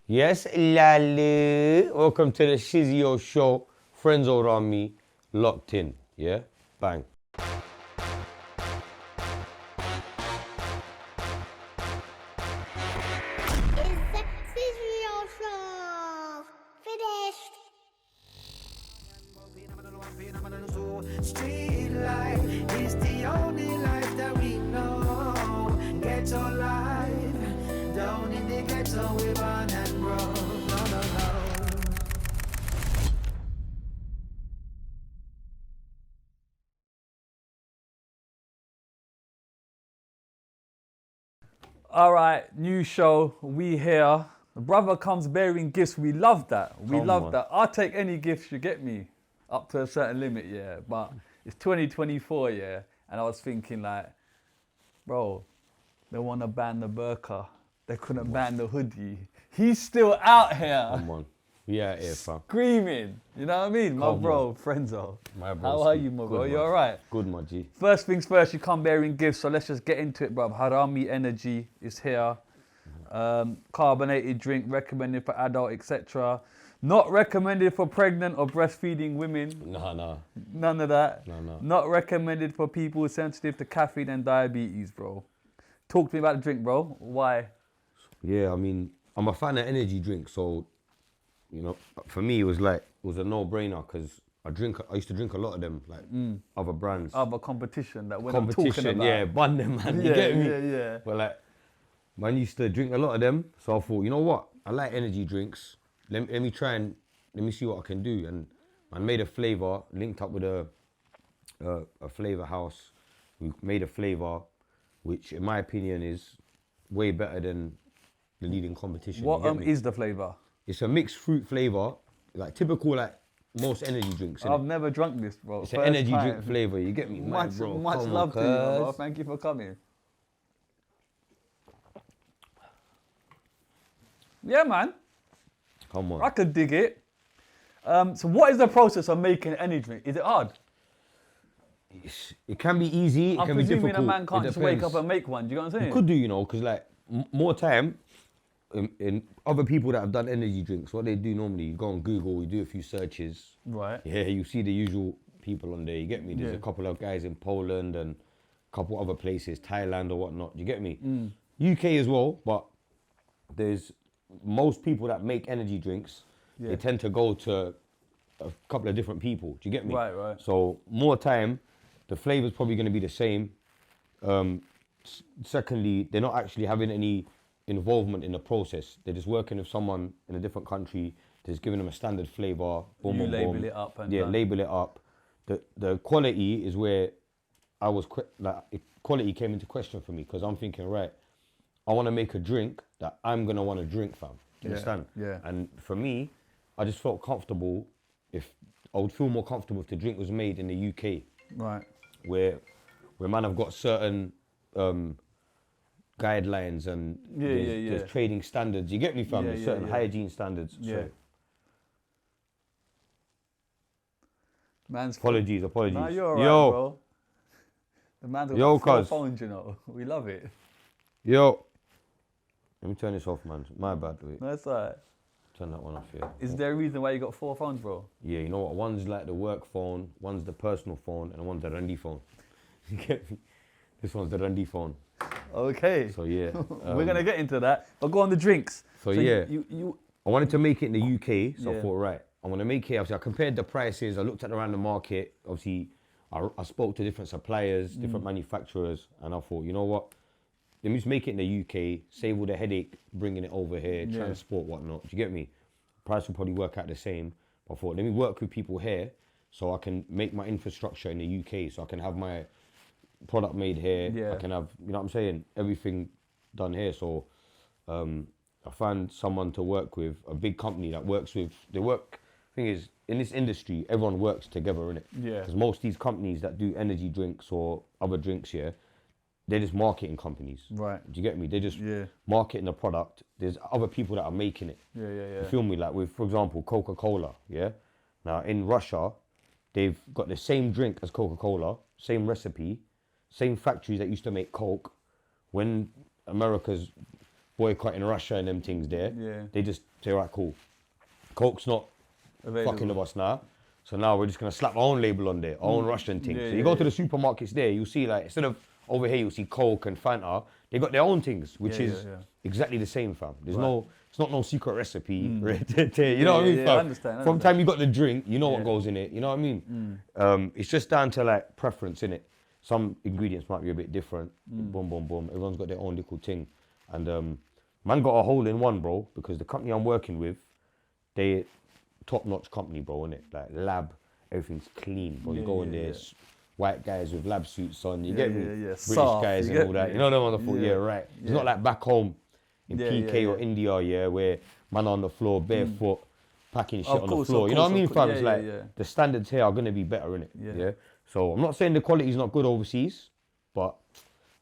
Yes, Lale. Welcome to the Shizzio Show. Frenzo Harami, locked in. Yeah? Bang. Shizzio Show. Finished. Street life is the only life that we know. Ghetto life, down in the ghetto we born and grow. No, no, no. All right, new show. We here. The brother comes bearing gifts. We love that. We Come love on. that. I'll take any gifts you get me, up to a certain limit, yeah. But it's 2024, yeah. And I was thinking like, bro, they want to ban the burqa. They couldn't ban the hoodie. He's still out here Come on. We out here, fam. screaming. You know what I mean? My Come bro, Frenzo. My bro, How are Steve. you, my Good, bro? man. You all right? Good, my G. First things first, you come bearing gifts, so let's just get into it, bruv. Harami Energy is here. Carbonated drink recommended for adult, etc. Not recommended for pregnant or breastfeeding women. Nah. None of that. No. Not recommended for people sensitive to caffeine and diabetes, bro. Talk to me about the drink, bro. Why? Yeah, I mean, I'm a fan of energy drinks, so, you know, for me, it was a no-brainer, because I used to drink a lot of them, like other brands. Other competition that we're not talking Competition, about. yeah, bun them, man. You Yeah, get me? yeah. But like, man used to drink a lot of them, so I thought, you know what? I like energy drinks. Let me try and let me see what I can do. And I made a flavor, linked up with a flavor house. We made a flavor, which in my opinion is way better than the leading competition. you What get me? is the flavour? It's a mixed fruit flavor, like typical like most energy drinks. I've innit? never drunk this, bro. It's an First energy time. drink flavor. You get me, Much, bro? much Come love on, to you, bro. cuz. Thank you for coming. Yeah, man. Come on. I could dig it. So what is the process of making any drink? Is it hard? It can be easy. It I'm can be presuming difficult. a man can't It just wake depends. up and make one. Do you know what I'm saying? You could do, you know, because like more time in other people that have done energy drinks, what they do normally, you go on Google, you do a few searches. Right. Yeah, you see the usual people on there. You get me? There's Yeah. a couple of guys in Poland and a couple other places, Thailand or whatnot. You get me? Mm. UK as well, but there's most people that make energy drinks. Yeah. They tend to go to a couple of different people. Do you get me? Right. So more time, the flavor's probably going to be the same. Secondly, they're not actually having any involvement in the process. They're just working with someone in a different country. They're just giving them a standard flavor. Boom, You boom, label boom. it up and yeah, done. label it up. The quality is where I was quality came into question for me, because I'm thinking, right, I want to make a drink that I'm gonna want to drink, fam. Do you Yeah, understand? yeah. And for me, I just felt comfortable. If I would feel more comfortable if the drink was made in the UK, Right. where man have got certain guidelines and there's trading standards. You get me, fam? Yeah, There's yeah, certain yeah. hygiene standards. Yeah. So Man's apologies. Nah, you're alright, Yo, bro. The man's got Yo, 4 cuz. phones, you know. We love it. yo. Let me turn this off, man. My bad. Wait. That's alright. Turn that one off here. Is there a reason why you got 4 phones, bro? Yeah, you know what? One's like the work phone, one's the personal phone, and one's the Randy phone. You get me? This one's the Randy phone. Okay. So yeah. We're gonna get into that. But go on the drinks. So yeah. You I wanted to make it in the UK, so Yeah. I thought, right, I want to make it. Obviously, I compared the prices. I looked at around the market. Obviously, I spoke to different suppliers, different manufacturers, and I thought, you know what? Let me just make it in the UK, save all the headache bringing it over here, Yeah. transport, whatnot. Do you get me? Price will probably work out the same. But I thought, let me work with people here so I can make my infrastructure in the UK, so I can have my product made here. Yeah. I can have, you know what I'm saying, everything done here. So I found someone to work with, a big company that works with, thing is, in this industry, everyone works together, innit? Yeah. Because most of these companies that do energy drinks or other drinks here, they're just marketing companies. Right. Do you get me? They're just Yeah. marketing the product. There's other people that are making it. Yeah. You feel me? Like with, for example, Coca-Cola, yeah? Now in Russia, they've got the same drink as Coca-Cola, same recipe, same factories that used to make Coke. When America's boycotting Russia and them things there. Yeah. They just say, right, cool. Coke's not fucking with us now. So now we're just gonna slap our own label on there, our own Russian thing. Yeah, So you go to the supermarkets there, you'll see like, instead of over here, you'll see Coke and Fanta, they got their own things, which is exactly the same, fam. There's it's not no secret recipe. You know what I mean, fam? I understand. From the time you got the drink, you know what goes in it, you know what I mean? It's just down to like preference, innit? Some ingredients might be a bit different, boom, boom, boom. Everyone's got their own little thing. And man got a hole in one, bro, because the company I'm working with, they top-notch company, bro, innit? Like lab, everything's clean, bro. You go in there, white guys with lab suits on, you get me? British Soft, guys and all that. You know them on the floor, right. It's not like back home in PK or India, where man on the floor, barefoot, packing shit on the floor. You know what I mean, fam? It's like the standards here are gonna be better, innit? Yeah. So I'm not saying the quality's not good overseas, but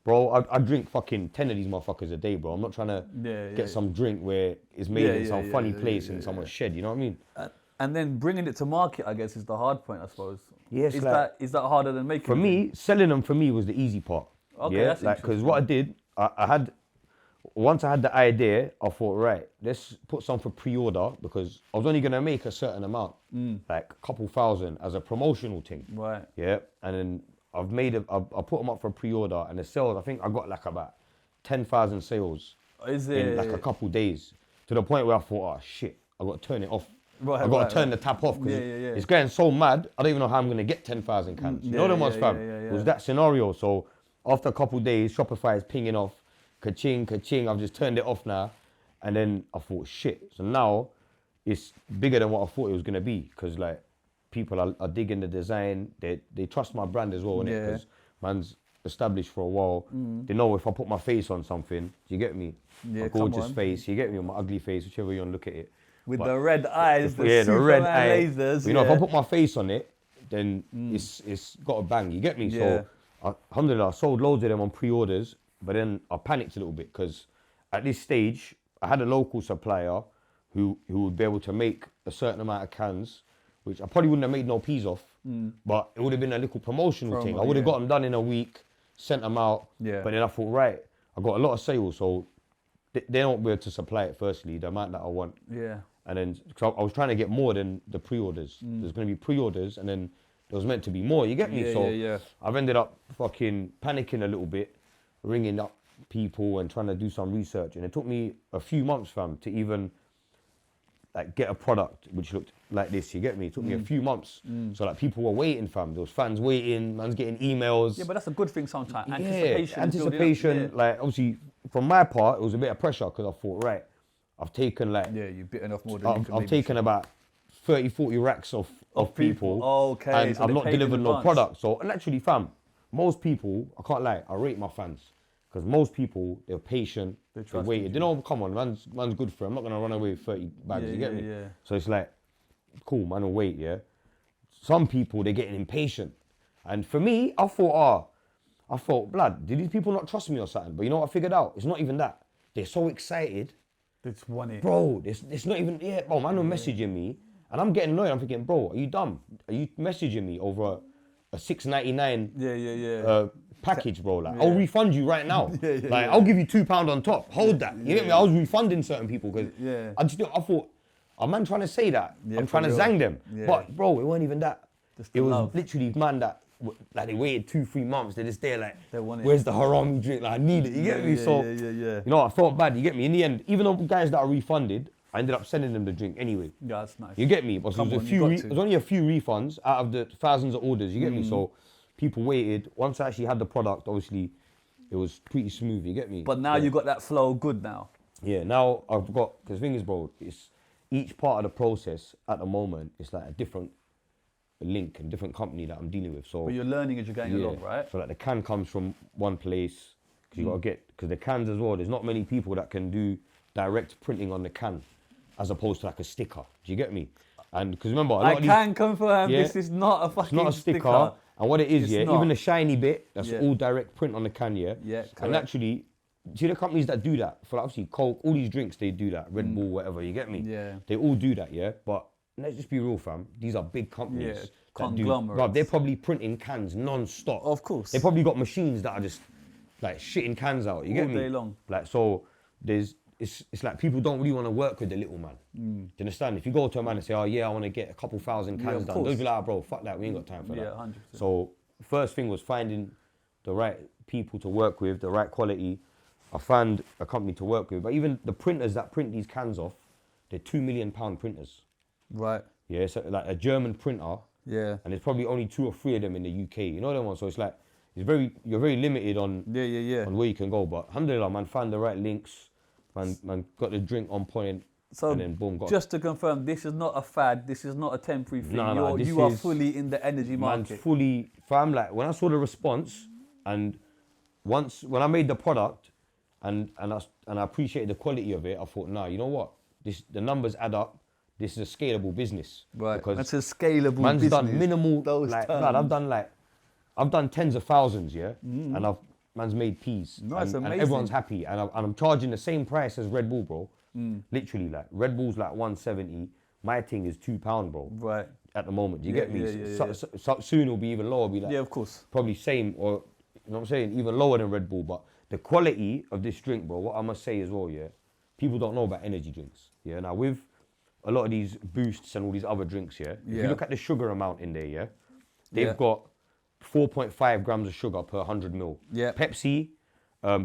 bro, I drink fucking 10 of these motherfuckers a day, bro. I'm not trying to get some drink where it's made in some funny place in someone's shed, you know what I mean? And then bringing it to market, I guess, is the hard point, I suppose. Yes, is like, that harder than making? For me, selling them for me was the easy part. Okay, that's like, because what I did, once I had the idea, I thought, right, let's put some for pre-order, because I was only gonna make a certain amount, like a couple thousand as a promotional thing. Right. Yeah, and then I put them up for pre-order, and the sales, I think I got like about 10,000 sales in like a couple days, to the point where I thought, oh shit, I got to turn it off. I got to turn the tap off, because it's getting so mad, I don't even know how I'm going to get 10,000 cans. You know them ones, fam? It was that scenario. So after a couple days, Shopify is pinging off, ka-ching, ka-ching, I've just turned it off now. And then I thought, shit. So now it's bigger than what I thought it was going to be, because like, people are digging the design. They trust my brand as well, innit? Because man's established for a while. They know if I put my face on something, do you get me? My gorgeous face, you get me, or my ugly face, whichever you want to look at it. With the red eyes, the red eye. lasers. You know, if I put my face on it, then it's got a bang, you get me? So, alhamdulillah, I sold loads of them on pre-orders, but then I panicked a little bit, because at this stage, I had a local supplier who would be able to make a certain amount of cans, which I probably wouldn't have made no peas off, but it would have been a little promotional thing. I would have got them done in a week, sent them out, but then I thought, right, I got a lot of sales, so they don't be able to supply it firstly, the amount that I want. Yeah. And then, so I was trying to get more than the pre-orders. There's going to be pre-orders, and then there was meant to be more, you get me? So I've ended up fucking panicking a little bit, ringing up people and trying to do some research. And it took me a few months, fam, to even like get a product which looked like this, you get me? It took me a few months. So like people were waiting, fam. There was fans waiting, man's getting emails. Yeah, but that's a good thing sometimes. Anticipation. Like obviously from my part, it was a bit of pressure, because I thought, right, I've taken like... Yeah, you've bitten off more than I've taken about 30, 40 racks of people. Okay. And so I've not delivered no product. So, and actually, fam, most people, I can't lie, I rate my fans. Because most people, they're patient, they waited. They know, come on, man's good for it. I'm not going to run away with 30 bags, you get me? Yeah. So it's like, cool, man, will wait, yeah? Some people, they're getting impatient. And for me, I thought, blood, did these people not trust me or something? But you know what I figured out? It's not even that. They're so excited. They just want it. Bro, it's not even, bro, man was messaging me, and I'm getting annoyed. I'm thinking, bro, are you dumb? Are you messaging me over a $6.99 package, bro? Like, I'll refund you right now. I'll give you £2 on top. Hold that. You get me? I was refunding certain people, because I thought, a man trying to say that. I'm trying to zang them. But, bro, it wasn't even that. It was literally man that, like, they waited 2-3 months. They're just there like, where's the Harami drink? Like, I need it. You get me? So, you know, I felt bad. You get me? In the end, even though guys that are refunded, I ended up sending them the drink anyway. Yeah, that's nice. You get me? But it was only a few refunds out of the thousands of orders. You get me? So people waited. Once I actually had the product, obviously, it was pretty smooth. You get me? But now you got that flow good now. Yeah, now I've got, because the thing is, bro, it's each part of the process at the moment, it's like a different link and different company that I'm dealing with. So, but you're learning as you're going along, right? So like the can comes from one place, because you got to get, because the cans as well, there's not many people that can do direct printing on the can as opposed to like a sticker. Do you get me? And because remember, I can confirm this is not a fucking not a sticker. And what it is, even the shiny bit, that's all direct print on the can, And actually, see the companies that do that, for obviously Coke, all these drinks, they do that, Red Bull, whatever, you get me? Yeah. They all do that, but let's just be real, fam. These are big companies. Conglomerates. Bro, they're probably printing cans non-stop. Of course. They probably got machines that are just like shitting cans out, you get me? All day long. Like, so there's it's like people don't really want to work with the little man. Do you understand? If you go to a man and say, oh yeah, I want to get a couple thousand cans of done, course. they'll be like, bro, fuck that, we ain't got time for Yeah, that. 100%. So first thing was finding the right people to work with, the right quality. I found a company to work with, but even the printers that print these cans off, they're £2 million printers. Right. Yeah, so like a German printer, Yeah. and there's probably only 2 or 3 of them in the UK. You know them ones. So it's like you're very limited on Yeah. on where you can go. But alhamdulillah, man, found the right links, man got the drink on point, So and then boom, got just to confirm, this is not a fad. This is not a temporary thing. No, you are fully in the energy man's market. fully. Fam, like when I saw the response, and once when I made the product, and I appreciated the quality of it, I thought, nah, you know what? The numbers add up. This is a scalable business. Right. Because That's a scalable man's business. done minimal. Those Like, terms. blood, I've done tens of thousands, yeah, and man's made peas, No, that's and amazing. everyone's happy, and I'm charging the same price as Red Bull, bro. Literally, like Red Bull's like 170. My thing is £2, bro. Right. At the moment, do you Yeah, get me? yeah. So soon it'll be even lower. Be like Yeah, of course. probably same or you know what I'm saying, even lower than Red Bull. But the quality of this drink, bro, what I must say as well, yeah, people don't know about energy drinks. Yeah, now with a lot of these boosts and all these other drinks, yeah, if Yeah. you look at the sugar amount in there, yeah, they've Yeah. got 4.5 grams of sugar per 100 mil. Yeah. Pepsi,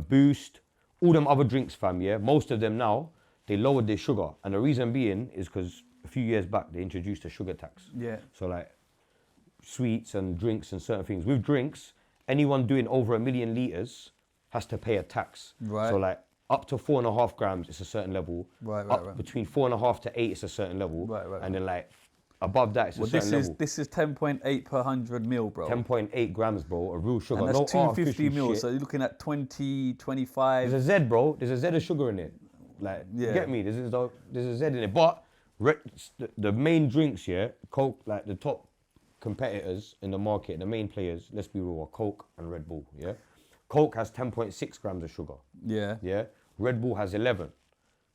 Boost, all them other drinks, fam, yeah, most of them now, they lowered their sugar. And the reason being is because a few years back, they introduced a sugar tax. Yeah. So like sweets and drinks and certain things. With drinks, anyone doing over 1 million litres has to pay a tax. Right. So like up to 4.5 grams, it's a certain level. Right. Up between 4.5 to 8, it's a certain level. Right. And then like above that, it's a certain level. This is 10.8 per 100 mil, bro. 10.8 grams, bro, of real sugar. And that's no 250 artificial mil, shit. so you're looking at 20, 25. There's a Z, bro. There's a Z of sugar in it. Like, Yeah. you get me? There's a Z in it. But the main drinks, yeah, Coke, like the top competitors in the market, the main players, let's be real, are Coke and Red Bull, yeah? Coke has 10.6 grams of sugar, Yeah. yeah? Red Bull has 11.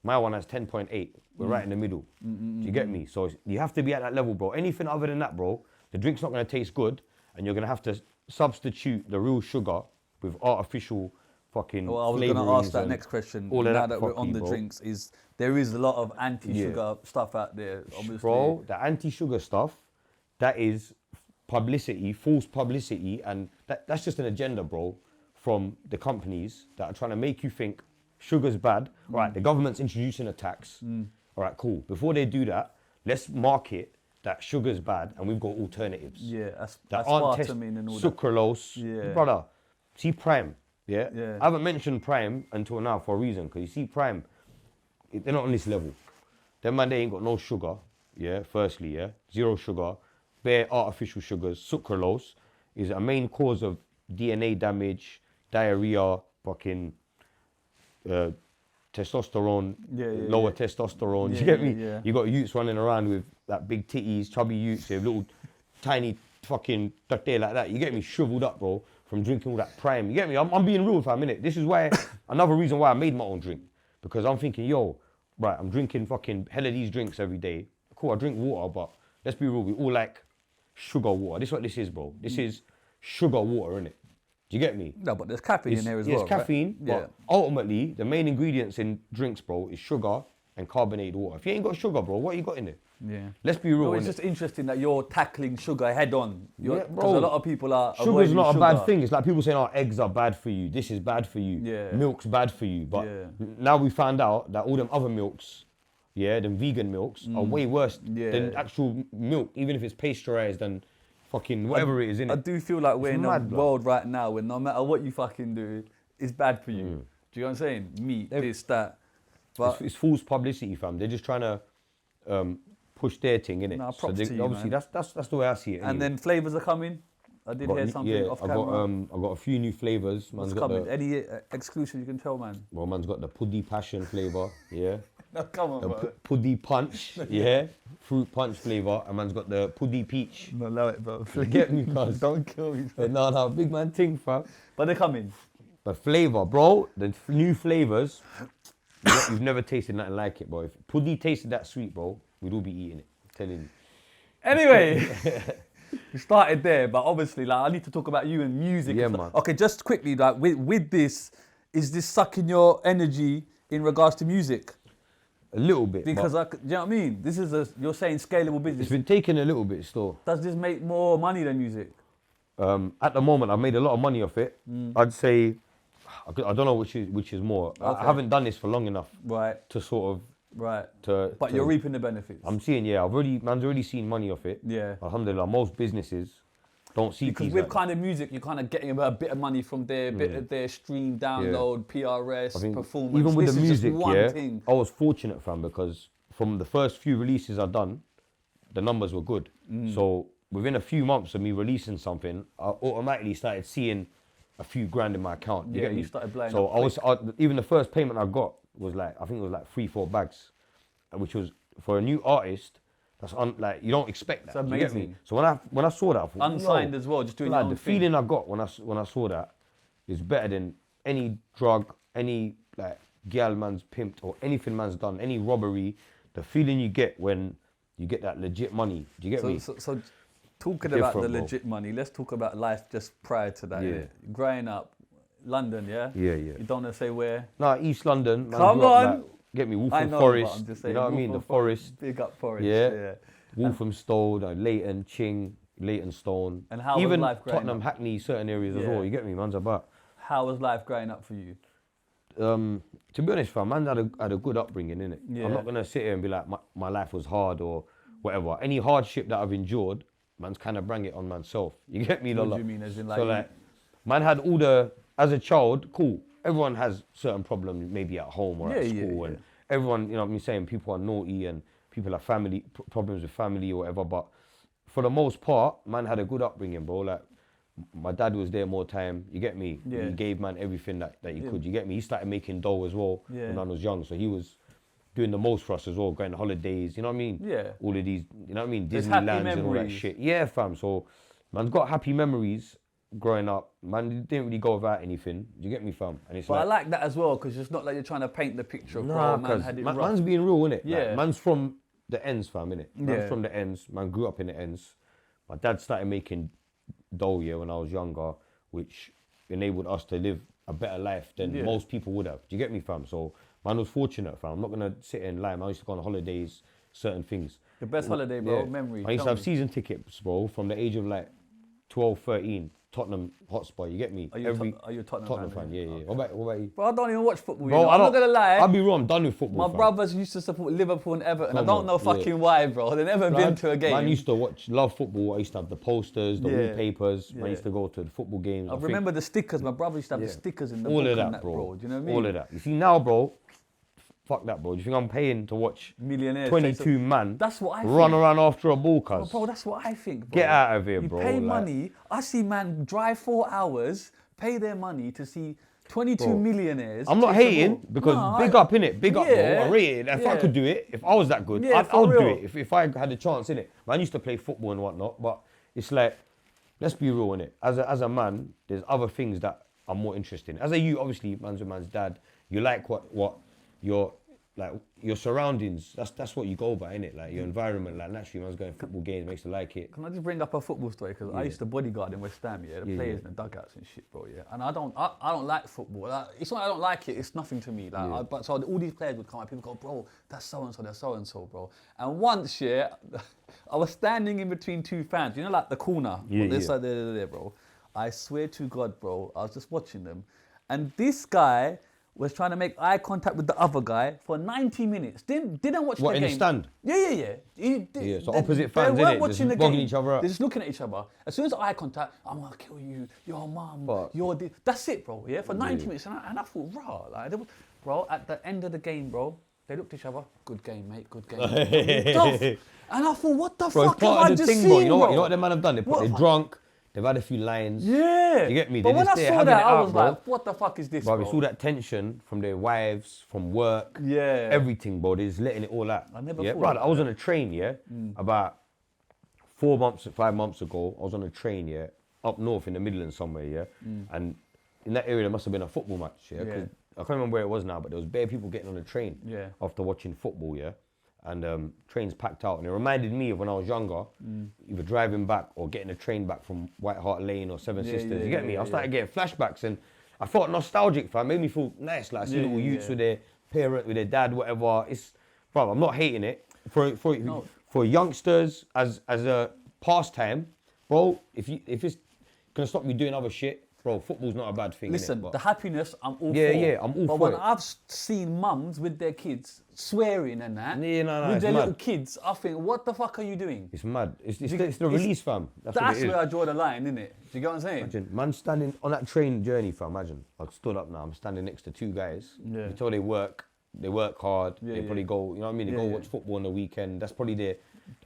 My one has 10.8. We're right in the middle. Do you get me? So you have to be at that level, bro. Anything other than that, bro, the drink's not going to taste good, and you're going to have to substitute the real sugar with artificial fucking Well, I was going to flavourings ask that and next question. all of Now that that we're on fuckery, the bro. drinks, there is a lot of anti-sugar stuff out there, obviously. Bro, the anti-sugar stuff, that is publicity, false publicity, and that's just an agenda, bro, from the companies that are trying to make you think sugar's bad. All right, the government's introducing a tax. All right, cool. Before they do that, let's market that sugar's bad and we've got alternatives. Yeah, That aren't aspartame and all that. sucralose. Yeah. Brother, see Prime, yeah? Yeah. I haven't mentioned Prime until now for a reason, because you see Prime, they're not on this level. Them man, they ain't got no sugar, yeah, firstly, yeah? Zero sugar, bare artificial sugars. Sucralose is a main cause of DNA damage, diarrhea, fucking testosterone, lower testosterone. Do you get me? Yeah. You got youths running around with that big titties, chubby youths, with little tiny fucking tatte like that. You get me? Shriveled up, bro, from drinking all that Prime. You get me? I'm being real for a minute. This is why, another reason why I made my own drink. Because I'm thinking, yo, right, I'm drinking fucking hell of these drinks every day. Cool, I drink water, but let's be real, we all like sugar water. This is what this is, bro. This is sugar water, innit? Do you get me? No, but there's caffeine in there as well. It's caffeine, right? but ultimately, the main ingredients in drinks, bro, is sugar and carbonated water. If you ain't got sugar, bro, what you got in it? Yeah. Let's be real, No, it's innit? just interesting that you're tackling sugar head on. Yeah, Because bro. a lot of people are Sugar's avoiding not a sugar. bad thing. It's like people saying, oh, eggs are bad for you. This is bad for you. Yeah. Milk's bad for you. But Yeah. now we found out that all them other milks, yeah, them vegan milks, are way worse Yeah. than actual milk, even if it's pasteurized and fucking whatever it is, I innit? do feel like we're It's in a mad, blood. world right now where no matter what you fucking do, it's bad for you. Do you know what I'm saying? Meat, this, that. But It's false publicity, fam. They're just trying to push their thing, innit? Nah, So props they, to you, obviously, man. that's the way I see it. and anyway. then flavours are coming. I did hear something yeah, off I camera. got a few new flavors. What's Man's got coming? the Any exclusive you can tell, man? well, man's got the puddy passion flavor, yeah. No, come on, The bro. puddy punch, yeah, fruit punch flavor, and man's got the puddy peach. No, allow it, bro. You get me, cuz? Don't kill me. No, big man thing, fam. But they're coming. But flavor, bro, the new flavors, you've never tasted nothing like it, bro. If puddy tasted that sweet, bro, we'd all be eating it. I'm telling you. Anyway, we started there, but obviously, like, I need to talk about you and music. Yeah, and stuff. man. Okay, just quickly, like, with this, is this sucking your energy in regards to music? A little bit. Because but do you know what I mean? This is you're saying scalable it's business. been taking a little bit still. Does this make more money than music? At the moment, I've made a lot of money off it. I'd say, I don't know which is more. Okay. I haven't done this for long enough Right. to sort of. Right. But But you're reaping the benefits. I'm seeing, man's already seen money off it. Yeah. Alhamdulillah, most businesses don't see Because peas with like kind of music, you're kind of getting a bit of money from there, bit of their stream, download, PRS, I think performance. even with This the is just music, one thing. I was fortunate, fam, because from the first few releases I've done, the numbers were good. So within a few months of me releasing something, I automatically started seeing a few grand in my account. You Yeah, get me? you started blowing So up even the first payment I got was like, I think it was like 3-4 bags, which was for a new artist. That's like you don't expect that. It's You get me? amazing. So when I saw that, I thought, Unsigned "Yo, as well, just doing like, your own the thing. feeling I got when I saw that is better than any drug, any like girl man's pimped or anything man's done, any robbery. The feeling you get when you get that legit money. Do you get me? So talking about the Different, bro. legit money, let's talk about life just prior to that. Yeah. Yeah. Growing up, London, yeah? Yeah. You don't want to say where? Nah, East London. Man, Come grew up, on. like, get me, I Wolfram know, Forest. but I'm just You saying. know what I mean? The Wolfram Forest. Big up Forest. Yeah. Yeah. Wolfram Stone, Leighton, Ching, Leighton Stone. And how was even life growing Tottenham, up? Hackney, certain areas as Yeah. well. You get me? Man's about. How was life growing up for you? To be honest, fam, man had a good upbringing, innit? Yeah. I'm not gonna sit here and be like my life was hard or whatever. Any hardship that I've endured, man's kind of bring it on myself. You get me, What Lola? do you mean? As in, like, So like, man had all the as a child, cool. Everyone has certain problems, maybe at home or at Yeah, yeah, school, and everyone, you know what I'm saying, people are naughty and people have family problems with family or whatever. But for the most part, man had a good upbringing, bro. Like, my dad was there more time. You get me? Yeah. He gave man everything that he could. You get me? He started making dough as well Yeah. when I was young, so he was doing the most for us as well, going on holidays. You know what I mean? Yeah. All of these, you know what I mean? There's happy Disneylands and all that memories. shit. Yeah, fam. So man's got happy memories growing up. Man didn't really go without anything. Do you get me, fam? And it's But I like that as well, because it's not like you're trying to paint the picture of, bro, man because had it man's rough. being real, innit? Yeah. Like, man's from the ends, fam, innit? Man's Yeah. from the ends. Man grew up in the ends. My dad started making dough, when I was younger, which enabled us to live a better life than Yeah. most people would have. Do you get me, fam? So man was fortunate, fam. I'm not gonna sit here and lie. Man, I used to go on holidays, certain things. The best holiday, bro, memory. I used to tell have me. season tickets, bro, from the age of like 12, 13. Tottenham hotspot, you get me? Are you a Tottenham fan, Yeah. yeah? What about you? Bro, I don't even watch football, Bro, you know? I'm not gonna lie. I'll be real, I'm done with football. My fam. brothers used to support Liverpool and Everton. Come I don't on, know yeah. fucking why, bro. They've never been to a game. Man used to love football. I used to have the posters, the Yeah. wallpapers. Man Yeah. used to go to the football games. I remember the stickers. My brother used to have the stickers in the all book of and that, bro. bro. Do you know what I mean? All of that. You see now, bro, fuck that, bro. Do you think I'm paying to watch Millionaires. 22 man That's what I run think. around after a ball, cuz? Bro, that's what I think, bro. Get out of here, you bro. pay like- money. I see man drive 4 hours, pay their money to see 22 Bro, millionaires. I'm not chase the hating ball. because No, big up, innit? Big up, bro. Yeah, I rate it. If I yeah. could do it, if I was that good, Yeah, I'd for do real. it. If I had a chance, innit? Man used to play football and whatnot, but it's like, let's be real, innit? As a man, there's other things that I'm more interested in. As a you, obviously, man's a man's dad. You like what your surroundings. That's what you go by, innit? Like your environment. Like naturally, man's going to football games, makes you like it. Can I just bring up a football story? Because I used to bodyguard in West Ham, the players in the dugouts and shit, bro, And I don't like football. Like, it's not I don't like it, it's nothing to me. Like, but so all these players would come up, people go, bro, that's so-and-so, that's so-and-so, bro. And once, I was standing in between two fans, like the corner, Yeah, this yeah. side, there, bro. I swear to God, bro, I was just watching them. And this guy was trying to make eye contact with the other guy for 90 minutes. Didn't watch What, the in game. the stand? Yeah. Yeah, so opposite fans, they weren't innit? watching Just the bugging game. each other up. They're just looking at each other. As soon as eye contact, I'm gonna kill you. Your mum. But- You're this. That's it, bro. Yeah, for 90 minutes, and I thought, raw. Like, bro, at the end of the game, bro, they looked at each other. Good game, mate. Good game. And I thought, what the Bro, fuck it's part have I of the just thing, seen, bro. You know bro? what the man have done? They're drunk. They've had a few lines. Yeah. You get me? But They're when just I there saw having that, it I out, was bro. like, what the fuck is this, Bro, bro? it's all that tension from their wives, from work, Yeah. everything, bro. They're just letting it all out. I never yeah, thought bro. of I was on a train, about 5 months ago. I was on a train, up north in the Midlands somewhere, and in that area there must have been a football match, 'cause I can't remember where it was now, but there was bare people getting on the train after watching football, and trains packed out, and it reminded me of when I was younger, either driving back or getting a train back from White Hart Lane or Seven Sisters. You get me? I started getting flashbacks, and I felt nostalgic, fam. It made me feel nice. Like I see little youths with their parent, with their dad, whatever. It's, bro, I'm not hating it. For youngsters as a pastime, bro, if it's gonna stop you doing other shit, bro, football's not a bad thing. Listen, innit? the happiness, I'm all for. Yeah, I'm all but for when it. I've seen mums with their kids swearing and that, Yeah, no, with it's their mad. little kids, I think, what the fuck are you doing? It's mad. It's the release, fam. That's what it is. where I draw the line, innit? Do you get what I'm saying? Imagine, man standing on that train journey, fam. Imagine, I stood up now. I'm standing next to two guys. Yeah. Until they work hard. Yeah, they probably go, you know what I mean? They Yeah, go yeah. watch football on the weekend. That's probably their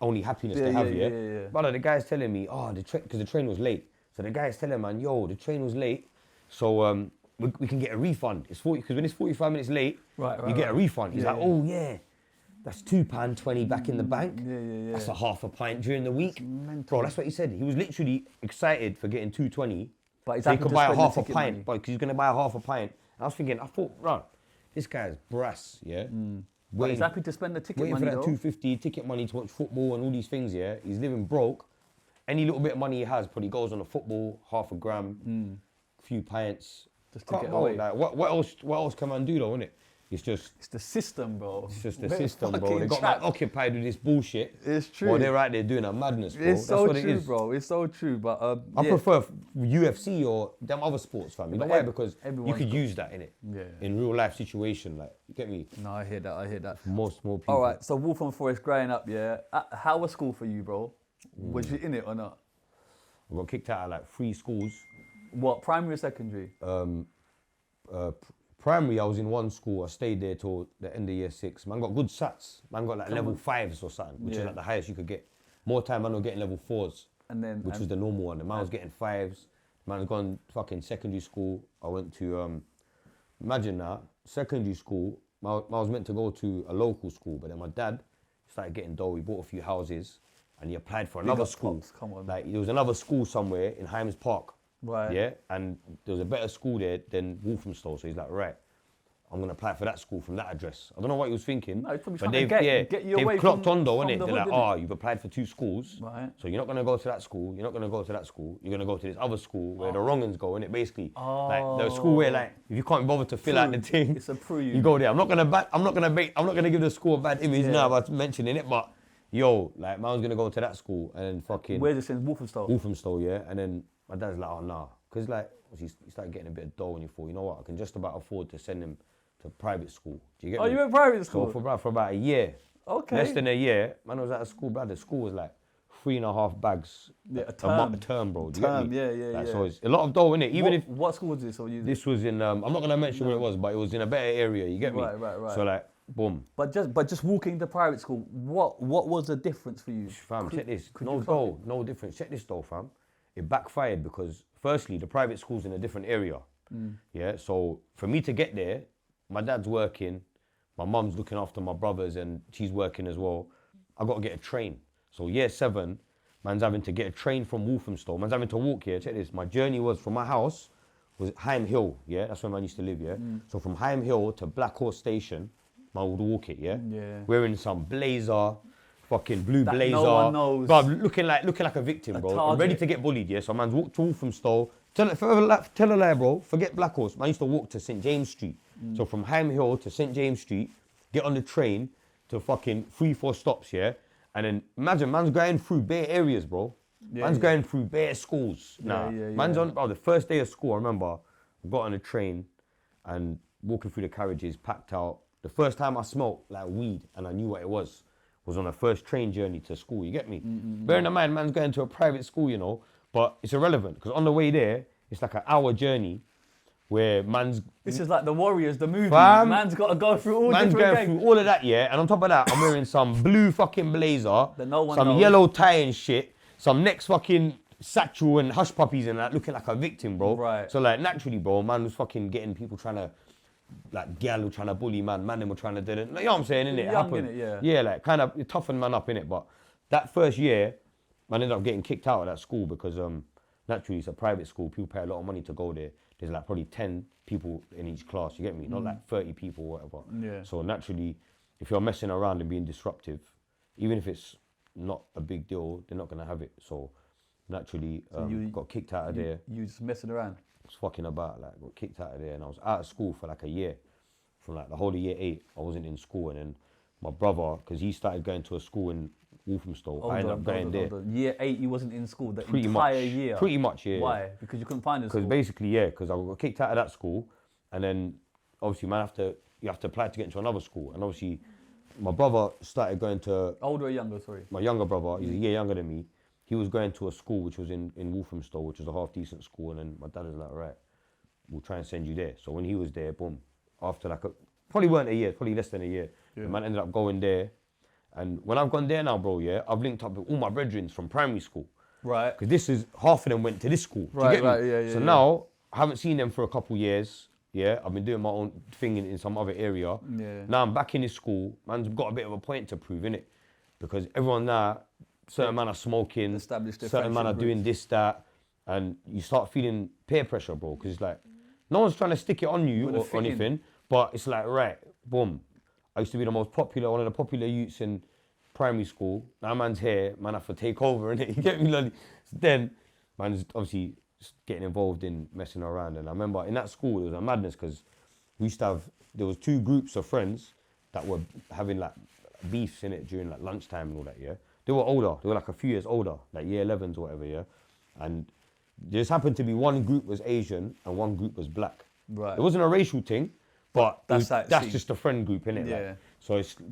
only happiness Yeah, they have, yeah, yeah? yeah. Brother, the guy's telling me, because the train was late. So the guy's telling man, yo, the train was late. So we can get a refund. It's 40, because when it's 45 minutes late, you get a refund. He's Yeah, like, yeah. oh yeah, that's £2.20 back in the bank. Yeah. That's a half a pint during the week. mental. Bro, that's what he said. He was literally excited for getting £2.20. But he's So he happy could to buy a spend the half a ticket pint, money. because he's going to buy a half a pint. And I was thinking, run, this guy's brass, yeah? But he's happy to spend the ticket Waiting money for that though. 250 ticket money to watch football and all these things, yeah? He's living broke. Any little bit of money he has probably goes on a football, half a gram, few pints. Just to Can't get go, away. like, what else can man do though, innit? It's just It's the system, bro. it's just the We're system, bro. fucking They got trapped. man occupied with this bullshit. It's true. While they're out there doing a madness, bro. It's That's so what it true, is. bro. It's so true. But I yeah. prefer UFC or them other sports, fam. You know But why? Because you everyone's could got- use that in it. Yeah. In real life situation, like you get me. No, I hear that. Most more people. All right, so Wolfram Forest growing up, yeah. How was school for you, bro? Was you in it or not? I got kicked out of like 3 schools. What, primary or secondary? Primary, I was in one school. I stayed there till the end of year 6. Man got good sats. Man got like level 5s or something, which is Yeah. like the highest you could get. More time, man was getting level 4s, And then which was the normal one. The man was getting 5s. Man was gone fucking secondary school. I went to, imagine that, secondary school. I was meant to go to a local school, but then my dad started getting dough. He bought a few houses and he applied for another up school. Pops, come on. Like there was another school somewhere in Hymes Park. Right. Yeah, and there was a better school there than Walthamstow. So he's like, right, I'm gonna apply for that school from that address. I don't know what he was thinking. No, he's probably but trying to get you they've away clocked from- on though, from innit? the They're like, hood, innit? you've applied for 2 schools. Right. So you're not gonna go to that school. You're not gonna go to that school. You're gonna go to this other school where the wrong uns go, innit? Basically, like the school where like if you can't be bothered to fill out the thing, It's a pro you. you go there. I'm not gonna give the school a bad image now by mentioning it, but yo, like man was gonna go to that school and then fucking Where's this in Wolfenstone? Walthamstow, yeah, and then my dad's like, oh nah, because like he started getting a bit of dough and you thought, you know what, I can just about afford to send him to private school. Do you get Oh, me? you went private So school? for about a year, Okay. less than a year, man was at a school, brother. The school was like 3.5 bags Yeah, a month, term. term, bro. Do you Term, get me? yeah. Like, so it's a lot of dough in it. Even if what school was this? Or you? this was in, I'm not gonna mention where it was, but it was in a better area. You get me? Right. So like, boom. But just walking to private school, what was the difference for you? Fam, check this. could No you fuck dough, no difference. Check this though, fam. It backfired because firstly, the private school's in a different area. Yeah, so for me to get there, my dad's working, my mum's looking after my brothers and she's working as well. I got to get a train. So year 7, man's having to get a train from Walthamstow. Man's having to walk here. Check this. My journey was from my house, was Hyme Hill, yeah? That's where man used to live, yeah? So from Hyme Hill to Black Horse Station, man would walk it, yeah? Yeah. Wearing some blazer, fucking blue That blazer. no one knows. Bruv, looking like a victim, bro. I'm ready target. to get bullied, yeah? So man's walked to Walthamstow. Tell a lie, bro. Forget Black Horse. Man used to walk to St. James Street. So from Hyme Hill to St. James Street, get on the train to fucking 3-4 stops, yeah? And then imagine, man's going through bare areas, bro. Man's going through bare schools. Man's on, the first day of school, I remember, I got on a train and walking through the carriages, packed out. The first time I smoked like weed and I knew what it was on a first train journey to school, you get me? Bearing in mind, man's going to a private school, you know, but it's irrelevant because on the way there, it's like an hour journey where man's This is like the Warriors, the movie. Fam, Man's got to go through all man's different going gangs. through all of that, yeah, and on top of that, I'm wearing some blue fucking blazer, That no one some knows. yellow tie and shit, some next fucking satchel and hush puppies and that, looking like a victim, bro. Right. So like naturally, bro, man was fucking getting people trying to, like, gal were trying to bully man them were trying to do it. Like, you know what I'm saying, innit? It Young, happened. innit? Yeah. Yeah, like kind of toughened man up, innit? But that first year, man ended up getting kicked out of that school because naturally it's a private school. People pay a lot of money to go there. There's like probably 10 people in each class, you get me? Not like 30 people or whatever. Yeah. So naturally, if you're messing around and being disruptive, even if it's not a big deal, they're not gonna have it. So naturally, got kicked out of there. You just messing around. I was fucking about, like got kicked out of there, and I was out of school for like a year. from like the whole of year 8, I wasn't in school, and then my brother, because he started going to a school in Walthamstow, I ended up going there. Year 8, you wasn't in school the Pretty entire much, year. Pretty much, yeah. Why? Because you couldn't find a school. Because basically, yeah, because I got kicked out of that school, and then obviously, you have to apply to get into another school, and obviously, my brother started going to. Older or younger? Sorry. My younger brother, he's a year younger than me. He was going to a school which was in Walthamstow, which was a half decent school, and then my dad was like, right, we'll try and send you there. So when he was there, boom, after like probably weren't a year, probably less than a year, the man ended up going there. And when I've gone there now, bro, yeah, I've linked up with all my brethren from primary school. Right. Because this is, half of them went to this school. Do Right, you get me? yeah. So now, I haven't seen them for a couple years. Yeah, I've been doing my own thing in some other area. Yeah. Now I'm back in this school. Man's got a bit of a point to prove, innit? Because everyone now, certain man are smoking, Established their certain man are friendship doing this, that, and you start feeling peer pressure, bro. Because it's like, no one's trying to stick it on you or anything, but it's like, right, boom. I used to be the most popular, one of the popular youths in primary school. Now man's here, man have to take over, innit? You get me, Lolly? So then, man's obviously getting involved in messing around. And I remember in that school, it was a madness because we used to have, there was 2 groups of friends that were having like beefs in it during like lunchtime and all that, yeah. They were older, they were like a few years older, like year 11s or whatever, yeah. And there just happened to be one group was Asian and one group was black. Right. It wasn't a racial thing, but that's just a friend group, innit? Yeah. Like, so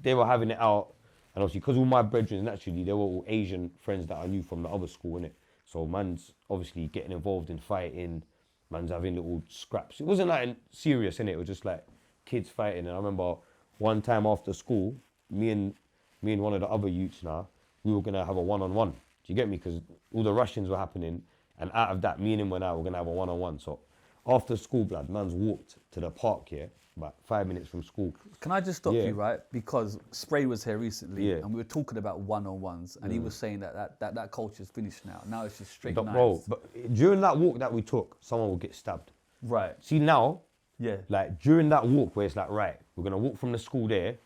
they were having it out, and obviously because all my brethren, naturally, they were all Asian friends that I knew from the other school, innit? So man's obviously getting involved in fighting, man's having little scraps. It wasn't like serious, innit? It was just like kids fighting. And I remember one time after school, me and one of the other youths now, we were gonna have a one-on-one. Do you get me? Because all the Russians were happening, and out of that, me and him were gonna have a one-on-one. So after school, blood, man's walked to the park here, about 5 minutes from school. Can I just stop you, right? Because Spray was here recently, Yeah. and we were talking about one-on-ones, and he was saying that culture's finished now. Now it's just straight knives. Bro, but during that walk that we took, someone will get stabbed. Right. See now, Yeah. like during that walk where it's like, right, we're gonna walk from the school there,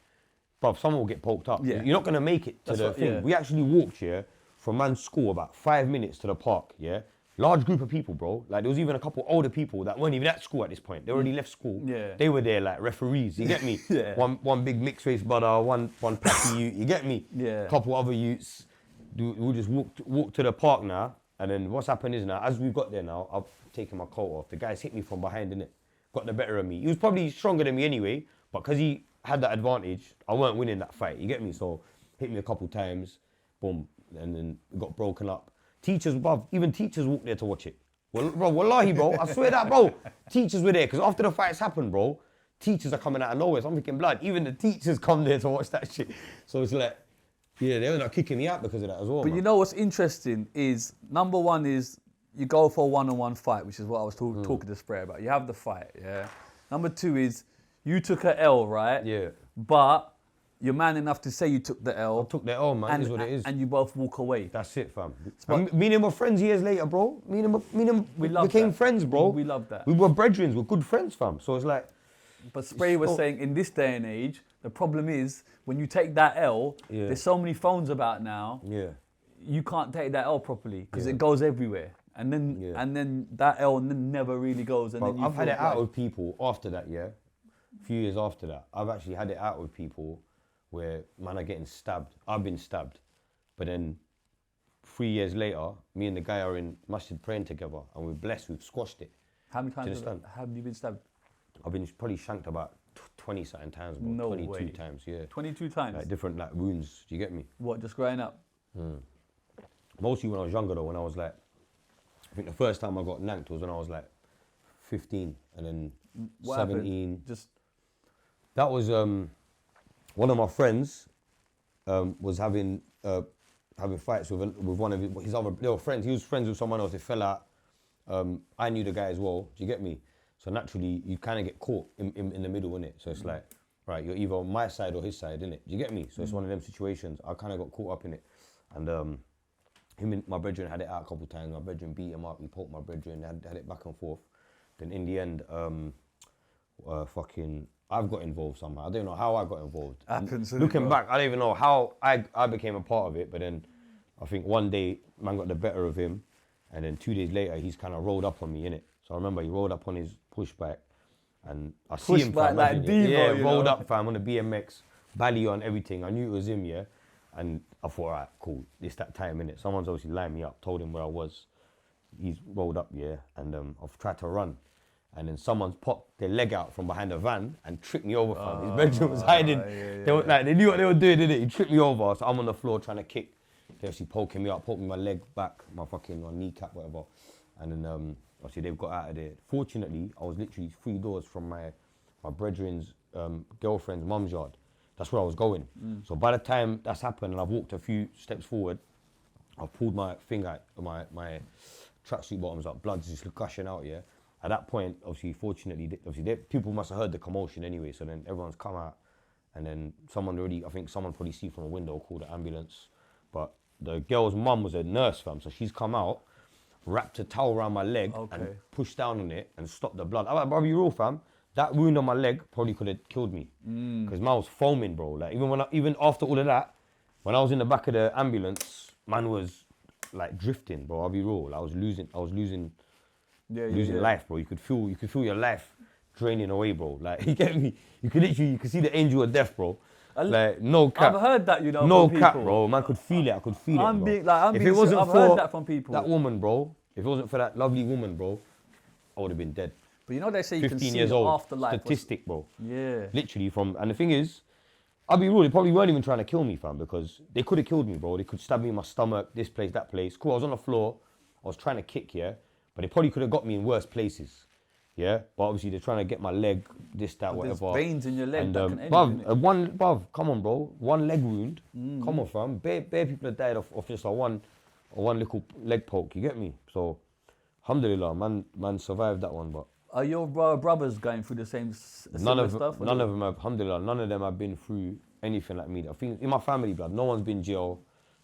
but someone will get poked up. Yeah. You're not gonna make it to the thing. yeah. We actually walked here from man's school about 5 minutes to the park, yeah? Large group of people, bro. Like there was even a couple older people that weren't even at school at this point. They already left school. Yeah. They were there like referees, you get me? Yeah. One big mixed race brother, one packy youth, you get me? Yeah. Couple other youths. We'll just walk to the park now, and then what's happened is now, as we got there now, I've taken my coat off. The guys hit me from behind, innit? Got the better of me. He was probably stronger than me anyway, but because he had that advantage, I weren't winning that fight, you get me? So hit me a couple times, boom, and then it got broken up. Teachers, bruv, even teachers walked there to watch it. Well, bro, wallahi, bro, I swear that, bro. Teachers were there, because after the fights happened, bro, teachers are coming out of nowhere. So I'm thinking, blood, even the teachers come there to watch that shit. So it's like, yeah, they ended up kicking me out because of that as well, But man. you know what's interesting is, number one is, you go for a one-on-one fight, which is what I was talking to Spray about. You have the fight, yeah? Number 2 is, you took a L, right? Yeah. But you're man enough to say you took the L. I took that on, man. and, Is what it is. And you both walk away. That's it, fam. Me and him were friends years later, bro. Me and him We love became that. friends, bro. We love that. We were brethren, we're good friends, fam. So it's like, But Spray was so- saying, in this day and age, the problem is, when you take that L, Yeah. there's so many phones about now, yeah. you can't take that L properly, because Yeah. it goes everywhere. And then Yeah. and then that L never really goes. And But then you I've had feel it out like- with people after that, yeah. A few years after that, I've actually had it out with people where man are getting stabbed. I've been stabbed, but then 3 years later, me and the guy are in masjid praying together, and we're blessed. We've squashed it. How many Do you times understand? have you been stabbed? I've been probably shanked about 20 something times, bro. No 22 way. times, yeah. 22 times? Like different like wounds. Do you get me? What, just growing up? Mostly when I was younger though. When I was like, I think the first time I got nanked was when I was like 15, and then What 17. happened? Just That was one of my friends was having fights with one of his other little friends. He was friends with someone else. They fell out. I knew the guy as well. Do you get me? So naturally, you kind of get caught in the middle, innit? So it's like, right, you're either on my side or his side, innit? Do you get me? So it's one of them situations. I kind of got caught up in it, and him and my brethren had it out a couple of times. My brethren beat him up. He poked my brethren. Had it back and forth. Then in the end, I've got involved somehow. I don't know how I got involved. Happens, innit, Looking bro? back, I don't even know how I became a part of it. But then I think one day, man got the better of him. And then 2 days later, he's kind of rolled up on me, innit? So I remember he rolled up on his pushback. And I see Pushed him, back fam. like imagine it. Devo, Yeah, you rolled know? up, fam, on the BMX, belly on everything. I knew it was him, yeah. And I thought, all right, cool. It's that time, innit? Someone's obviously lined me up, told him where I was. He's rolled up, yeah, and I've tried to run. And then someone's popped their leg out from behind the van and tripped me over, fam. His bedroom was hiding. They were like, they knew what they were doing, didn't it? He tripped me over, so I'm on the floor trying to kick. They're obviously poking me up, poking my leg back, my kneecap, whatever. And then obviously they've got out of there. Fortunately, I was literally 3 doors from my brethren's girlfriend's mum's yard. That's where I was going. So by the time that's happened and I've walked a few steps forward, I've pulled my finger out, my tracksuit bottoms up, blood's just gushing out, yeah. At that point, obviously, fortunately, people must have heard the commotion anyway, so then everyone's come out, and then someone probably see from a window, called the ambulance. But the girl's mum was a nurse, fam, so she's come out, wrapped a towel around my leg and pushed down on it and stopped the blood. I'll be real, fam, that wound on my leg probably could have killed me, because man was foaming, bro. Like even after all of that, when I was in the back of the ambulance, man was like drifting, bro. I'll be real, I was losing life, bro. You could feel your life draining away, bro. Like, you get me? You could see the angel of death, bro. Like, no cap. I've heard that, you know, no from cap, people. bro. Man could feel it. I could feel it, I'm bro. being, like, I'm if being it wasn't I've for heard that from people. that woman, bro, if it wasn't for that lovely woman, bro, I would have been dead. But you know they say you can 15 see years the old. afterlife. Statistic, bro. Yeah. Literally and the thing is, I'll be real, they probably weren't even trying to kill me, fam, because they could have killed me, bro. They could stab me in my stomach, this place, that place. Cool, I was on the floor, I was trying to kick, yeah, but they probably could have got me in worse places, yeah. But obviously they're trying to get my leg, this, that, But there's whatever. veins in your leg And that can end, innit? bruv, come on, bro. One leg wound, come on, fam. Bare people have died of just a one little leg poke. You get me? So, alhamdulillah, man survived that one, but. Are your brothers going through the same similar stuff? None of them have, alhamdulillah, none of them have been through anything like me. I think in my family, blood, no one's been jail,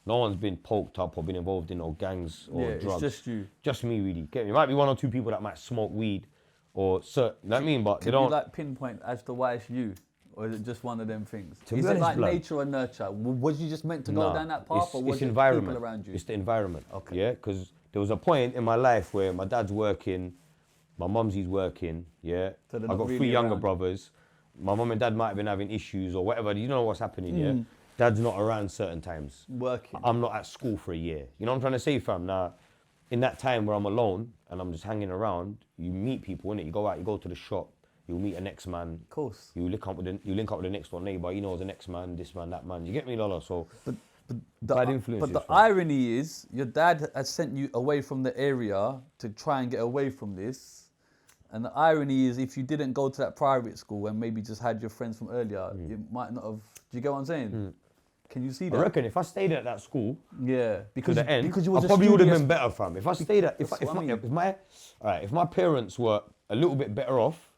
no one's been poked up or been involved in gangs or drugs. It's just you. Just me, really. Get me? Might be 1 or 2 people that might smoke weed or certain, you know what I mean? But Can they don't. you like pinpoint as to why it's you? Or is it just one of them things? To be Is it honest, like blood, nature or nurture? Was you just meant to go Nah, down that path, or was it's it environment. people around you? It's the environment. Okay. Yeah, because there was a point in my life where my dad's working, my mumsy's working, yeah. So they're I've not got really 3 younger around. brothers. My mum and dad might have been having issues or whatever. You know what's happening, yeah? Dad's not around certain times. Working. I'm not at school for a year. You know what I'm trying to say, fam? Now, in that time where I'm alone and I'm just hanging around, you meet people, innit? You go out, you go to the shop, you'll meet a next man. Of course. You link up with the next door neighbour. You know the next man, this man, that man. You get me, Lola? So, bad influences. But the fam. irony is, your dad has sent you away from the area to try and get away from this. And the irony is, if you didn't go to that private school and maybe just had your friends from earlier, you might not have. Do you get what I'm saying? Can you see that? I reckon if I stayed at that school Yeah, to because the end, because you was I a probably would have studious- been better, fam. If I stayed at, That's what I mean. if my parents were a little bit better off,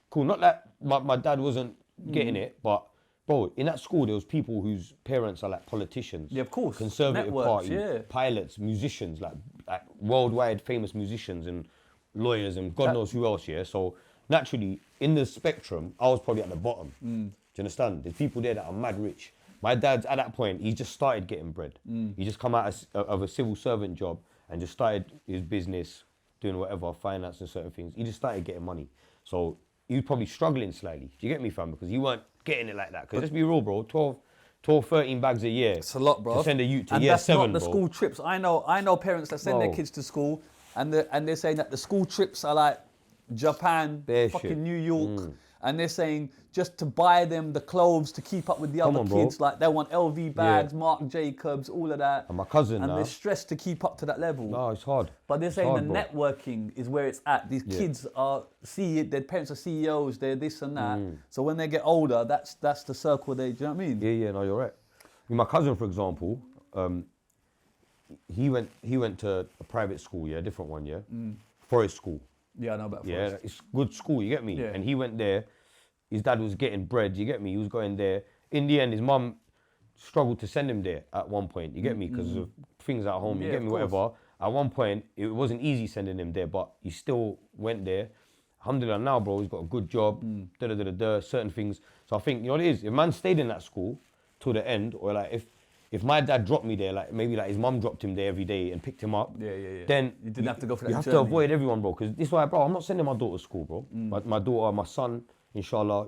cool. Not that my dad wasn't getting it, but bro, in that school there was people whose parents are like politicians. Yeah, of course. Conservative Networks, Party, yeah. pilots, musicians, like worldwide famous musicians and lawyers and God knows who else. Yeah, so naturally in the spectrum, I was probably at the bottom. Do you understand? There's people there that are mad rich. My dad's at that point, he just started getting bread. He just come out of a civil servant job and just started his business, doing whatever, finance and certain things. He just started getting money. So he was probably struggling slightly. Do you get me, fam? Because you weren't getting it like that. Because let's be real, bro, 12, 13 bags a year. It's a lot, bro. To send a youth to and year that's 7, not the bro. school trips. I know parents that send their Bro. kids to school and they're saying that the school trips are like Japan, Bare fucking shit. New York. And they're saying just to buy them the clothes to keep up with the Come other on, bro. kids, like they want LV bags, Marc Jacobs, all of that. And my cousin and now. they're stressed to keep up to that level. No, it's hard. But they're saying hard, the bro. networking is where it's at. These kids their parents are CEOs, they're this and that. So when they get older, that's the circle do you know what I mean? Yeah, no, you're right. My cousin, for example, he went to a private school, yeah, a different one, yeah, Forest School. Yeah, I know about Yeah, Forest. it's good school, you get me? Yeah. And he went there, his dad was getting bread, you get me? He was going there. In the end, his mum struggled to send him there at one point, you get me? Because of things at home, you Yeah, get me, of course. whatever. At one point, it wasn't easy sending him there, but he still went there. Alhamdulillah, now, bro, he's got a good job, certain things. So I think, you know what it is? If man stayed in that school till the end, or like if if my dad dropped me there, like maybe like his mum dropped him there every day and picked him up, then You didn't have to go for that You have journey. to avoid everyone, bro, because this is why, bro, I'm not sending my daughter to school, bro. My daughter, my son, inshallah,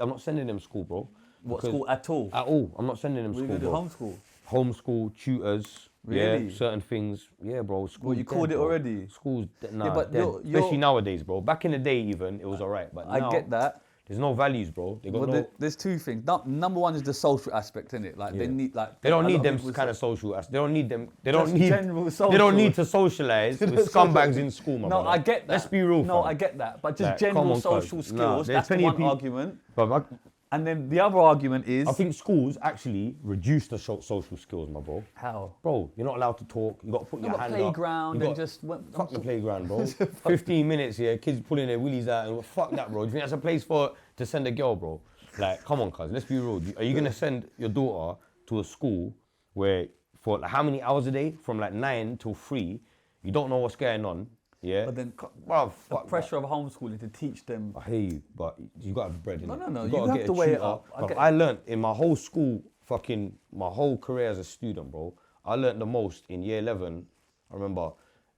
I'm not sending them to school, bro. What, because- school at all? At all. I'm not sending them to We're school, going to bro. homeschool. Homeschool, tutors, Really? yeah, certain things. Yeah, bro. School's you dead, called it bro. already? School's nah, but dead. you're- Especially nowadays, bro. Back in the day, even it was alright, but now I get that. there's no values, bro. They got But no. there's two things. Number one is the social aspect, innit? Like they Yeah. need like They don't a need lot them people kind of social. They don't need them. They Just don't need. general They social. don't need to socialize with scumbags in school, my No, brother. I get that. Let's be real, No, fam. I get that. But just Like, general come on, cuz. social Nah, skills, there's that's the plenty of one people- argument. But And then the other argument is I think schools actually reduce the social skills, my bro. how? Bro, you're not allowed to talk. You got to put your Got hand playground up. and You got- just fuck the playground, bro. 15 minutes here, kids pulling their willies out, and fuck that, bro. Do you think that's a place to send a girl, bro? Like, come on, cuz. Let's be real. Are you gonna send your daughter to a school where for like, how many hours a day, from like 9 till 3, you don't know what's going on? Yeah. But then bro, the fuck pressure of homeschooling to teach them. I hear you, but you got to have bread in it. No, You you gotta have get to a weigh it tutor. up. I Bruv, get I learnt in my whole school, my whole career as a student, bro. I learnt the most in year 11. I remember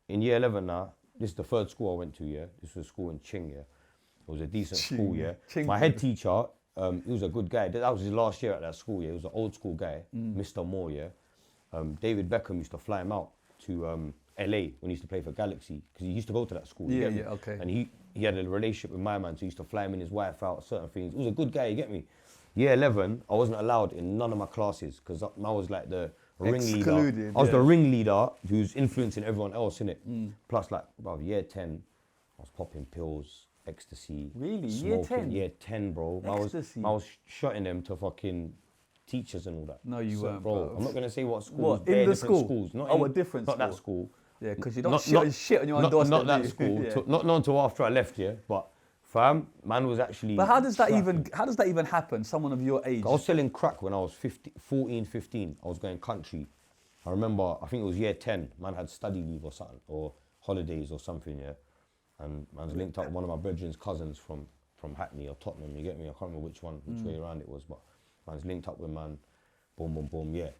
in year 11 now, this is the third school I went to, yeah. This was a school in Ching, yeah. It was a decent school, yeah. Ching. My head teacher, he was a good guy. That was his last year at that school, yeah. He was an old school guy, Mm. Mr. Moore, yeah. David Beckham used to fly him out to LA when he used to play for Galaxy, because he used to go to that school. you Yeah, get me? yeah, okay. And he had a relationship with my man, so he used to fly him and his wife out, certain things. He was a good guy, you get me? Year 11, I wasn't allowed in none of my classes, because I was like the ringleader. Excluded, I was yeah. the ringleader who's influencing everyone else, innit? Plus, like, bro, year 10, I was popping pills, ecstasy. Really? Year smoking. 10? Year 10, bro. Ecstasy? I was shotting them to fucking teachers and all that. No, you weren't, bro. bro. I'm not gonna say what schools. What, in bare the different school? schools. Not Oh, in, a different not that school. school. Yeah, because you don't shit on your own doorstep. Not that do you? school. Yeah. Not until after I left, yeah. But fam, man was actually. But how does that trapping. even happen? Someone of your age. I was selling crack when I was 14, 15. I was going country. I remember, I think it was year 10. Man had study leave or something, or holidays or something, yeah. And man's linked up with one of my brethren's cousins from Hackney or Tottenham, you get me? I can't remember which way around it was, but man's linked up with man, boom, boom, boom, yeah.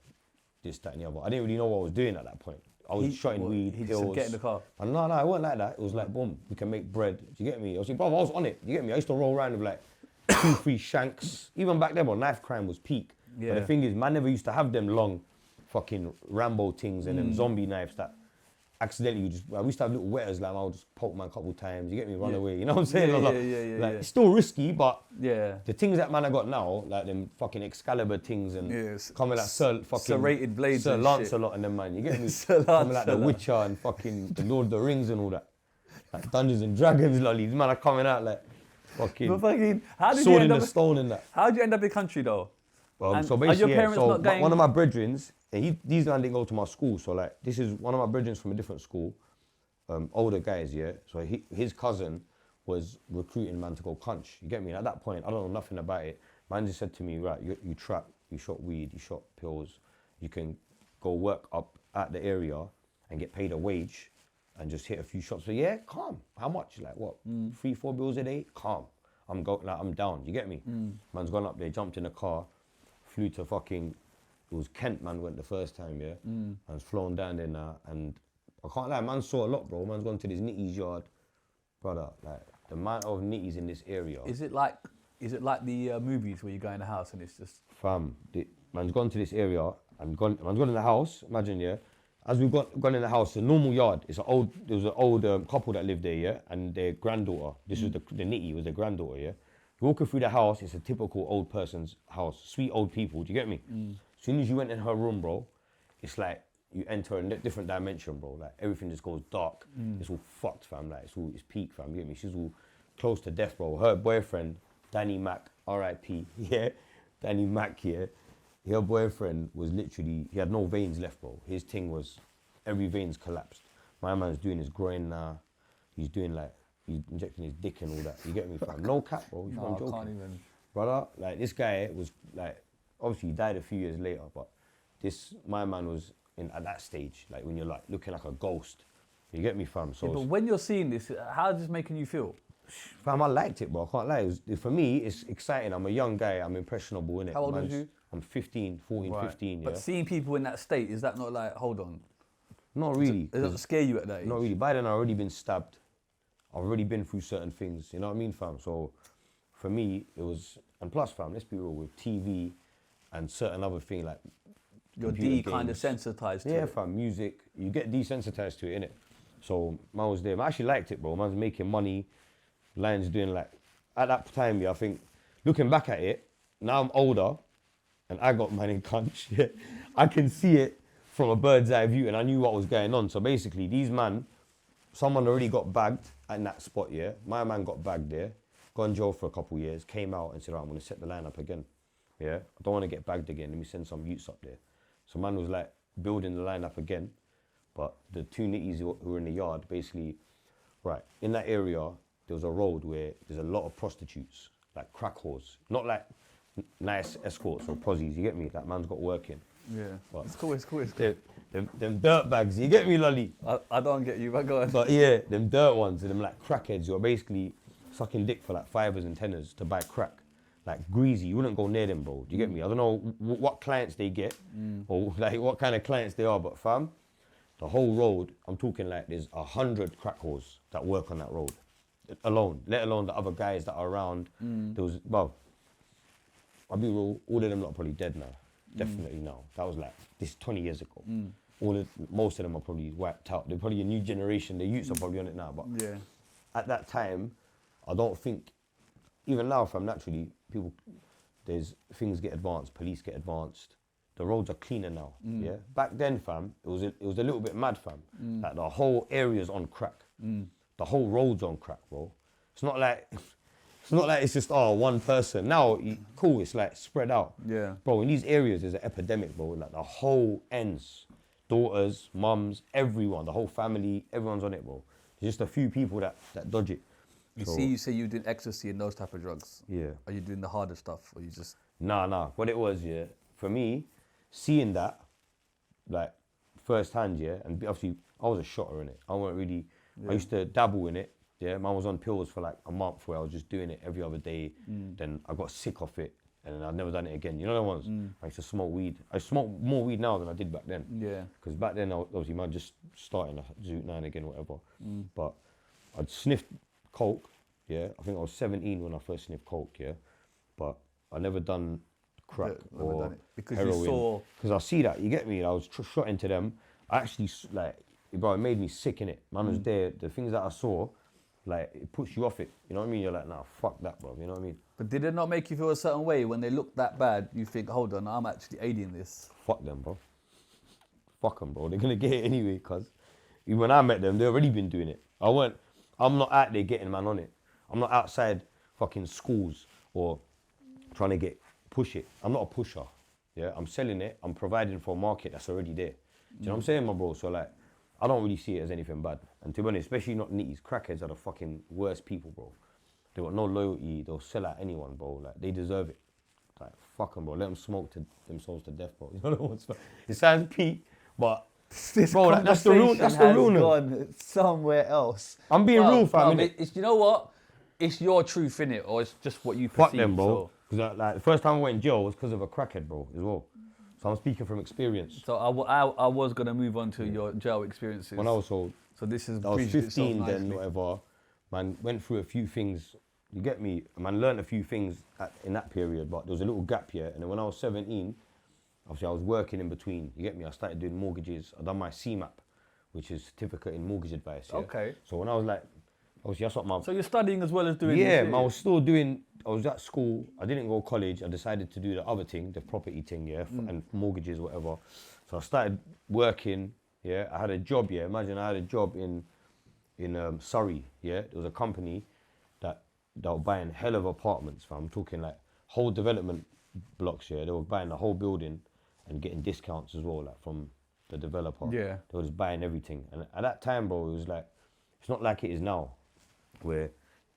This, that, and the other. I didn't really know what I was doing at that point. I was shotting weed, He just pills. said, get in the car. And no, it wasn't like that. It was like, boom, we can make bread. Do you get me? I was like, bro, I was on it. Do you get me? I used to roll around with like 2, 3 shanks. Even back then, bro, knife crime was peak. Yeah. But the thing is, man never used to have them long fucking Rambo things and them zombie knives that accidentally I used to have little wetters, like I'll just poke man a couple times, you get me, run away, you know what I'm saying? Yeah, Like, yeah, like, it's still risky, but Yeah. the things that man I got now, like them fucking Excalibur things and Yes. coming like Sir fucking serrated blades Sir and Lancelot and them, man, you get me? Sir Coming like the Lancelot. Witcher and fucking the Lord of the Rings and all that. Like Dungeons and Dragons lollies, man are coming out like fucking But fucking, how did you sword in end the up? stone and that. How did you end up in country though? And So are basically, your parents so not going? one of my brethrens, and these guys didn't go to my school, so like this is one of my brethrens from a different school, older guys, yeah. So his cousin was recruiting man to go crunch. You get me? At that point, I don't know nothing about it. Man just said to me, right, you trap, you shot weed, you shot pills, you can go work up at the area and get paid a wage and just hit a few shots. So yeah, calm. How much? Like what? 3, 4 bills a day? Calm. I'm down. You get me? Man's gone up there, jumped in a car, flew to fucking. It was Kent. Man went the first time. Yeah. Man's flown down there now, and I can't lie. Man saw a lot, bro. Man's gone to this nitty's yard, brother. Like the amount of nitties in this area. Is it like the movies where you go in the house and it's just Fam, man's gone to this area and man's gone in the house. Imagine, yeah. As we've gone in the house, the normal yard. There was an old couple that lived there, yeah, and their granddaughter. This was the nitty was their granddaughter, yeah. Walking through the house, it's a typical old person's house. Sweet old people. Do you get me? As soon as you went in her room, bro, it's like you enter a different dimension, bro. Like everything just goes dark. It's all fucked, fam. Like it's peak, fam. You get me? She's all close to death, bro. Her boyfriend, Danny Mac, R.I.P. Yeah, Danny Mac, yeah. Her boyfriend was literally, he had no veins left, bro. His thing was, every vein's collapsed. My man's doing his groin now. He's doing like, he's injecting his dick and all that. You get me, fam? No cap, bro. I'm no, I joking. can't even. Brother, like this guy was like, obviously he died a few years later, but my man was at that stage, like when you're like looking like a ghost. You get me, fam? So Yeah, but when you're seeing this, how is this making you feel? fam, I liked it, bro. I can't lie. For me, it's exciting. I'm a young guy. I'm impressionable, innit? How old was you? I'm 15, 14, Right. 15, yeah. But seeing people in that state, is that not like, hold on? Not really. Does that scare you at that age? Not really. By then, I've already been stabbed. I've already been through certain things. You know what I mean, fam? So, for me, it was... And plus, fam, let's be real, with TV and certain other things like... You're computer kind of games. sensitized to Yeah, it. fam, music. You get desensitized to it, innit? So, man was there. I actually liked it, bro. Man was making money. Lions doing like... At that time, yeah, I think... Looking back at it, now I'm older and I got man in cunch, yeah. I can see it from a bird's eye view and I knew what was going on. So basically, these man... Someone already got bagged in that spot, yeah. My man got bagged there, got in jail for a couple of years, came out and said, right, I'm going to set the line up again, yeah. I don't want to get bagged again, let me send some youths up there. So man was like building the line up again, but the two nitties who were in the yard, basically, right, in that area, there was a road where there's a lot of prostitutes, like crack whores, not like nice escorts or posies, you get me? That man's got working. Yeah. But It's cool, it's cool, it's cool. them dirt bags, you get me, Lolly? I don't get you, but go on. But yeah, them dirt ones, them like crackheads who are basically sucking dick for like 5s and 10s to buy crack. Like greasy, you wouldn't go near them, bro. Do you get me? I don't know what clients they get or like what kind of clients they are, but fam, the whole road, I'm talking like there's 100 crack whores that work on that road alone, let alone the other guys that are around. There was, well, I'll be real, all of them lot are probably dead now. Definitely now. That was like, this 20 years ago. Most of them are probably wiped out. They're probably a new generation. The youths are probably on it now. But Yeah. at that time, I don't think, even now, fam, naturally, people, there's things get advanced, police get advanced. The roads are cleaner now. Yeah. Back then, fam, it was a little bit mad, fam. Like the whole area's on crack. The whole road's on crack, bro. It's not like it's just one person. Now, cool, it's like spread out. Yeah. Bro, in these areas, there's an epidemic, bro. Like the whole ends, daughters, mums, everyone, the whole family, everyone's on it, bro. There's just a few people that dodge it. You So- see, you say you did ecstasy and those type of drugs. Yeah. Are you doing the harder stuff, or you just? Nah. What it was, yeah, for me, seeing that, like, firsthand, yeah, and obviously, I was a shotter in it. I wasn't really, I used to dabble in it. Yeah, man was on pills for like a month where I was just doing it every other day. Then I got sick of it and then I've never done it again. You know the ones? I used to smoke weed. I smoke more weed now than I did back then. Yeah. Because back then, obviously, man, just starting a zoot now and again, whatever. But I'd sniffed coke, yeah. I think I was 17 when I first sniffed coke, yeah. But I never done crack Never or done it. Because you heroin. saw- Because I see that, you get me? I was shot into them. I actually, like, bro, it made me sick, innit? Man was there. The things that I saw, like, it puts you off it. You know what I mean? You're like, nah, fuck that, bro. You know what I mean? But did it not make you feel a certain way when they look that bad? You think, hold on, I'm actually aiding this. Fuck them, bro. Fuck them, bro. They're gonna get it anyway, cause when I met them, they already been doing it. I'm not out there getting man on it. I'm not outside fucking schools or trying to push it. I'm not a pusher. Yeah, I'm selling it. I'm providing for a market that's already there. Do you know what I'm saying, my bro? So like, I don't really see it as anything bad. And to be honest, especially not nitties, crackheads are the fucking worst people, bro. They got no loyalty. They'll sell out anyone, bro. Like, they deserve it. Like, fuck them, bro. Let them smoke themselves to death, bro. You know what I'm saying? It sounds peak, but This bro, that's the real. That's the realness. gone somewhere else. I'm being real, fam. Bruv, innit? it's, you know what? It's your truth, innit? Or it's just what you Fuck perceive. them, bro. So, Because like the first time I went in jail was because of a crackhead, bro, as well. So I'm speaking from experience. so I was going to move on to your jail experiences. When I was so, So this is I was bridged itself 15 then, nicely. whatever. Man, went through a few things. You get me? Man, learned a few things in that period, but there was a little gap here. And then when I was 17, obviously I was working in between. You get me? I started doing mortgages. I done my CMAP, which is certificate in mortgage advice. Yeah? Okay. So when I was like, obviously that's what my So you're studying as well as doing yeah, this. man, I was still doing, I was at school, I didn't go to college, I decided to do the other thing, the property thing, yeah, and mortgages, whatever. So I started working, yeah, I had a job, yeah, imagine I had a job in Surrey, yeah, there was a company that were buying hell of apartments, fam. I'm talking like whole development blocks, yeah, they were buying the whole building and getting discounts as well, like from the developer. Yeah. They were just buying everything. And at that time, bro, it was like, it's not like it is now, where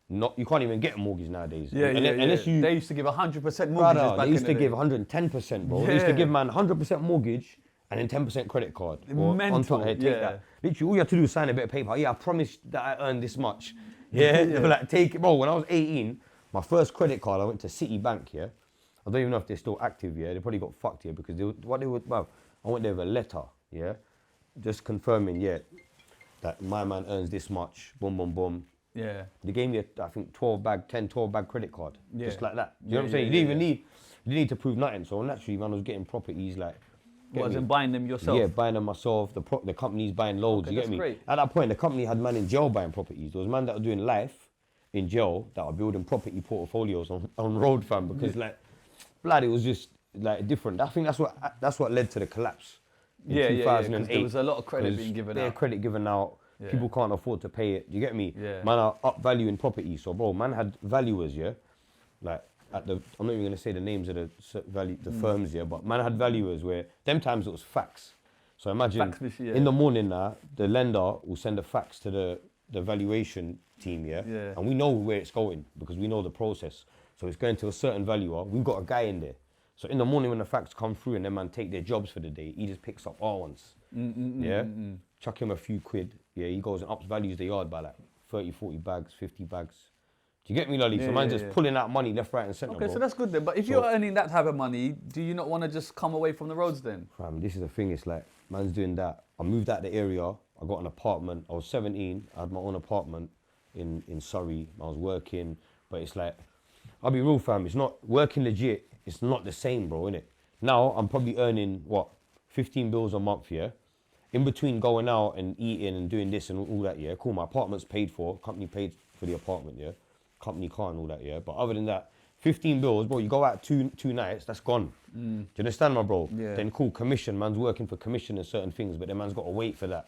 you can't even get a mortgage nowadays. Yeah, Unless you, They used to give 100% mortgages brother, back they in used the to day. give 110%, bro. They used to Yeah. give man 100% mortgage and then 10% credit card. Or Mental, on top, hey, take yeah. that. Literally, all you have to do is sign a bit of paper. Yeah, I promise that I earned this much. Yeah, they were like, take it. Bro, when I was 18, my first credit card, I went to Citibank, yeah. I don't even know if they're still active, yeah. They probably got fucked here because I went there with a letter, yeah, just confirming, yeah, that my man earns this much, boom, boom, boom. Yeah. They gave me I think 12 bag credit card, Yeah. just like that. You know what I'm saying? You didn't even need to prove nothing. So naturally, man, I was getting properties like. Wasn't buying them yourself? Yeah, buying them myself. The company's buying loads. Okay, you get me? great. At that point, the company had man in jail buying properties. There was man that were doing life in jail that were building property portfolios on road, fam. Because like, blood, it was just like different. I think that's what led to the collapse. In 2008. 'cause there was a lot of credit being given out. Credit given out. Yeah. People can't afford to pay it. You get me? Yeah. Man are up valuing property. So bro, man had valuers, yeah. Like I'm not even gonna say the names of the firms, yeah, but man had valuers where them times it was fax. So imagine in the morning now, the lender will send a fax to the valuation team, yeah? Yeah. And we know where it's going because we know the process. So it's going to a certain valuer. We've got a guy in there. So in the morning when the fax come through and them man take their jobs for the day, he just picks up our ones. Chuck him a few quid. Yeah, he goes and ups values the yard by like 30, 40 bags, 50 bags. Do you get me, Lolly? So man's just pulling out money left, right and centre, Okay, bro. so that's good then. But if you're earning that type of money, do you not want to just come away from the roads then? Fam, this is the thing, it's like, man's doing that. I moved out the area, I got an apartment. I was 17, I had my own apartment in Surrey. I was working, but it's like, I'll be real, fam, it's not, working legit, it's not the same, bro, innit? Now, I'm probably earning, 15 bills a month, yeah? In between going out and eating and doing this and all that, yeah? Cool, my apartment's paid for, company paid for the apartment, yeah? Company car and all that, yeah? But other than that, 15 bills, bro, you go out two nights, that's gone. Do you understand, my bro? Yeah. Then cool, commission, man's working for commission and certain things, but then man's got to wait for that.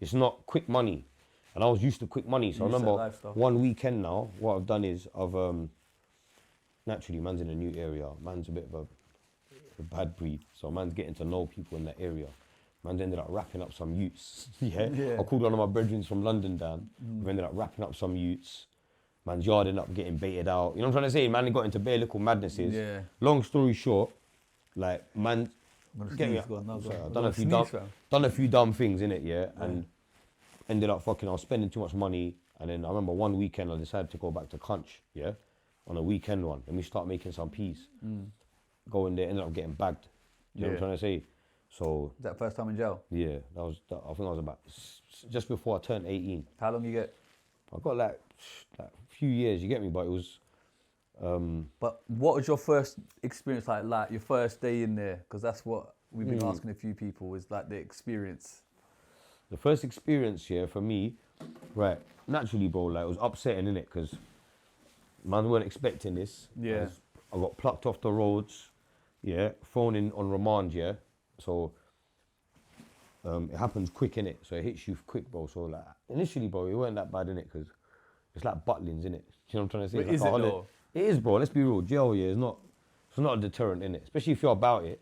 It's not quick money. And I was used to quick money, so I remember one weekend now, what I've done is naturally, man's in a new area. Man's a bit of a bad breed, so man's getting to know people in that area. Man's ended up wrapping up some youths, yeah? I called one of my brethren from London down. We've ended up wrapping up some youths. Man's yard ended up getting baited out. You know what I'm trying to say? Man got into bare little madnesses. Yeah. Long story short, like, man, get me. Sorry, I've done a few dumb things in it, yeah, and ended up I was spending too much money. And then I remember one weekend I decided to go back to Crunch, yeah, on a weekend one. Let me start making some peas. Go in there, ended up getting bagged. You know what I'm trying to say? So. Was that first time in jail? Yeah, I think I was about just before I turned 18. How long you get? I got like a few years, you get me, but it was. But what was your first experience like your first day in there? Because that's what we've been asking a few people, is like the experience. The first experience here for me, right, naturally, bro, like, it was upsetting, innit? Because man weren't expecting this. Yeah. I got plucked off the roads, yeah, thrown in on remand, yeah. So it happens quick, innit? So it hits you quick, bro. So like initially, bro, it weren't that bad, innit? Because it's like Butlins, innit? You know what I'm trying to say? But is it though? It is, bro. Let's be real. Jail, yeah, it's not a deterrent, innit? Especially if you're about it.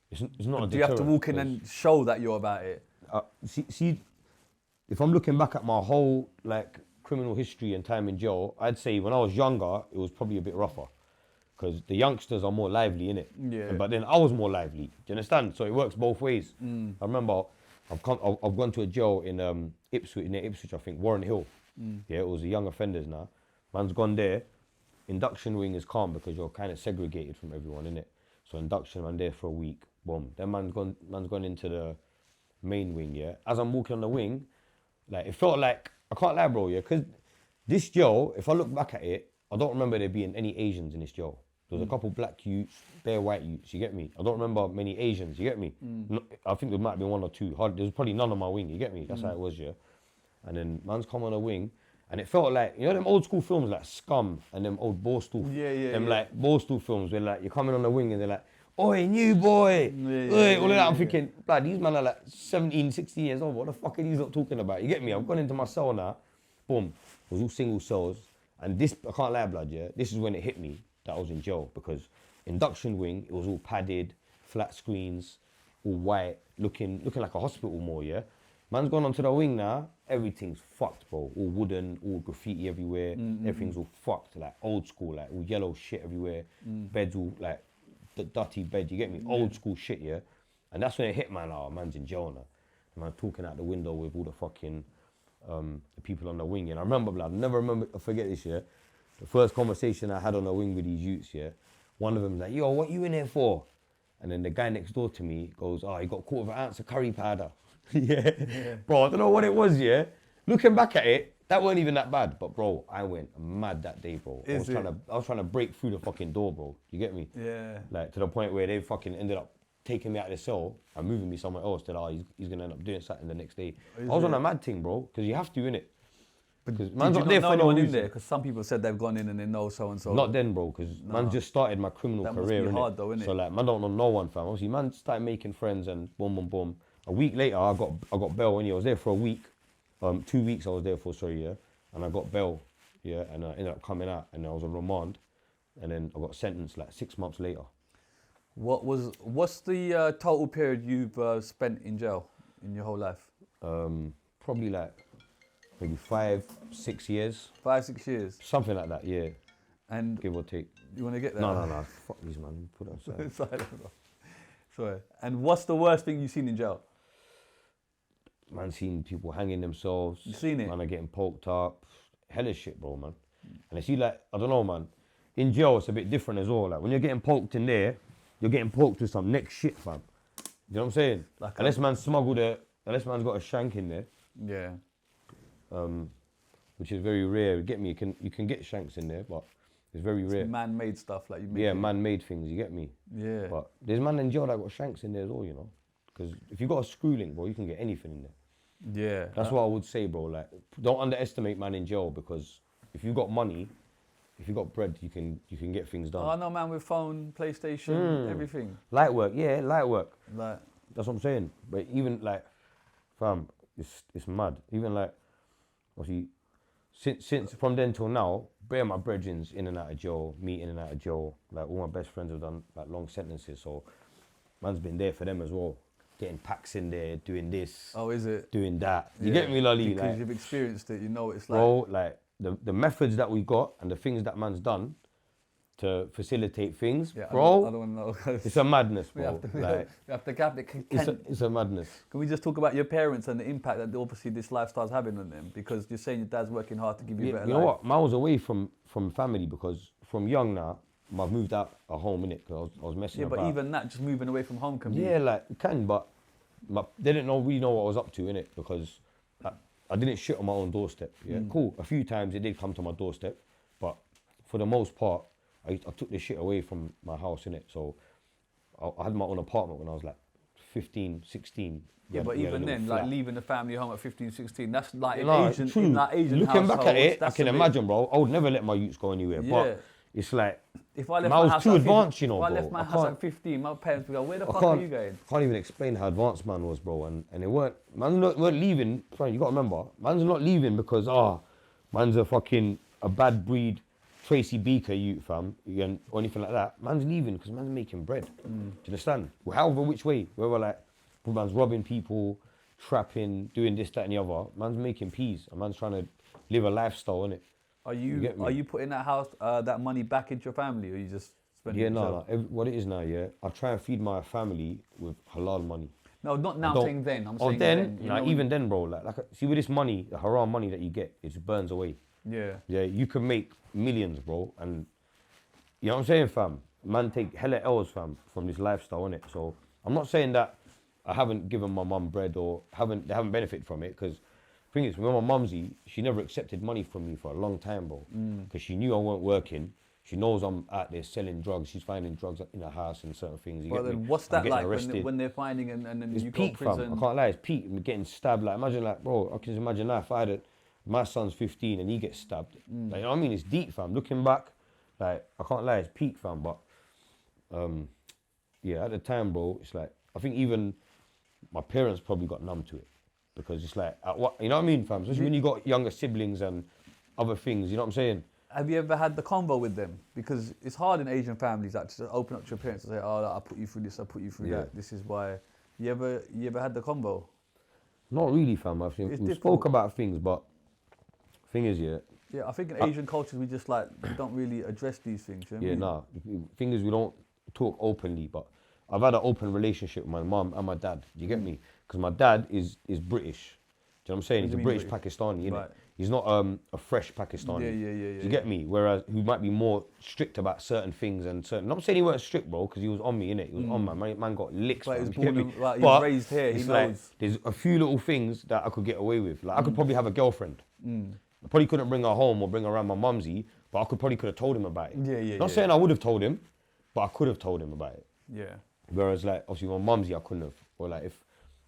It's not a deterrent. Do you have to walk in and show that you're about it? See, if I'm looking back at my whole like criminal history and time in jail, I'd say when I was younger, it was probably a bit rougher. Because the youngsters are more lively, innit? Yeah. But then I was more lively. Do you understand? So it works both ways. I remember I've gone to a jail in Ipswich, near Ipswich, I think, Warren Hill. Yeah, it was the young offenders now. Man's gone there. Induction wing is calm because you're kind of segregated from everyone, innit? So induction, man, there for a week. Boom. Then man's gone into the main wing, yeah? As I'm walking on the wing, like, it felt like, I can't lie, bro, yeah? Because this jail, if I look back at it, I don't remember there being any Asians in this jail. There was a couple black youths, bare white youths, you get me? I don't remember many Asians, you get me? No, I think there might have been one or two. There was probably none on my wing, you get me? That's how it was, yeah? And then man's come on a wing, and it felt like, you know them old school films like Scum and them old Borstal, like Borstal films where like you're coming on the wing and they're like, oi, new boy, all of that. I'm thinking, blood, these men are like 17, 16 years old. What the fuck are these lot talking about? You get me? I've gone into my cell now, boom, it was all single cells. And this, I can't lie, blood, yeah, this is when it hit me that I was in jail because induction wing, it was all padded, flat screens, all white, looking like a hospital more, yeah? Man's gone onto the wing now, everything's fucked, bro. All wooden, all graffiti everywhere, everything's all fucked, like old school, like all yellow shit everywhere, beds all like, the dirty bed, you get me? Old school shit, yeah? And that's when it hit, man, man's in jail now. And man talking out the window with all the fucking, the people on the wing. And I remember, blood, I forget this, yeah? The first conversation I had on the wing with these youths, yeah, one of them like, yo, what you in here for? And then the guy next door to me goes, oh, he got a quarter of an ounce of curry powder. yeah. Bro, I don't know what it was, yeah? Looking back at it, that weren't even that bad. But bro, I went mad that day, bro. I was trying to break through the fucking door, bro. You get me? Yeah. Like to the point where they fucking ended up taking me out of the cell and moving me somewhere else. That he's gonna end up doing something the next day. I was on a mad thing, bro, because you have to, innit? Because man's not there for no reason. Because some people said they've gone in and they know so and so. Not then, bro, because man just started my criminal career. That must be hard, though, innit? So like, man don't know no one, fam. Obviously, man started making friends and boom, boom, boom. A week later, I got bail. Anyway, I was there for a week. 2 weeks I was there for, sorry, yeah. And I got bail, yeah, and I ended up coming out and I was on remand. And then I got sentenced like 6 months later. What's the total period you've spent in jail in your whole life? Probably like maybe 5, 6 years. 5, 6 years? Something like that, yeah. And give or take. You want to get that? No. Fuck these, man. Put it aside. Sorry. And what's the worst thing you've seen in jail? Man, seen people hanging themselves. You seen it? Man, are getting poked up. Hella shit, bro, man. And I see, like, I don't know, man. In jail, it's a bit different as well. Like, when you're getting poked in there, you're getting poked with some next shit, fam. You know what I'm saying? Like unless man's unless man's got a shank in there. Yeah. Which is very rare. You get me? You can get shanks in there, but it's very rare. Man-made stuff, like you make. Yeah, man-made things. You get me? Yeah. But there's man in jail that got shanks in there as well, you know. Because if you got a screw link, bro, you can get anything in there. Yeah. That's what I would say, bro. Like, don't underestimate man in jail, because if you got money, if you got bread, you can get things done. Oh, I know, man, with phone, PlayStation, everything. Light work, yeah, light work. Like, that's what I'm saying. But even like, fam, it's mad. Even like, obviously, since from then till now, bare my brethrens in and out of jail, me in and out of jail. Like, all my best friends have done like long sentences, so man's been there for them as well. Getting packs in there, doing this. Oh, is it? Doing that. You get me, Lolly? Because like, you've experienced it, you know what it's like. Bro, like the methods that we got and the things that man's done to facilitate things, yeah, bro. I don't know. It's a madness, bro. We have to cap it. It's a madness. Can we just talk about your parents and the impact that obviously this lifestyle's having on them? Because you're saying your dad's working hard to give you a better life. You know what? Man was away from family because from young now, I've moved out of home, innit? Because I was messing about. Yeah, but even that, just moving away from home can be... Yeah, like, it can, but they didn't really know what I was up to, innit? Because I didn't shit on my own doorstep, yeah? Cool, a few times it did come to my doorstep, but for the most part, I took this shit away from my house, innit? So I had my own apartment when I was like 15, 16. Yeah, but even then, flat. like leaving the family home at 15, 16, that's like in Asian Looking back at it, I can imagine, bro. I would never let my youths go anywhere, but it's like, if I left I was too advanced, you know, bro. If I left my house at 15, my parents would go, where the fuck are you going? I can't even explain how advanced man was, bro. And it weren't leaving. Sorry, you got to remember, man's not leaving because, man's a bad breed Tracy Beaker youth, fam, or anything like that. Man's leaving because man's making bread. Do you understand? Well, however which way, whether like, man's robbing people, trapping, doing this, that and the other, man's making peas and man's trying to live a lifestyle, innit? Are you putting that house, that money back into your family, or you just spending it yourself? No. What it is now, yeah, I try and feed my family with halal money. No, not now. I'm saying then. I'm saying then. Like, even then, bro. Like, see, with this money, the haram money that you get, it just burns away. Yeah. Yeah, you can make millions, bro, and you know what I'm saying, fam. Man, take hella L's, fam, from this lifestyle, innit? So I'm not saying that I haven't given my mum bread or they haven't benefited from it, because the thing is, when my mumsy, she never accepted money from me for a long time, bro. Because she knew I weren't working. She knows I'm out there selling drugs. She's finding drugs in her house and certain things. Well, then what's that like when they're finding and then it's you peak, go to prison? Fam. I can't lie, it's peak. I'm getting stabbed. Like, imagine, like, bro, I can just imagine that if I had my son's 15 and he gets stabbed. Like, you know what I mean? It's deep, fam. Looking back, like, I can't lie, it's peak, fam. But, yeah, at the time, bro, it's like, I think even my parents probably got numb to it. Because it's like, you know what I mean, fam? Especially when you got younger siblings and other things, you know what I'm saying? Have you ever had the convo with them? Because it's hard in Asian families like, to open up to your parents and say, oh, I'll put you through this, I'll put you through that. This is why. You ever had the convo? Not really, fam. I think we spoke about things, but thing is, yeah. Yeah, I think in Asian cultures we just like, we don't really address these things. You know what I mean? Thing is, we don't talk openly, but I've had an open relationship with my mum and my dad. Do you get me? Because my dad is British. Do you what I'm saying? What He's do a you mean British British? Pakistani, innit? Right. He's not a fresh Pakistani. Yeah. Do you get me? Whereas who might be more strict about certain things and certain. I'm not saying he weren't strict, bro, because he was on me, innit? He was on man got licks. But fam, he's you get born me? in- like, he's But raised here, he it's like, knows. there's a few little things that I could get away with. Like I could probably have a girlfriend. I probably couldn't bring her home or bring her around my mumsy, but I probably could have told him about it. Yeah. Not saying I would have told him, but I could have told him about it. Yeah. Whereas like obviously my mumsy I couldn't have. Or like if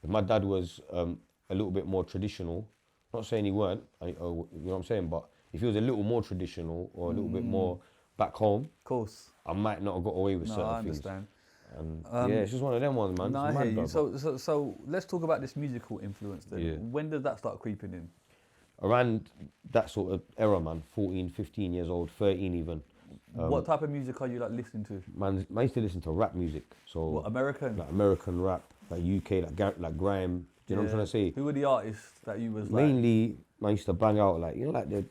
my dad was a little bit more traditional, not saying he weren't, you know what I'm saying, but if he was a little more traditional or a little bit more back home, Of course. I might not have got away with No, certain I things. understand. And yeah, it's just one of them ones, man. No, It's I hear mad, you. brother. So let's talk about this musical influence then. Yeah. When did that start creeping in? Around that sort of era, man, 14, 15 years old, 13 even. What type of music are you like listening to? Man, I used to listen to rap music. So What, American? like American rap, like UK, like grime. Do you know what I'm trying to say? Who were the artists that you was like? Mainly, I used to bang out like, you know, like the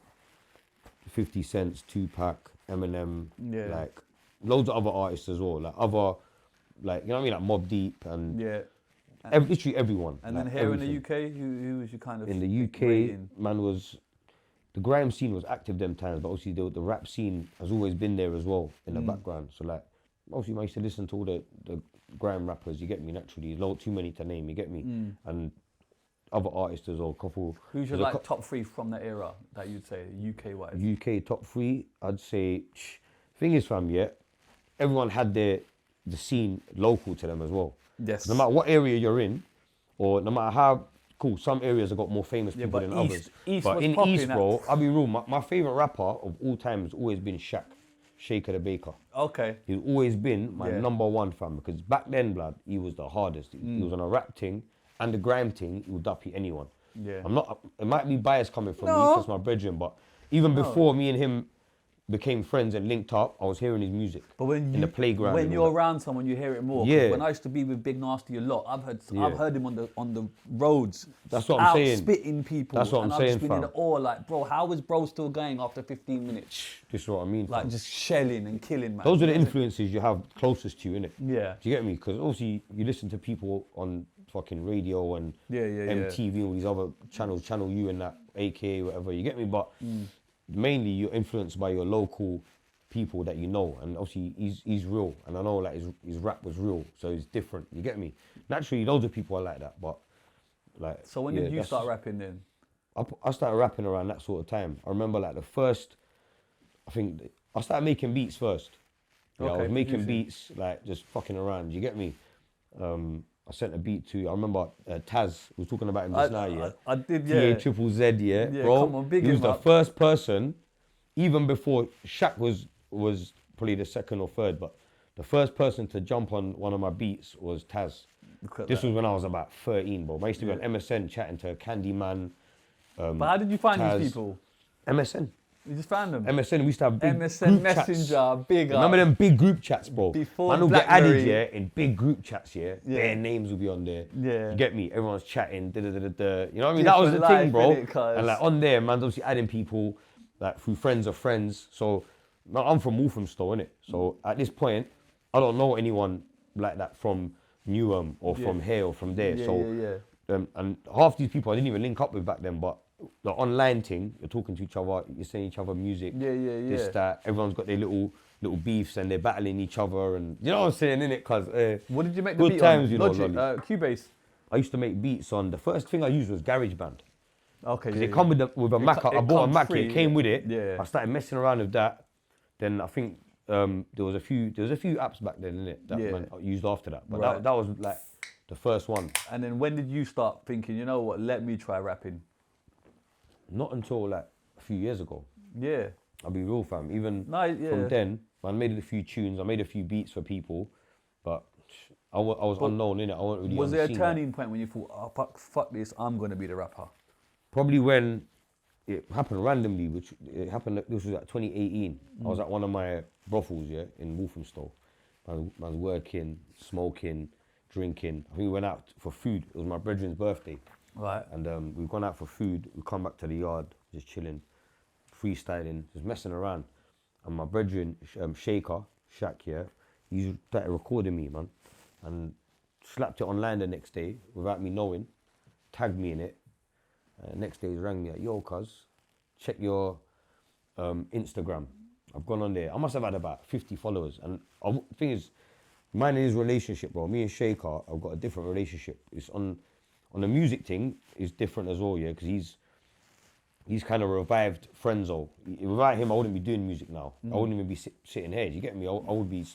50 Cents, Tupac, Eminem, Yeah. like loads of other artists as well. Like other, like, you know what I mean? Like Mobb Deep and Yeah. literally everyone. And like then here everything. in the UK, who was your kind of In the UK, rating? man, was the grime scene was active them times, but obviously the rap scene has always been there as well in the background. So like, obviously I used to listen to all the grime rappers, you get me, naturally. Too many to name, you get me? And other artists as well, couple. Who's your there's a like top three from that era that you'd say UK wise? UK top three, I'd say, thing is fam, yeah, everyone had the scene local to them as well. Yes. No matter what area you're in, or no matter how cool, some areas have got more famous people but than East- others. East but was in popping East, at- bro, I'll be real, my favourite rapper of all time has always been Shaker the Baker. Okay. He's always been my Yeah. number one fan because back then, blood, he was the hardest. He was on a rap thing and the grime thing, he would duppy anyone. Yeah. It might be bias coming from me No. because my brethren, but even before me and him became friends and linked up, I was hearing his music But when in the playground. when and you're all that. around someone, you hear it more. 'Cause Yeah. When I used to be with Big Nasty a lot, I've Yeah. heard him on the roads. That's what I'm out saying. spitting people. That's what and I'm I've saying, just been in fam. awe, like, bro, how is bro still going after 15 minutes? This is what I mean. Like fam. just shelling and killing, man. Those are the influences you have closest to you, innit? Yeah. Do you get me? Because obviously you listen to people on fucking radio and Yeah. MTV and all these other channels, Channel U and that, AKA, whatever. You get me? But mainly you're influenced by your local people that you know, and obviously he's real, and I know like his rap was real, so it's different. You get me? Naturally, loads of people are like that, but like. So when yeah, did you that's- start rapping then? I started rapping around that sort of time. I remember like the first, I think I started making beats first. Yeah, I Okay, was making producing. beats like just fucking around. You get me? I sent a beat to. I remember Taz. We were talking about him just now. Yeah. I did, yeah. TAZZ. Yeah, Yeah, bro. come on, big he was him the up. first person, even before Shaq was probably the second or third, but the first person to jump on one of my beats was Taz. Look at This that. was when I was about 13, bro. I used to be on MSN chatting to Candyman. But how did you find Taz. these people? MSN. You just found them? MSN, we used to have big MSN group chats. Messenger, big Remember up. them big group chats, bro? Before Man will get added, BlackBerry. yeah, in big group chats, yeah? Yeah. Their names will be on there. Yeah. You get me? Everyone's chatting, da-da-da-da-da. You know what I mean? That was the Different thing, bro. life, innit, cuz? And like on there, man's obviously adding people, like through friends of friends. So, now I'm from Walthamstow, innit? So at this point, I don't know anyone like that from Newham or from here or from there. Yeah, so, yeah. And half these people I didn't even link up with back then, but the online thing, you're talking to each other, you're saying each other music, Yeah. this, that. Everyone's got their little beefs and they're battling each other, and you know what I'm saying, innit? Cause What did you make the good beat times, on? you know, Logic, Lolly. Cubase. I used to make beats on. The first thing I used was GarageBand. Okay. Because it come with a Mac. I bought a comes Mac. free, It came with it. Yeah. I started messing around with that. Then I think there was a few apps back then, innit, that Yeah. man used after that. But Right. that was like the first one. And then when did you start thinking, you know what, let me try rapping? Not until like a few years ago. Yeah. I'll be real, fam. Even No, yeah. from then, I made a few tunes. I made a few beats for people, but I was unknown, innit? I wasn't really. Was on there the a scene, like. turning point when you thought, oh, fuck this, I'm going to be the rapper? Probably when it happened randomly, which it happened. This was at 2018. I was at one of my brothels, yeah, in Walthamstow. I was working, smoking, drinking. I think we went out for food. It was my brethren's birthday, Right. and we've gone out for food. We come back to the yard, just chilling, freestyling, just messing around. And my brethren, Shaq, yeah, he started recording me, man, and slapped it online the next day without me knowing, tagged me in it. Next day, he rang me like, yo, cuz, check your Instagram. I've gone on there. I must have had about 50 followers. And the thing is, mine is relationship, bro. Me and Shaker, I've got a different relationship. It's on the music thing, it's different as well, yeah, because he's kind of revived Frenzo. Without him, I wouldn't be doing music now. I wouldn't even be sitting here. You get me? I would be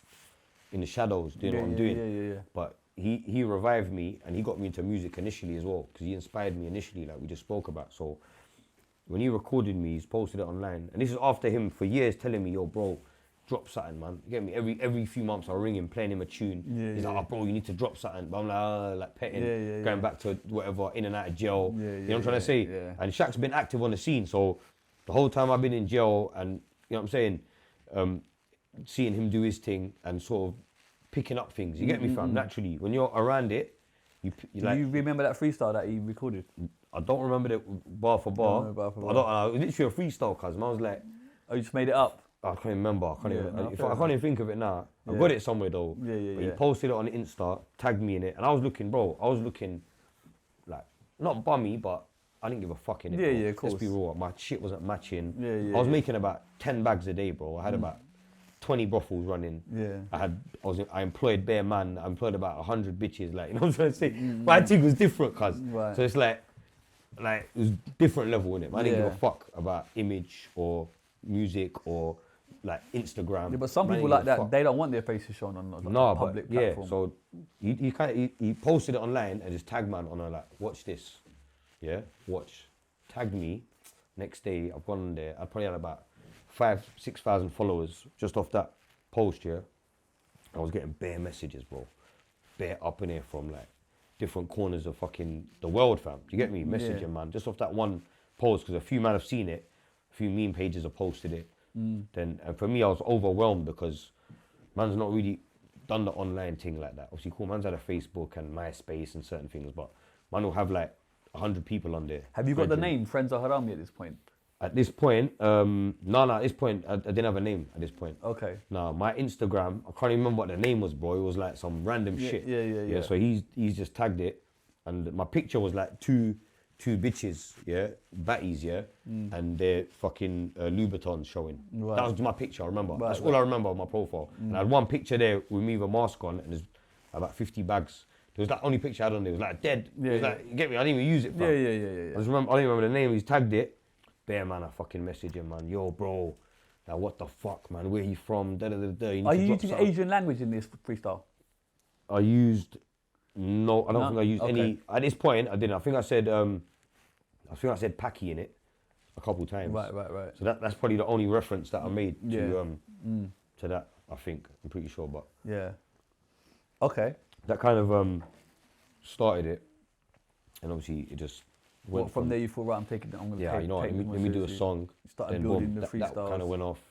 in the shadows doing what I'm doing. Yeah. But he revived me, and he got me into music initially as well, because he inspired me initially, like we just spoke about. So when he recorded me, he's posted it online, and this is after him for years telling me, yo, bro, drop something, man. You get me? Every few months I'll ring him, playing him a tune. He's like, oh, bro, you need to drop something. But I'm like petting, going back to whatever, in and out of jail. You know what I'm trying to say? Yeah. And Shaq's been active on the scene, so the whole time I've been in jail, and you know what I'm saying, seeing him do his thing and sort of picking up things. You get me, fam? Naturally, when you're around it, you like. You remember that freestyle that he recorded? I don't remember it bar for bar. No, bar for but bar. it was literally a freestyle, cuz. I was like, Oh, you just made it up? I can't remember. I can't even think of it now. I've Yeah. got it somewhere though. Yeah. But he posted it on Insta, tagged me in it, and I was looking like not bummy, but I didn't give a fuck in it. Yeah, bro. yeah, of course. Let's be real. My shit wasn't matching. Yeah, I was making about 10 bags a day, bro. I had about 20 brothels running. Yeah. I employed bare man. I employed about 100 bitches. Like, you know what I'm trying to say? My thing was different, cuz. Right. So it's like it was different level in it. I didn't give Yeah. a fuck about image or music or like Instagram. Yeah, but some Man, people didn't like give a that, fuck. they don't want their faces shown on a No, public but yeah. platform. So he posted it online and just tagged man on her like, watch this, yeah, watch, tagged me. Next day I've gone on there. I probably had about 5,000-6,000 followers just off that post. Yeah, I was getting bare messages, bro, bare up in here from like different corners of fucking the world, fam. Do you get me? Messaging man, just off that one post, because a few man have seen it, a few meme pages have posted it. Then and for me, I was overwhelmed because man's not really done the online thing like that. Obviously, cool, man's had a Facebook and MySpace and certain things, but man will have like 100 people on there. Have you got the Brethren. name Frenzo Harami at this point? At this point, at this point, I didn't have a name at this point. Okay. No, my Instagram, I can't even remember what the name was, bro. It was like some random Yeah, shit. yeah. So he's just tagged it, and my picture was like two bitches, yeah, batties, yeah, and their fucking Louboutins showing. Right. That was my picture, I remember. Right, That's all I remember on my profile. And I had one picture there with me with a mask on, and there's about 50 bags. There was that only picture I had on there. It was like dead. Yeah, It was like, you get me? I didn't even use it, fam. Yeah. I don't remember the name. He's tagged it. Bare man, I fucking messaged him, man. Yo, bro, like what the fuck, man? Where you from? Da da da da. Are you using Asian language in this freestyle? I used no. I don't think I used Okay. any. At this point, I didn't. I think I said Paki in it a couple times. Right. So that's probably the only reference that I made Yeah. to that. I think I'm pretty sure, but Yeah. Okay. that kind of started it, and obviously it just went Well, from there you thought, right, I'm taking it. I'm gonna Yeah, take, you know what? take Let this me more do a seriously. song. Started then building boom, the that freestyles. kind of went off.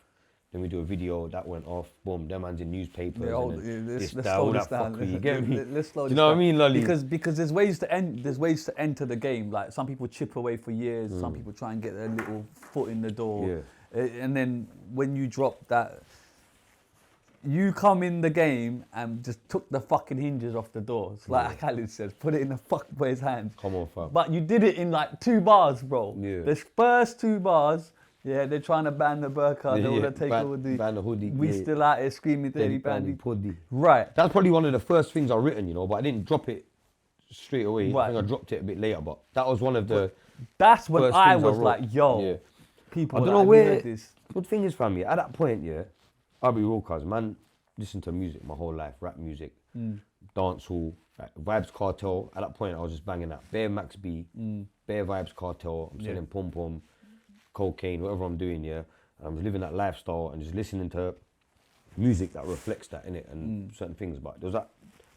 Then we do a video that went off. Boom, that man's in newspapers. Yeah, and then let's this, slow all this that down. fuckery, you get me? Let's slow Do this you know what I down. mean, Lolly? Because there's ways to enter the game. Like some people chip away for years. Some people try and get their little foot in the door. Yeah. And then when you drop that, you come in the game and just took the fucking hinges off the doors. Like Khalid says, put it in the fuckboy's hands. Come on, fam. But you did it in like 2 bars, bro. Yeah. The first 2 bars, yeah, they're trying to ban the burqa. They want to take ban- all the. ban the hoodie, We yeah. still out here screaming, Daddy, "Daddy, bandy." Puddy. Right. That's probably one of the first things I written, you know, but I didn't drop it straight away. Right. I think I dropped it a bit later, but that was one of the That's when first I things was wrote. like, yo, Yeah. people I were don't know like, "Have you where. heard this?" Good thing is, family, at that point, yeah, I'll be real, cuz, man, listen to music my whole life, rap music, dancehall, like, Vibes Cartel. At that point, I was just banging that. Bare Max B, Bare Vibes Cartel, I'm selling pom pom, cocaine, whatever I'm doing, yeah. I was living that lifestyle and just listening to music that reflects that in it and certain things. But there was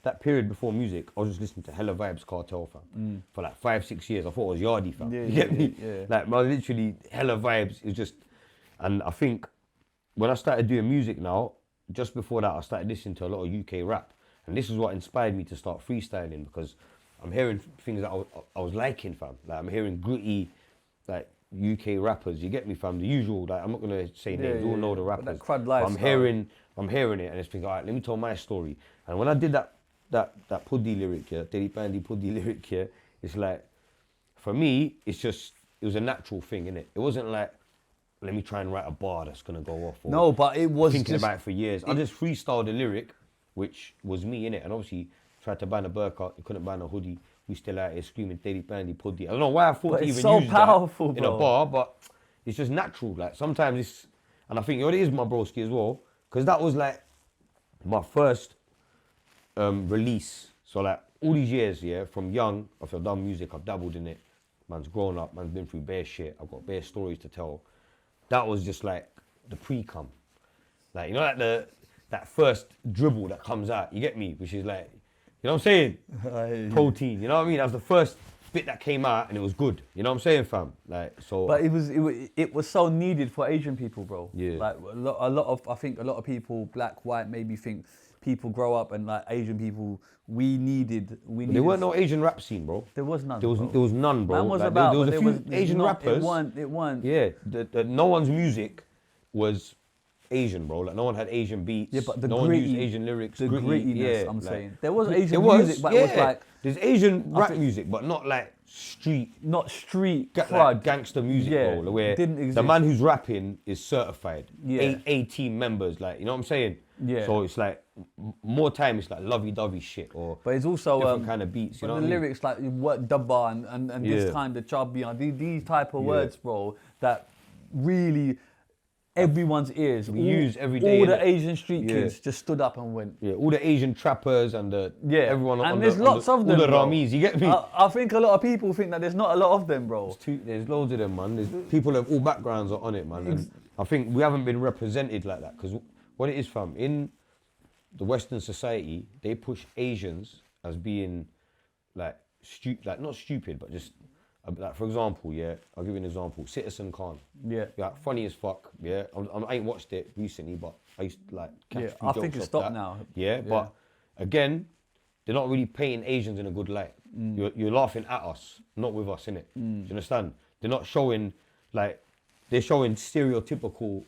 that period before music, I was just listening to hella Vibes Cartel, fam, for like 5-6 years. I thought it was Yardy, fam. Yeah, You get me? yeah. Like, man, literally hella vibes. It was just, and I think when I started doing music now, just before that, I started listening to a lot of UK rap. And this is what inspired me to start freestyling, because I'm hearing things that I was liking, fam. Like, I'm hearing gritty, like, UK rappers. You get me, fam? The usual, like, I'm not going to say names, you all know the But rappers. that crud But I'm lifestyle. hearing it, and it's thinking, all right, let me tell my story. And when I did that Puddy lyric, yeah, Teddy Pandy Puddy lyric, yeah, it's like, for me, it was a natural thing, innit? It wasn't like, let me try and write a bar that's gonna go off. Or No, but it was thinking just, about it for years. I just freestyled a lyric, which was me, innit? And obviously tried to ban a burqa, you couldn't ban a hoodie. We still out here screaming daily bandy puddy. I don't know why I thought But to it's even so use powerful, that in a bro. bar, but it's just natural. Like sometimes it's, and I think you know what it is, my broski as well, because that was like my first release. So like all these years, yeah, from young, I've done music, I've dabbled in it. Man's grown up, man's been through bare shit. I've got bare stories to tell. That was just like the pre-cum. Like, you know, like that first dribble that comes out, you get me? Which is like, you know what I'm saying? Protein, you know what I mean? That was the first bit that came out and it was good. You know what I'm saying, fam? Like, so. But it was so needed for Asian people, bro. Yeah. Like I think a lot of people, black, white, maybe think people grow up and like Asian people, we needed. There weren't no Asian rap scene, bro. There was none. There was none, bro. Man was Like, about, there was but a there few was Asian not, rappers. It weren't. Yeah, no one's music was Asian, bro. Like no one had Asian beats. Yeah, but the no one used gritty- Asian lyrics. The gritty, grittiness, yeah, I'm like, saying. There was Asian there was, music, but it was like there's Asian rap think- music, but not like street. not street Like crud. gangster music, Yeah, bro. Where didn't the exist. man who's rapping is certified. Yeah. A team members, like you know what I'm saying. Yeah. So it's like more time. It's like lovey-dovey shit or But it's also different kind of beats. You but know the what I mean? lyrics like what dabba and this Yeah. kind of chubby, these type of Yeah. words, bro, that really everyone's ears. We use every day, All the innit? Asian street Yeah. kids just stood up and went. Yeah, all the Asian trappers and the Yeah, everyone. and on there's the, lots on of the, them. All the bro. Ramis, you get me? I think a lot of people think that there's not a lot of them, bro. There's loads of them, man. There's people of all backgrounds are on it, man. And I think we haven't been represented like that because what it is, fam, in the Western society, they push Asians as being like not stupid, but just like for example, yeah, I'll give you an example. Citizen Khan, Yeah. yeah, funny as fuck, yeah. I ain't watched it recently, but I used to like catch Yeah, a few I jokes think it's off stopped that. now. Yeah, Yeah. but again, they're not really painting Asians in a good light. You're laughing at us, not with us, innit? Do you understand? They're not showing like they're showing stereotypical.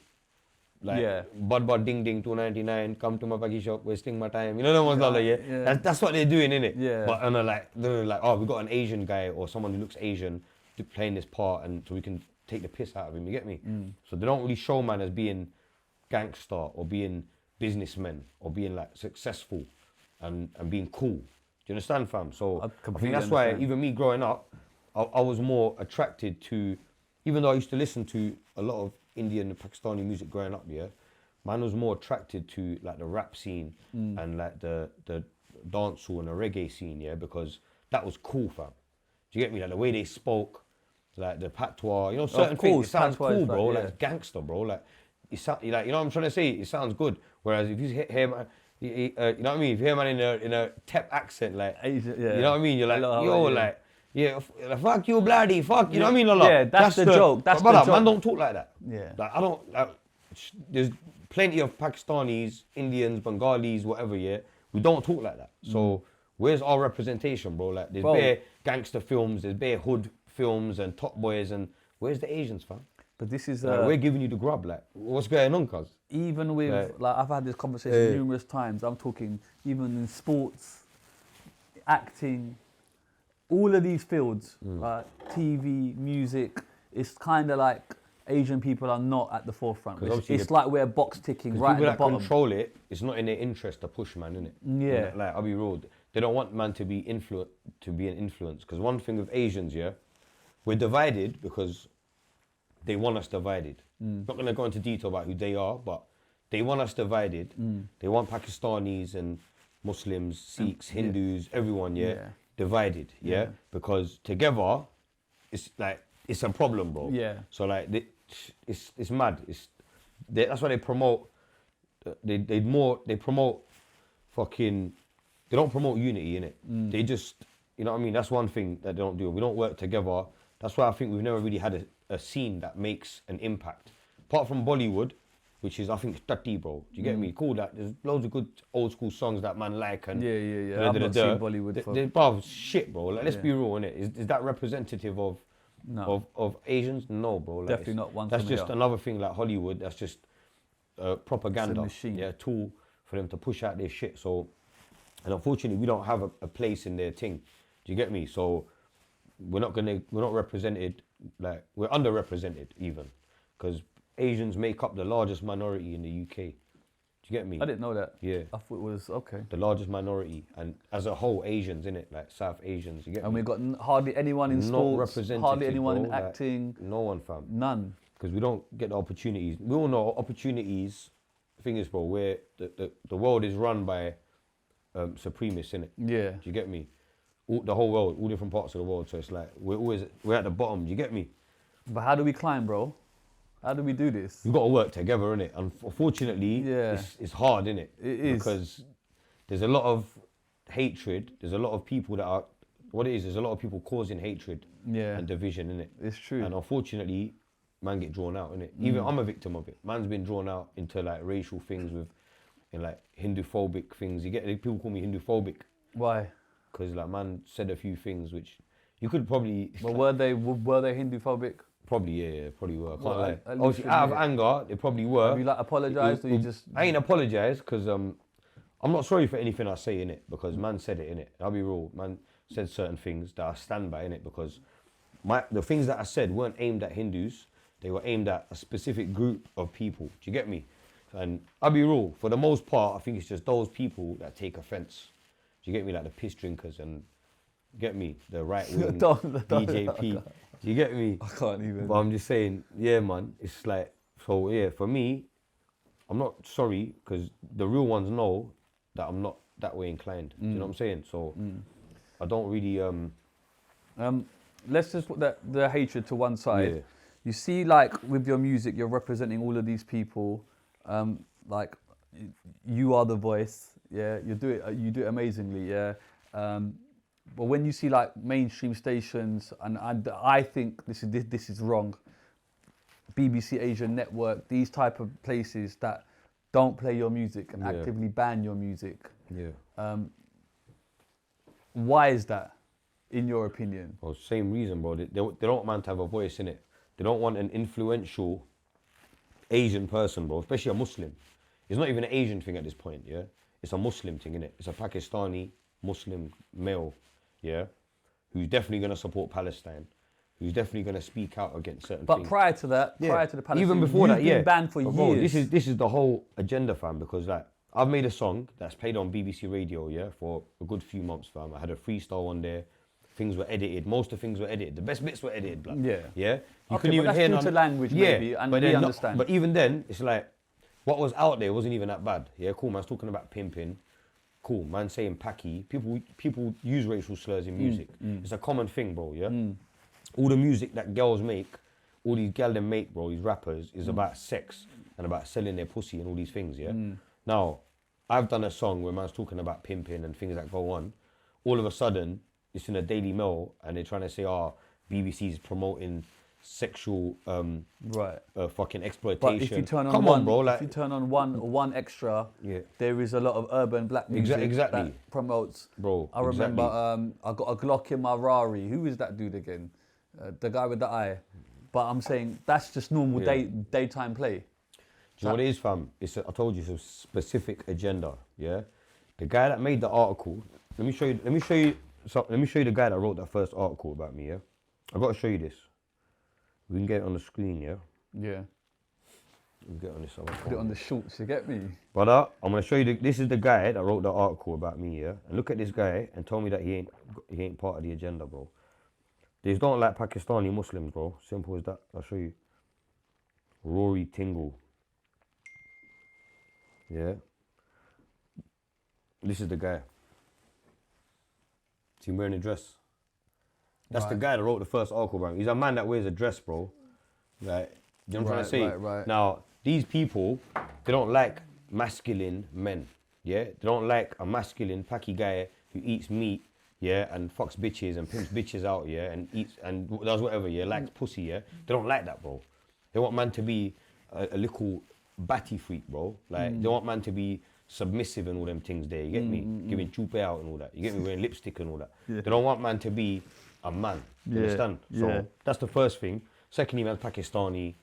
Like, Yeah. bud ding ding 299, come to my baggy shop, wasting my time. You know that one's like, yeah. Yeah. That's what they're doing, innit? Yeah. But and they're like, oh, we got an Asian guy or someone who looks Asian playing this part, and so we can take the piss out of him. You get me? So they don't really show man as being gangster or being businessmen or being like successful and being cool. Do you understand, fam? So I think completely that's why understand. even me growing up, I was more attracted to, even though I used to listen to a lot of Indian and Pakistani music growing up, yeah, man was more attracted to like the rap scene and like the dancehall and the reggae scene, yeah, because that was cool, fam. Do you get me? Like the way they spoke, like the patois, you know, certain things. course, It sounds patois is cool, bro. like, Like yeah. it's gangster, bro. Like it sound, like you know what I'm trying to say. It sounds good. Whereas if you hear man, you know what I mean? If you hear man in a tep accent, like Asian, yeah. you know what I mean? You're like, I love yo, it, yeah. like. Yeah, fuck you, bloody, fuck. You know what I mean? Lala? Yeah, that's the joke, that's but the brother, man joke. don't talk like that. Yeah. Like, I don't, like, there's plenty of Pakistanis, Indians, Bengalis, whatever, yeah. We don't talk like that. So, where's our representation, bro? Like, there's Bro. bare gangster films, there's bare hood films and Top Boys, and where's the Asians, fam? But this is Like, we're giving you the grub, like, what's going on, cuz? even with Like- like I've had this conversation Yeah. numerous times. I'm talking even in sports, acting, all of these fields, like TV, music. It's kind of like Asian people are not at the forefront. 'Cause It's, obviously it's the- like we're box ticking right at People the that bottom. control it, it's not in their interest to push man, innit? Yeah. Like, I'll be real. They don't want man to be an influence. Because one thing with Asians, yeah, we're divided because they want us divided. Not gonna go into detail about who they are, but they want us divided. They want Pakistanis and Muslims, Sikhs, Hindus, everyone, Yeah. divided, yeah? Because together, it's like, it's a problem, bro. Yeah. So like, it's mad. That's why they promote. They promote fucking. They don't promote unity in it. They just, you know what I mean. That's one thing that they don't do. We don't work together. That's why I think we've never really had a scene that makes an impact. Apart from Bollywood, which is I think Tati, bro. Do you get me? Cool. That there's loads of good old school songs that man like and Yeah. I've not seen Bollywood for- Bruv, shit, bro. Like, let's Yeah. be real, innit? Is that representative of No. of Asians? No, bro. Like, Definitely it's- not one That's from just here. another thing like Hollywood. That's just propaganda. machine. Yeah, tool for them to push out their shit. So, and unfortunately, we don't have a place in their thing. Do you get me? So, we're not represented, like, we're underrepresented even, because Asians make up the largest minority in the UK. Do you get me? I didn't know that. Yeah. I thought it was, okay. The largest minority, and as a whole, Asians, innit? Like South Asians, you get And me? we got hardly anyone in Not sports, represented, hardly anyone bro, in like, acting, no one, fam. none. Because we don't get the opportunities. We all know opportunities. The thing is, bro, where the world is run by supremacists, innit? Yeah. Do you get me? The whole world, all different parts of the world. So it's like we're at the bottom. Do you get me? But how do we climb, bro? How do we do this? We've got to work together, innit? Unfortunately, Yeah. it's hard, innit? It is. Because there's a lot of hatred. There's a lot of people that are, what it is, there's a lot of people causing hatred Yeah. and division, innit? It's true. And unfortunately, man get drawn out, innit? Even I'm a victim of it. Man's been drawn out into like racial things in like Hindu-phobic things. You get, people call me Hindu-phobic Why? because like man said a few things which you could probably, But were they Hindu phobic? probably, yeah, probably were. I can't Well, lie. at least Obviously, out of admit anger, they probably were. Have you like apologised or you just? I ain't apologise because I'm not sorry for anything I say in it because man said it in it. I'll be real, man said certain things that I stand by in it because the things that I said weren't aimed at Hindus. They were aimed at a specific group of people. Do you get me? And I'll be real. For the most part, I think it's just those people that take offence. Do you get me? Like the piss drinkers and get me the right wing Don't- BJP. Do you get me? I can't even. But I'm just saying, yeah, man. It's like, so yeah. For me, I'm not sorry because the real ones know that I'm not that way inclined. Do you know what I'm saying? So I don't really. Let's just put the hatred to one side. Yeah. You see, like with your music, you're representing all of these people. Like you are the voice. Yeah, you do it amazingly. Yeah. But when you see like mainstream stations, and I think this is wrong. BBC Asian Network, these type of places that don't play your music and Yeah. actively ban your music. Yeah. Why is that, in your opinion? Well, same reason, bro. They don't want man to have a voice in it. They don't want an influential Asian person, bro, especially a Muslim. It's not even an Asian thing at this point, yeah? It's a Muslim thing, innit? It's a Pakistani Muslim male, yeah? Who's definitely going to support Palestine, who's definitely going to speak out against certain But things. prior to that, prior to the Palestine, even before you've that, been yeah. banned for But bro, years. this is the whole agenda, fam, because like I've made a song that's played on BBC Radio, yeah, for a good few months, fam. I had a freestyle on there. Things were edited. Most of the things were edited. The best bits were edited, blood. Yeah. Yeah. You Okay, but that's due to language, yeah, maybe, and but we then understand. But even then, it's like what was out there wasn't even that bad. Yeah, cool. Man's talking about pimping. Cool, man saying packy. People use racial slurs in music. It's a common thing, bro. Yeah. All the music that girls make, all these gal them make, bro, these rappers, is about sex and about selling their pussy and all these things. Yeah. Now, I've done a song where man's talking about pimping and things that go on. All of a sudden, it's in a Daily Mail and they're trying to say, BBC's promoting sexual right. fucking exploitation. But if you turn on Come one, on, bro, like, if you turn on one extra, Yeah. there is a lot of urban black music Exactly. that promotes. Bro, I remember exactly. I got a Glock in my Rari. Who is that dude again? The guy with the eye. But I'm saying that's just normal Yeah. daytime play. Do you know what it is, fam? I told you it's a specific agenda. Yeah, the guy that made the article. Let me show you the guy that wrote that first article about me. Yeah, I got to show you this. We can get it on the screen. Yeah, Yeah. we can get it on this other Put it on the shorts, you get me? Brother, I'm gonna show you. This is the guy that wrote the article about me. Yeah, and look at this guy and tell me that he ain't part of the agenda, bro. They don't like Pakistani Muslims, bro. Simple as that. I'll show you. Rory Tingle. Yeah. This is the guy. Is he wearing a dress? That's the Right. guy that wrote the first article about me. He's a man that wears a dress, bro. Like, you know what I'm trying to say? Right. Now, these people, they don't like masculine men. Yeah? They don't like a masculine, packy guy who eats meat, yeah, and fucks bitches and pimps bitches out, yeah, and eats and does whatever, yeah, likes pussy, yeah. They don't like that, bro. They want man to be a little batty freak, bro. Like, they want man to be submissive and all them things there, you get me? Giving chupe out and all that. You get me? Wearing lipstick and all that. Yeah. They don't want man to be a man. You Yeah, understand? yeah. So that's the first thing. Secondly, man's Pakistani,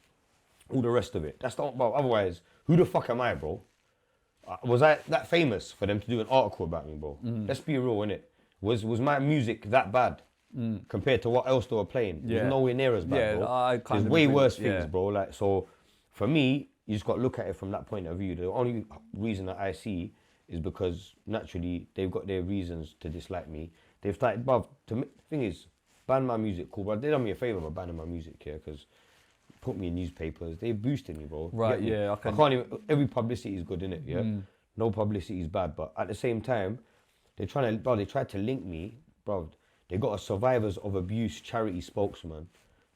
all the rest of it. That's not, bro. Otherwise, who the fuck am I, bro? Was I that famous for them to do an article about me, bro? Let's be real, innit? Was my music that bad? compared to what else they were playing. Yeah. There's nowhere near as bad, Yeah, bro. I kind There's of way agree. worse Yeah. things, bro. Like, so for me, you just got to look at it from that point of view. The only reason that I see is because naturally they've got their reasons to dislike me. They've started, bruv, the thing is, ban my music, cool, but they done me a favour by banning my music here, because put me in newspapers, they boosted me, bro. You Right, get me? yeah, I can't even, every publicity is good, innit, yeah? Mm. No publicity is bad, but at the same time, they tried to link me, bro. They got a survivors of abuse charity spokesman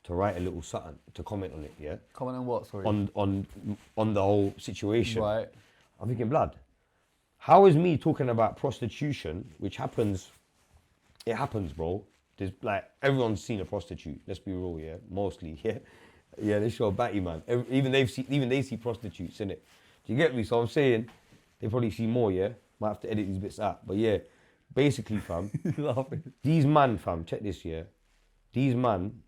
to write a little something, to comment on it, yeah? Comment on what, sorry? On the whole situation. Right. I'm thinking, blood, how is me talking about prostitution, which happens, it happens, bro. There's like, everyone's seen a prostitute, let's be real, yeah? Mostly, yeah? Yeah, they show a batty, man. Even they see prostitutes, innit? Do you get me? So I'm saying, they probably see more, yeah? Might have to edit these bits out. But yeah, basically, fam, Laughing. these man, fam, check this, yeah? These man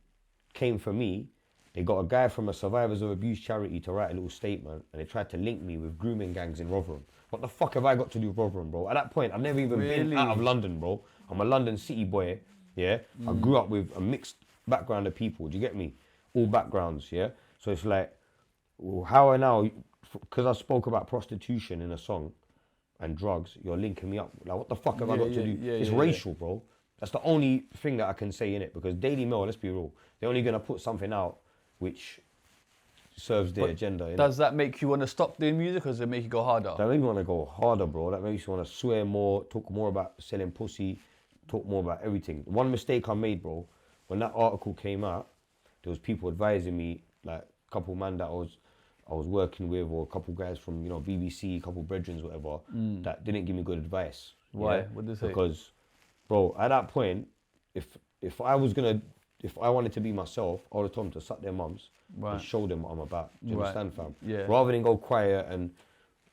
came for me. They got a guy from a survivors of abuse charity to write a little statement, and they tried to link me with grooming gangs in Rotherham. What the fuck have I got to do with Rotherham, bro? At that point, I've never even been Really? out of London, bro. I'm a London city boy, yeah? I grew up with a mixed background of people, do you get me? All backgrounds, yeah? So it's like, well, how I now, because I spoke about prostitution in a song and drugs, you're linking me up. Like, what the fuck have I got to do? It's racial, bro. That's the only thing that I can say in it, because Daily Mail, let's be real, they're only going to put something out which serves their agenda. Innit? Does that make you want to stop doing music, or does it make you go harder? That makes me want to go harder, bro. That makes me want to swear more, talk more about selling pussy, talk more about everything. One mistake I made, bro, when that article came out, there was people advising me, like a couple man that I was working with, or a couple guys from, you know, BBC, a couple brethrens, whatever, that didn't give me good advice. Why? Yeah? What did they say? Because, bro, at that point, if I wanted to be myself, I would have told them to suck their mums and show them what I'm about. Do you understand, fam? Yeah. Rather than go quiet and,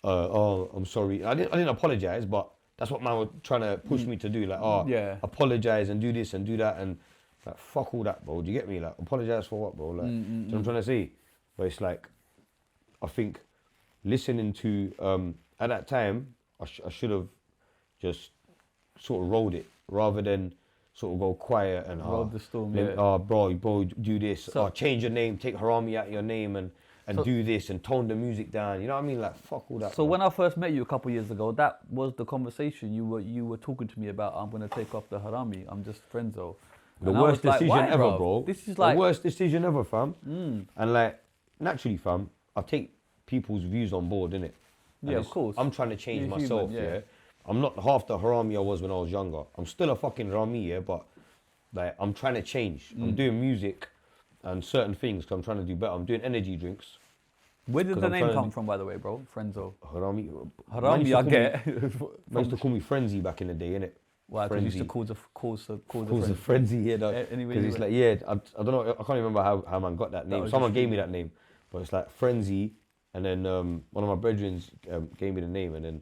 oh, I'm sorry. I didn't apologize, but that's what man were trying to push me to do. Like, apologize and do this and do that, and like, fuck all that, bro. Do you get me? Like, apologize for what, bro? Like, do you know what I'm trying to say? But it's like, I think listening to, at that time, I should have just sort of rolled it rather than sort of go quiet and Rode the storm, bro, do this, So- change your name, take Harami out of your name, and So- do this and tone the music down. You know what I mean? Like, fuck all that. So bro. when I first met you a couple of years ago, that was the conversation you were talking to me about. I'm gonna take off the Harami. I'm just Frenzo. The And I worst was like, decision why, ever, bro. This is like the worst decision ever, fam. And like, naturally, fam, I take people's views on board, innit? Yeah, of course. I'm trying to change You're myself, human, yeah. yeah. I'm not half the Harami I was when I was younger. I'm still a fucking Harami, yeah, but like, I'm trying to change. I'm doing music and certain things because I'm trying to do better. I'm doing energy drinks. Where did 'Cause the I'm name trying to come do- from, by the way, bro? Frenzo. Harami. Man used Harami, to I call get. Me, man used to call me Frenzy back in the day, innit? Why? Because you used to call the Calls a friend. frenzy, yeah. Anyway, Because it's like, yeah, I don't know, I can't remember how man got that name. was Someone just gave me that name, but it's like Frenzy, and then one of my brethren gave me the name, and then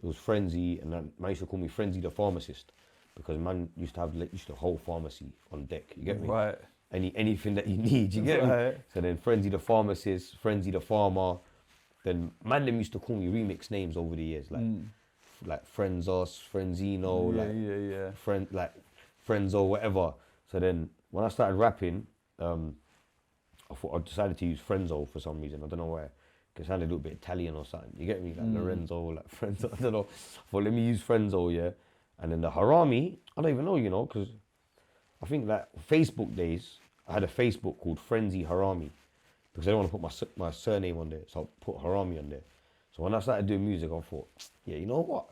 it was Frenzy, and then man used to call me Frenzy the pharmacist, because man used to have the whole pharmacy on deck. You get me? Right. Anything that you need, you get me? Right. So then Frenzy the pharmacist, Frenzy the farmer. Then man them used to call me remix names over the years, like Frenzos, Frenzino, like Frenzo, whatever. So then when I started rapping, I decided to use Frenzo for some reason. I don't know why. It sounded a little bit Italian or something. You get me? Like Lorenzo, like Frenzo. I don't know. Well, let me use Frenzo, yeah. And then the Harami, I don't even know, you know, because I think that Facebook days, I had a Facebook called Frenzy Harami, because I don't want to put my surname on there, so I put Harami on there. So when I started doing music, I thought, yeah, you know what?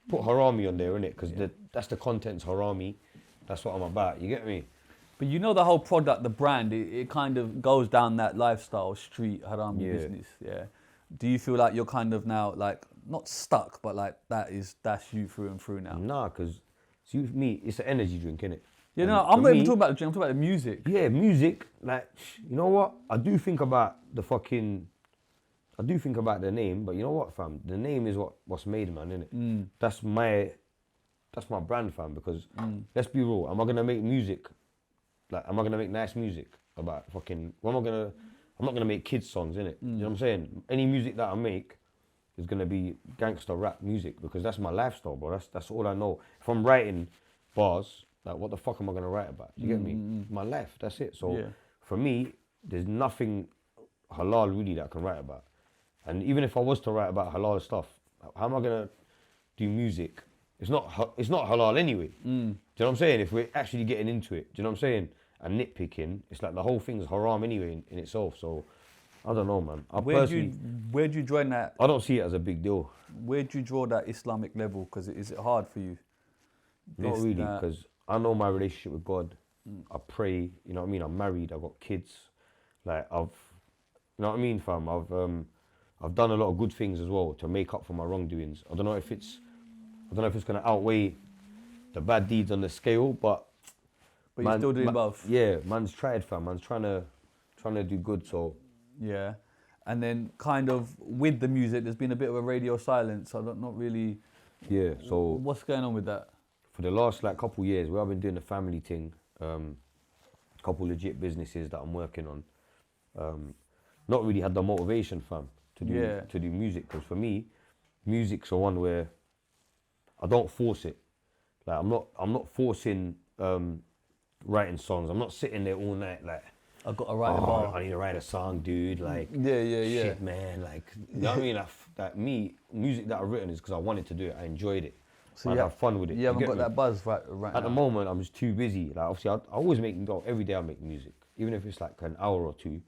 Put Harami on there, innit? Because that's the content's Harami. That's what I'm about. You get me? But you know the whole product, the brand, it kind of goes down that lifestyle, street Harami business. Yeah. Do you feel like you're kind of now like not stuck, but like that's you through and through now? Nah, because me, it's an energy drink, innit? Yeah, And no, I'm for not even me- talking about the drink. I'm talking about the music. Yeah, music, like, you know what? I do think about the name, but you know what, fam? The name is what's made, man, innit? That's my brand, fam, because let's be real, am I gonna make music? Like, am I gonna make nice music about fucking, I'm not gonna make kids songs, innit? You know what I'm saying? Any music that I make is gonna be gangster rap music, because that's my lifestyle, bro. That's all I know. If I'm writing bars, like what the fuck am I gonna write about? Do you get me? My life, that's it. So Yeah. for me, there's nothing halal really that I can write about. And even if I was to write about halal stuff, how am I gonna do music? It's not halal anyway. Do you know what I'm saying? If we're actually getting into it, do you know what I'm saying? And nitpicking, it's like the whole thing's haram anyway in itself. So I don't know, man. Where'd you join that? I don't see it as a big deal. Where'd you draw that Islamic level? Because is it hard for you? Not This, really, that. because I know my relationship with God. I pray, you know what I mean? I'm married, I've got kids. Like you know what I mean, fam? I've done a lot of good things as well to make up for my wrongdoings. I don't know if it's gonna outweigh the bad deeds on the scale, but You're still doing both. Yeah, man's tried, fam. Man's trying to do good. So Yeah. And then kind of with the music, there's been a bit of a radio silence. Not really. yeah, so What's going on with that? for the last like couple years, where I've been doing the family thing, couple legit businesses that I'm working on, not really had the motivation, fam, to do music. Because for me, music's the one where I don't force it. Like I'm not forcing writing songs. I'm not sitting there all night like, I've got to write a bar. I need to write a song, dude. Like, Yeah. shit, man. Like, you know what I mean? Like me, music that I've written is because I wanted to do it. I enjoyed it. So I you have fun with it. You haven't get got me? that buzz right At the now. moment, I'm just too busy. Like, obviously, I always every day I make music. Even if it's like an hour or two.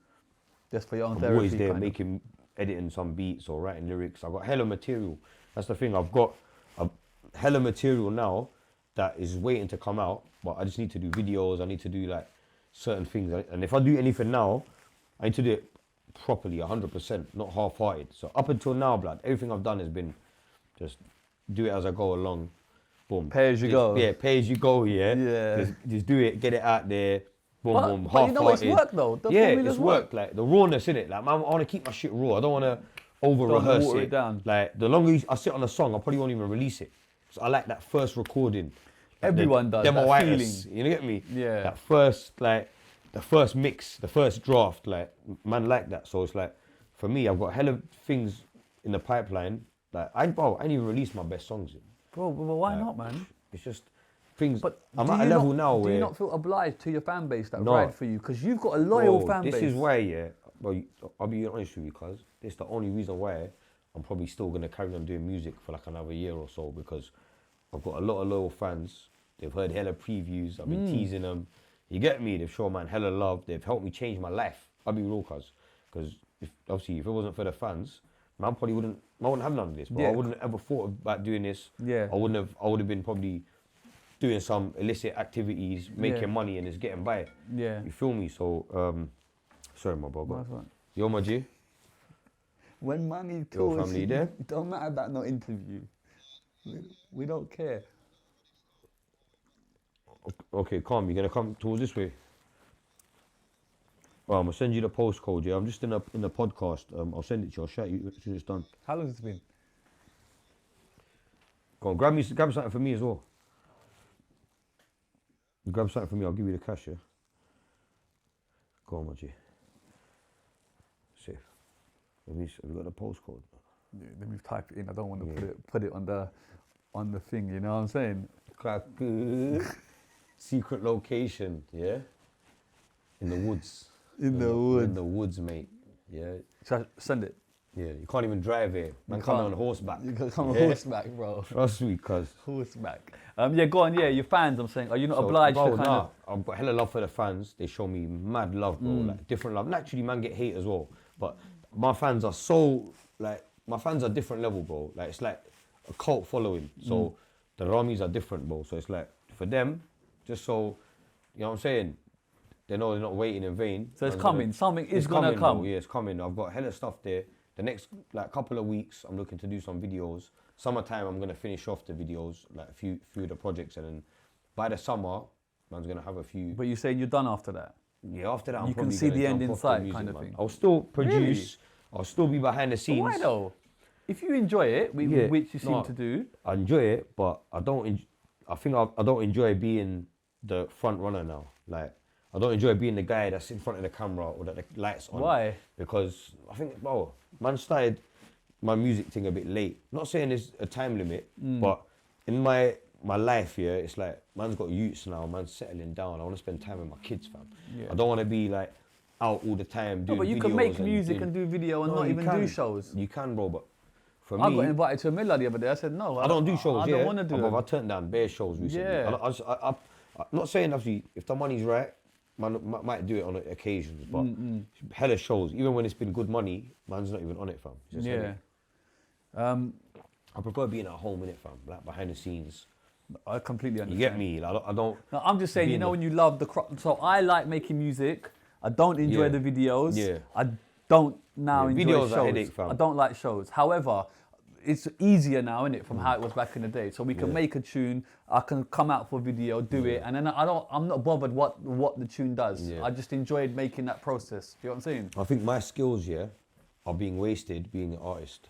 Just for your own I'm therapy. always there kind of. editing some beats or writing lyrics. I've got hella material. That's the thing. I've got a hella material now that is waiting to come out, but I just need to do videos. I need to do like certain things. And if I do anything now, I need to do it properly, 100%, not half-hearted. So up until now, blood, everything I've done has been just do it as I go along. Boom. Pay as you go. Yeah, pay as you go, yeah. Yeah. Just do it, get it out there. Boom, boom, But you know it's half-hearted. work though. The Yeah, formula's it's work. Like the rawness in it. Like man, I want to keep my shit raw. I don't want to over Don't rehearse water it. it down. Like the longer I sit on a song, I probably won't even release it. So I like that first recording. Like Everyone does, that demo-itis, feeling. You know, get me? Yeah. That first the first mix, the first draft. Like man, like that. So it's like for me, I've got hella things in the pipeline. Like I ain't even released my best songs yet. Bro, but why not, man? It's just things. But I'm do at a you level not- now Do where you not feel obliged to your fan base that No. ride for you? Because you've got a loyal Bro, fan base. this is why, yeah. Well, I'll be honest with you, cuz this is the only reason why I'm probably still gonna carry on doing music for like another year or so, because I've got a lot of loyal fans. They've heard hella previews. I've been teasing them. You get me? They've shown man hella love. They've helped me change my life. I'll be real, cuz if it wasn't for the fans, man, I wouldn't have none of this. Bro. Yeah. I wouldn't have ever thought about doing this. Yeah. I would have been probably doing some illicit activities, making Yeah. money, and just getting by. Yeah. You feel me? So, sorry, my brother. Nice one. Yo, my G. When money Your talks, family there? it don't matter about no interview. We don't care. Okay, calm. You're gonna come towards this way. Well, I'm gonna send you the postcode. Yeah, I'm just in the podcast. I'll send it to you. I'll shout you as soon as it's done. How long has it been? Go on, grab something for me as well. Grab something for me. I'll give you the cash. Yeah. Go on, my G. Safe. Have you got the postcode? Yeah, let me type it in. I don't want to put it on the thing. You know what I'm saying? Secret location. Yeah. In the woods. In the We're woods. in the woods, mate. Yeah. Shall I send it? Yeah. You can't even drive here. Man, come can't. on horseback. You can come on Yeah. horseback, bro. Trust me, cuz. Horseback. Yeah, go on. Yeah, your fans. I'm saying, are you not So, obliged bro, to kind of? I've got hella love for the fans. They show me mad love, bro. Like different love. Naturally, man get hate as well. But my fans are so my fans are different level, bro. Like it's like a cult following. So the Haramis are different, bro. So it's like for them, just so you know what I'm saying, they know they're not waiting in vain. So it's Man's coming. Something is it's gonna coming, come. bro. Yeah, it's coming. I've got hella stuff there. The next couple of weeks, I'm looking to do some videos. Summertime, I'm gonna finish off the videos, like a few of the projects, and then by the summer, man's gonna have a few. But you're saying you're done after that. Yeah, after that, I'm You can probably see gonna the end jump in off the sight music, kind of man. thing. I'll still produce. Really? I'll still be behind the But scenes. why though? If you enjoy it, Yeah, which you seem no. to do, I enjoy it, but I don't. I think I don't enjoy being the front runner now. Like I don't enjoy being the guy that's in front of the camera or that the lights on. Why? Because I think, bro, man started my music thing a bit late. Not saying there's a time limit, but in my my life, yeah, it's like, man's got youths now, man's settling down. I want to spend time with my kids, fam. Yeah. I don't want to be like out all the time doing No, but you videos can make and music doing- and do video and No, not you even can. do shows. You can, bro, but for I me, got invited to a Miller the other day. I said no. I don't do shows, I yeah. don't want to do But I it. turned down bare shows recently. Yeah. I'm not saying, obviously, if the money's right, man might do it on occasions, but hella shows, even when it's been good money, man's not even on it, fam. It's just Yeah. heavy. I prefer being at home, innit, fam, like behind the scenes. I completely You understand. get me? Like, I don't. No, I'm just saying, you being know, the- when you love the so I like making music. I don't enjoy Yeah. the videos. Yeah. I don't now Yeah, enjoy videos are shows. headache, fam. I don't like shows. However, it's easier now, innit, from how it was back in the day. So we can make a tune. I can come out for video, do it, and then I'm not bothered what the tune does. Yeah. I just enjoyed making that process. You know what I'm saying? I think my skills, yeah, are being wasted being an artist.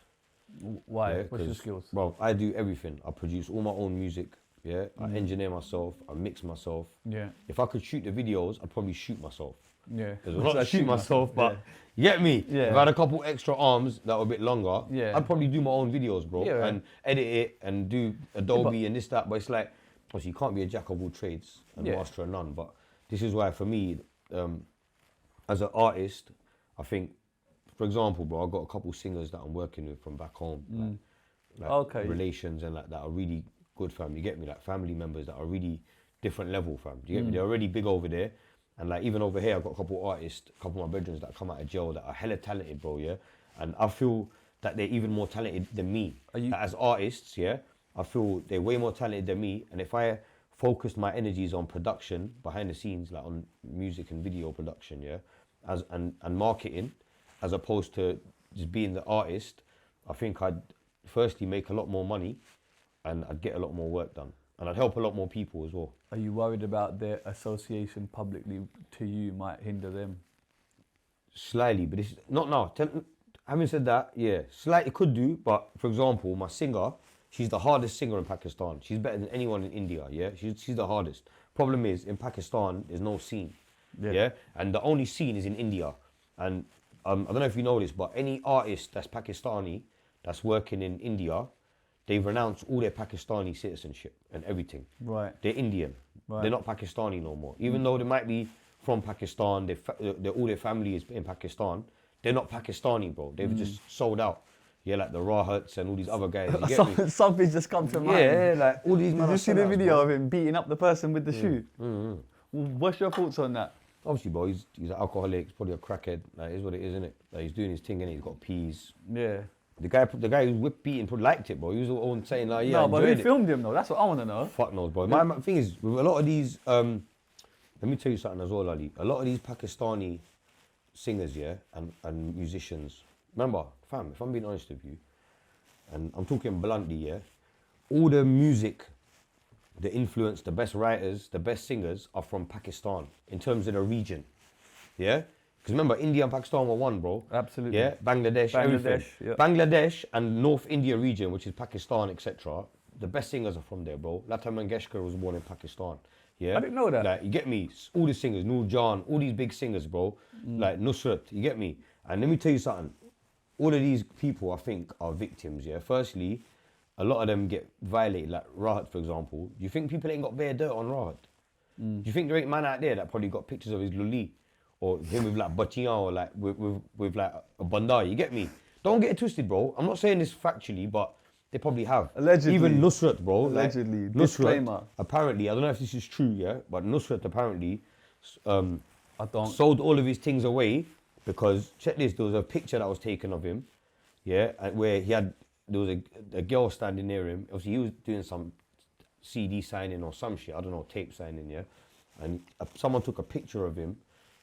Why? Yeah, What's your 'cause, skills? Bro, I do everything. I produce all my own music. Yeah, I engineer myself. I mix myself. Yeah. If I could shoot the videos, I'd probably shoot myself. Yeah. Because I'm not shoot myself, but Yeah. you get me? Yeah. If I had a couple extra arms that were a bit longer, Yeah. I'd probably do my own videos, bro. Yeah. And edit it and do Adobe and this, that. But it's like, obviously, you can't be a jack of all trades and Yeah. master of none. But this is why, for me, as an artist, I think, for example, bro, I've got a couple singers that I'm working with from back home. Like Okay. relations and like that are really good, fam. You get me? Like family members that are really different level, fam. Do you get me? They're already big over there. And like even over here, I've got a couple artists, a couple of my brethren that come out of jail that are hella talented, bro, yeah? And I feel that they're even more talented than me. you- Like, as artists, yeah? I feel they're way more talented than me. And if I focused my energies on production, behind the scenes, like on music and video production, yeah? And marketing, as opposed to just being the artist, I think I'd firstly make a lot more money and I'd get a lot more work done. And I'd help a lot more people as well. Are you worried about their association publicly to you might hinder them? Slightly, but it's not now. Having said that, yeah, slightly could do. But for example, my singer, she's the hardest singer in Pakistan. She's better than anyone in India. Yeah, she's the hardest. Problem is, in Pakistan, there's no scene. Yeah, and the only scene is in India. And I don't know if you know this, but any artist that's Pakistani that's working in India, they've renounced all their Pakistani citizenship and everything. Right. They're Indian. Right. They're not Pakistani no more. Even though they might be from Pakistan, all their family is in Pakistan, they're not Pakistani, bro. They've just sold out. Yeah, like the Rahats and all these other guys. You get me? Something just come to mind. Yeah, like all these men Did are you see the sellouts, video bro. of him beating up the person with the shoe? What's your thoughts on that? Obviously, bro, he's an alcoholic. He's probably a crackhead. Like, it is what it is, isn't it? Like, he's doing his thing, and he's got peas. Yeah. The guy who whipped beating probably liked it, bro. He was all saying like, yeah, No, I but who enjoyed it. filmed him though? That's what I want to know. Fuck knows, bro. My thing is, with a lot of these, let me tell you something as well, Ali. A lot of these Pakistani singers, yeah, and musicians. Remember, fam, if I'm being honest with you, and I'm talking bluntly, yeah, all the music, the influence, the best writers, the best singers are from Pakistan in terms of the region, yeah? Because remember, India and Pakistan were one, bro. Absolutely. Yeah, Bangladesh, everything. yeah. Bangladesh and North India region, which is Pakistan, etc. The best singers are from there, bro. Lata Mangeshkar was born in Pakistan. Yeah, I didn't know that. Like, you get me? All the singers, Noor Jan, all these big singers, bro. Like Nusret, you get me? And let me tell you something. All of these people, I think, are victims. Yeah. Firstly, a lot of them get violated. Like Rahat, for example. Do you think people ain't got bare dirt on Rahat? Do you think there ain't man out there that probably got pictures of his luli? Or him with like batiyan or like with like a bandai, you get me? Don't get it twisted, bro. I'm not saying this factually, but they probably have. Allegedly. Even Nusret, bro. Allegedly. Like, Disclaimer. Nusret, apparently, I don't know if this is true, yeah, but Nusret apparently I don't. sold all of his things away because, check this, there was a picture that was taken of him, yeah, and where there was a girl standing near him. Obviously, he was doing some CD signing or some shit, I don't know, tape signing, yeah, and someone took a picture of him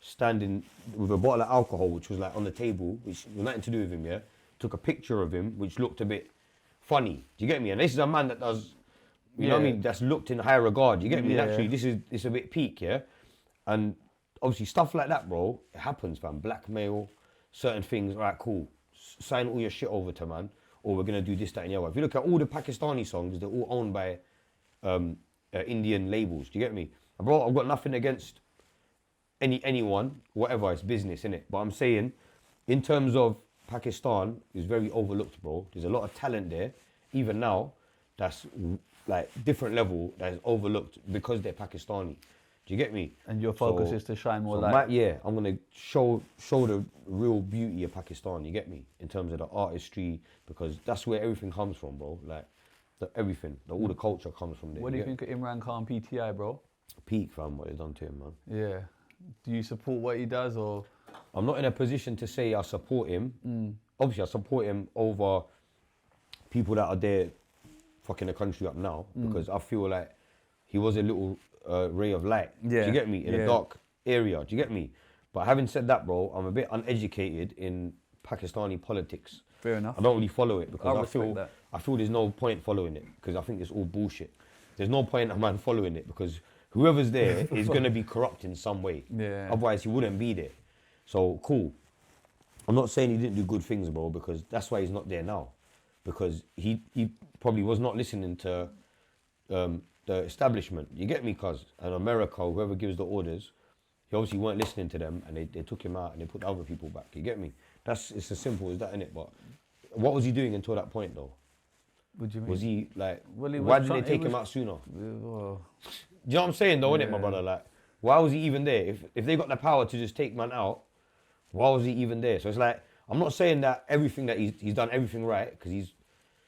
standing with a bottle of alcohol, which was like on the table, which was nothing to do with him, yeah, took a picture of him, which looked a bit funny, do you get me? And this is a man that does, you know what I mean, that's looked in high regard, you get me? Yeah. Actually, it's a bit peak, yeah, and obviously stuff like that, bro, it happens, fam. Blackmail, certain things, all right, cool. Sign all your shit over to man, or we're gonna do this, that, and the other. If you look at all the Pakistani songs, they're all owned by Indian labels. Do you get me? And bro, I've got nothing against anyone, whatever. It's business, innit? But I'm saying, in terms of Pakistan, is very overlooked, bro. There's a lot of talent there, even now, that's like different level that is overlooked because they're Pakistani. Do you get me? And your focus So- is to shine more So light. I'm gonna show the real beauty of Pakistan. You get me? In terms of the artistry, because that's where everything comes from, bro. Like everything, all the culture comes from there. What do you think of Imran Khan PTI, bro? Peak, fam, what they done to him, man. Yeah. Do you support what he does, or? I'm not in a position to say I support him. Obviously, I support him over people that are there fucking the country up now, because I feel like he was a little ray of light. Do Yeah, you get me? In yeah. a dark area. Do you get me? But having said that, bro, I'm a bit uneducated in Pakistani politics. Fair enough. I don't really follow it because I respect feel that. there's no point following it because I think it's all bullshit. There's no point of man following it because whoever's there is going to be corrupt in some way. Yeah. Otherwise, he wouldn't be there. So, cool. I'm not saying he didn't do good things, bro, because that's why he's not there now. Because he probably was not listening to the establishment. You get me, cuz? And America, whoever gives the orders, he obviously weren't listening to them and they took him out and they put other people back. You get me? It's as simple as that, innit? But what was he doing until that point, though? What do you mean? Was he, like, Well, he why was didn't they trying- take he him was- out sooner? Well, Do you know what I'm saying, though, innit, my Yeah. brother? Like, why was he even there? If they got the power to just take man out, why was he even there? So it's like, I'm not saying that everything that he's done everything right, because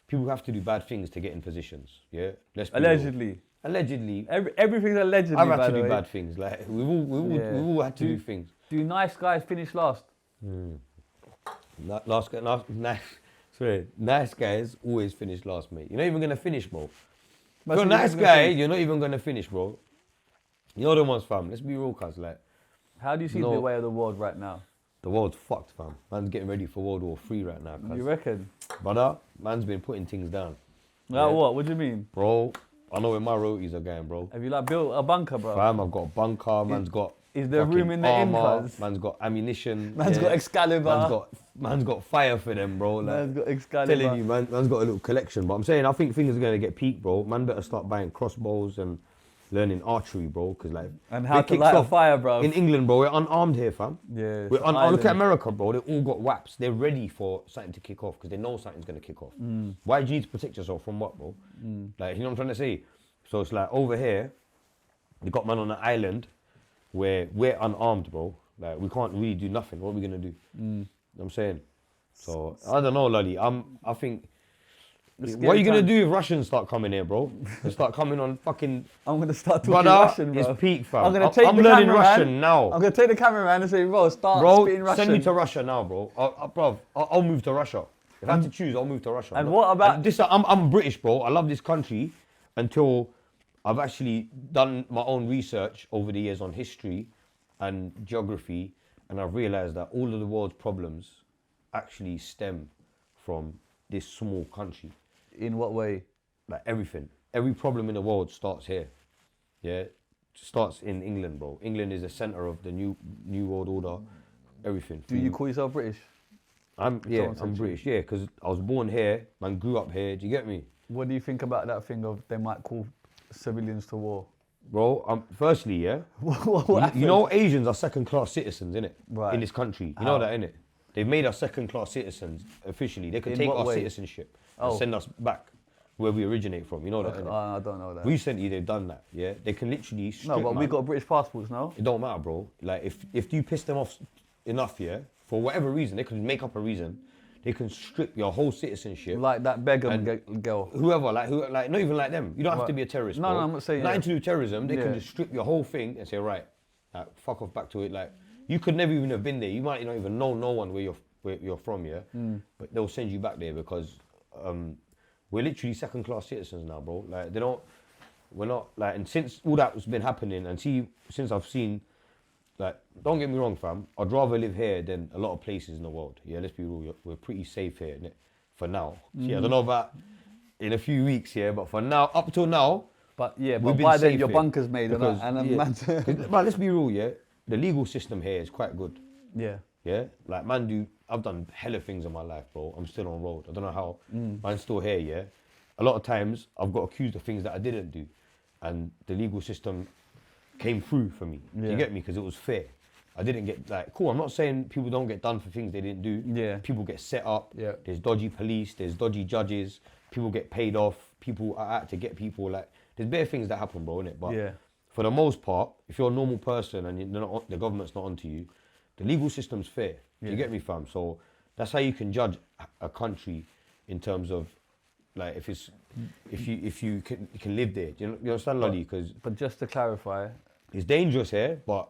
people have to do bad things to get in positions, yeah? Let's be real. allegedly. Allegedly. Everything's allegedly, I've had by to the do way. bad things. Like, we've all had to do things. Do nice guys finish last? Nice guys always finish last, mate. You're not even going to finish, bro. If That's you're a what nice you're gonna guy, finish. you're not even going to finish, bro. You know them ones, fam. Let's be real, cuz. Like, How do you see No. the way of the world right now? the world's fucked, fam. Man's getting ready for World War III right now, cuz. You reckon? Brother, man's been putting things down. Like what? What do you mean? Bro, I know where my royalties are going, bro. Have you like built a bunker, bro? Fam, I've got a bunker, man's got Is there fucking room in the inn, armour, cuz? man's got ammunition. Man's got Excalibur. Man's got fire for them, bro. Like, Man's got Excalibur. telling you, man's got a little collection. But I'm saying, I think things are going to get peaked, bro. Man better start buying crossbows and learning archery, bro. Because, like, And how they to kicked light a off fire, bro. in England, bro. We're unarmed here, fam. Yeah. Look at island. America, bro. They all got whaps. They're ready for something to kick off because they know something's going to kick off. Why do you need to protect yourself from what, bro? Like, you know what I'm trying to say? So it's like over here, they got man on an island where we're unarmed, bro. Like, we can't really do nothing. What are we going to do? You know what I'm saying? So, I don't know, Lolly. I think... What are you going to do if Russians start coming here, bro? They start coming on fucking... I'm gonna start talking Brother, Russian, bro. it's peak, fam. I'm gonna take I'm the learning cameraman. Russian now. I'm gonna take the cameraman and say, bro, start Bro, spitting Russian. send me to Russia now, bro. I'll move to Russia. If I have to choose, I'll move to Russia. And bro. what about- And this? I'm British, bro. I love this country until I've actually done my own research over the years on history and geography, and I've realised that all of the world's problems actually stem from this small country. In what way? Like everything, every problem in the world starts here. Yeah, starts in England, bro. England is the centre of the new world order. Everything. Do you call yourself British? I'm Someone said British, yeah, because I was born here, man, grew up here. Do you get me, What do you think about that thing of they might call civilians to war? bro? Firstly, yeah, What you happened? know Asians are second-class citizens, innit? Right. In this country, you How? know that, innit? They've made us second-class citizens officially. They could In take what our way? citizenship Oh. and send us back where we originate from. You know that, innit? I don't know that. Recently, they've done that. Yeah, they can literally strip, No, but we man. got British passports, no? It don't matter, bro. Like, if you piss them off enough, yeah, for whatever reason, they can make up a reason. They can strip your whole citizenship. Like that beggar And- girl. Whoever, like not even like them. You don't have to Right. be a terrorist, No, bro. no, I'm not saying Nothing yeah. to do with terrorism. They Yeah. can just strip your whole thing and say, right, fuck off back to it. Like, you could never even have been there. You might not even know no one where you're from, yeah. But they'll send you back there because we're literally second-class citizens now, bro. Like, we're not like, and since all that has been happening, and since I've seen, like, don't get me wrong, fam. I'd rather live here than a lot of places in the world. Yeah, let's be real. We're pretty safe here, innit? For now. Yeah, I don't know about in a few weeks, yeah, but for now, up till now, But yeah, we've but been by then safe your here. bunker's made Because, and a yeah, man. 'cause, but let's be real, yeah. The legal system here is quite good. Yeah. Yeah, like I've done hella things in my life, bro. I'm still on road. I don't know how. Man's still here, yeah. A lot of times I've got accused of things that I didn't do, and the legal system came through for me. Do Yeah. you get me? Because it was fair. I didn't get cool. I'm not saying people don't get done for things they didn't do. Yeah. People get set up. Yeah. There's dodgy police. There's dodgy judges. people get paid off, people are out to get people, like, there's bare things that happen, bro, innit? But Yeah. for the most part, if you're a normal person and the government's not onto you, the legal system's fair. You get me, fam? So that's how you can judge a country in terms of, like, if you can live there. Do you understand, Lolly? Because But just to clarify, it's dangerous here, but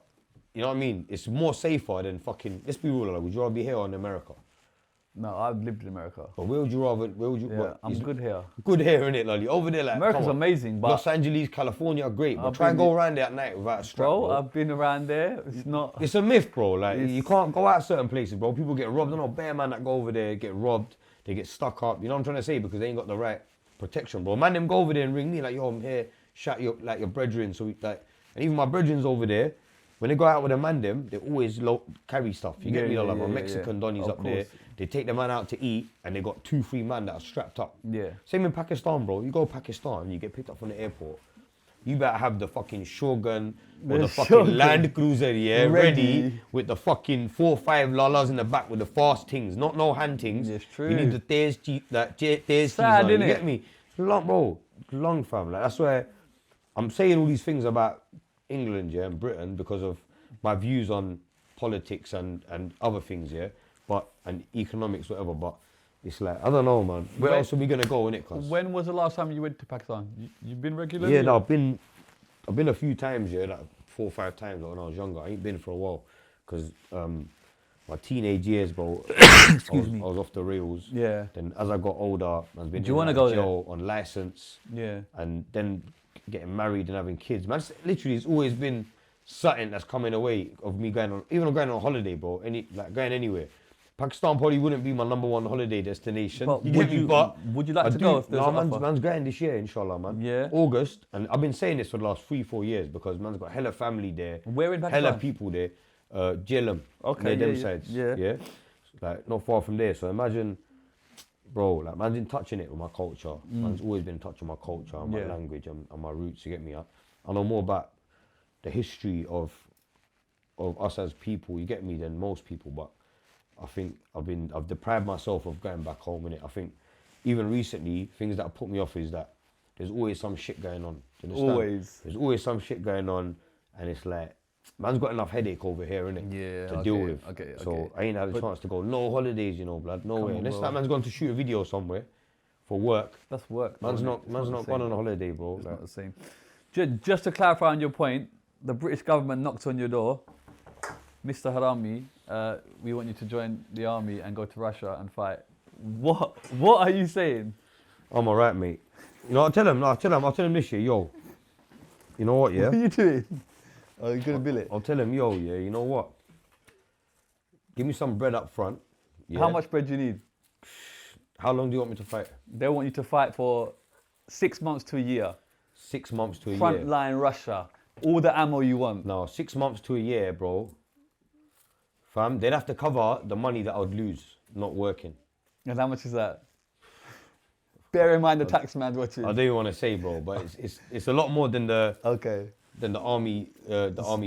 you know what I mean? It's more safer than fucking, let's be real, like, would you rather be here or in America? no, I've lived in America. But where would you rather, Yeah, I'm good here. Good here, innit, Lolly? Over there, like, America's come on. amazing, but Los Angeles, California, great, but I've try and been- go around there at night without a strap, bro, bro. I've been around there. It's not. It's a myth, bro. Like, It's- you can't go out certain places, bro. People get robbed. I know bare man that go over there get robbed. They get stuck up. You know what I'm trying to say? Because they ain't got the right protection, bro. Man, them go over there and ring me like, yo, I'm here. Shout your brethren. So like, and even my brethren's over there. When they go out with a man, they always carry stuff. You get me? Like a Mexican Donnies Of up there. course. They take the man out to eat, and they got 2-3 man that are strapped up. Yeah. Same in Pakistan, bro. You go to Pakistan, you get picked up from the airport. You better have the fucking Shogun or the fucking Shogun. Land Cruiser, yeah, Ready. ready with the fucking 4 or 5 lalas in the back with the fast things, not no hand things. Yes, true. You need the tears, Sad, you innit? get me? Long, bro, long, fam. Like, that's where I'm saying all these things about England, yeah, and Britain because of my views on politics and other things, yeah, and economics, whatever. But it's like, I don't know, man. Where When- else are we gonna go, innit? Cause When was the last time you went to Pakistan? You've been regularly? yeah, no, I've been a few times, yeah, like 4 or 5 times like when I was younger. I ain't been for a while, cause my teenage years, bro, I was off the rails. Yeah. Then as I got older, I've been Do you wanna go there? jail on license, Yeah. and then getting married and having kids. Man, literally, it's always been something that's coming away of me going on, even going on holiday, bro. Going anywhere. Pakistan probably wouldn't be my number 1 holiday destination. But you get me? But would you like I to do- go if there's no, an offer? man's going this year, inshallah, man. Yeah. August, and I've been saying this for the last 3-4 years because man's got hella family there. Where in Pakistan? Hella people there. Jhelum. Okay, near yeah, them yeah, sides. yeah. Yeah. Like not far from there. So imagine, bro, like man's in touching it with my culture. Man's always been in touch with my culture and my Yeah. language and my roots. You get me? I know more about the history of us as people. You get me? Than most people, but I think I've deprived myself of going back home, innit? I think even recently, things that put me off is that there's always some shit going on. Do you understand? Always. There's always some shit going on, and it's like, man's got enough headache over here, innit? Yeah, To I deal get it, with. I get it, I So get it. I ain't had a chance to go, no holidays, you know, blood, no way. on, Unless bro. that man's gone to shoot a video somewhere for work. That's work. Man's isn't it? not It's man's the not same. gone on a holiday, bro. It's Like, not the same. Just to clarify on your point, the British government knocked on your door. Mr. Harami, we want you to join the army and go to Russia and fight. What are you saying? I'm alright, mate. You know, I'll tell him this year, yo. You know what, yeah? What are you doing? Oh, you're gonna bill it. I'll tell him, yo, yeah, you know what? Give me some bread up front. Yeah? How much bread do you need? How long do you want me to fight? They want you to fight for 6 months to a year. 6 months to a year. Frontline Russia. All the ammo you want. No, 6 months to a year, bro. Fam, they'd have to cover the money that I would lose not working. And how much is that? Bear in mind the tax man's watching. I don't even want to say, bro, but it's a lot more than the Okay. army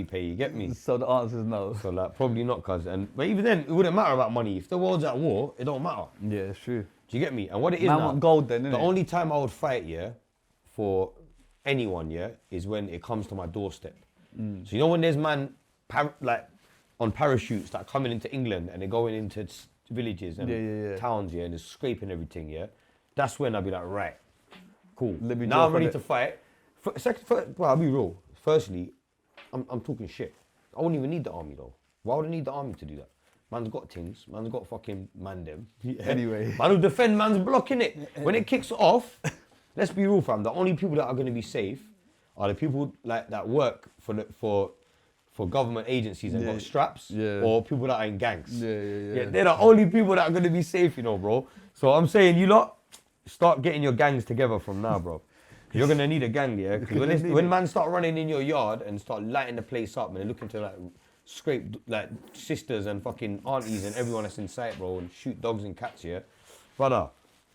pay. You get me? So the answer is no. So like probably not, but even then it wouldn't matter about money. If the world's at war, it don't matter. Yeah, it's true. Do you get me? And what it is Man now, want gold then, innit? the only time I would fight, yeah, for anyone, yeah, is when it comes to my doorstep. So you know when there's man on parachutes that are coming into England and they're going into villages and Yeah. towns, yeah, and they're scraping everything, yeah. That's when I'll be like, right, cool. Let me Now draw I'm for ready it. to fight. Well, I'll be real. Firstly, I'm talking shit. I wouldn't even need the army though. Why would I need the army to do that? Man's got things. Man's got fucking man them. Yeah. Anyway. Man will defend man's blocking it. When it kicks off, let's be real, fam. The only people that are going to be safe are the people like that work for government agencies and got straps, Yeah. or people that are in gangs. Yeah. They're the only people that are going to be safe, you know, bro. So I'm saying, you lot, start getting your gangs together from now, bro. 'Cause you're going to need a gang, yeah? Because when man start running in your yard and start lighting the place up and they're looking to like scrape like sisters and fucking aunties and everyone that's in sight, bro, and shoot dogs and cats, yeah? Brother,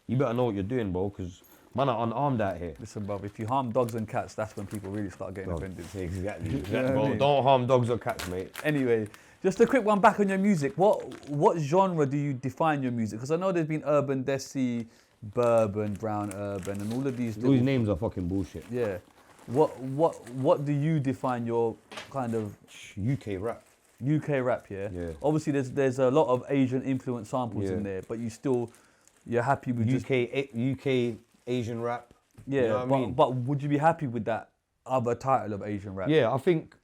you better know what you're doing, bro, because man are unarmed out here. Listen, bruv, if you harm dogs and cats, that's when people really start getting offended. Exactly, know what I bro. mean? Don't harm dogs or cats, mate. Anyway, just a quick one back on your music. What genre do you define your music? Because I know there's been urban, desi, bourbon, brown urban, and all of these. All these names are fucking bullshit. Yeah. What do you define your kind of UK rap. UK rap? Yeah. Yeah. Obviously, there's a lot of Asian influence samples Yeah. in there, but you're happy with just UK Asian rap. yeah. You know what I mean? But would you be happy with that other title of Asian rap? Yeah, I think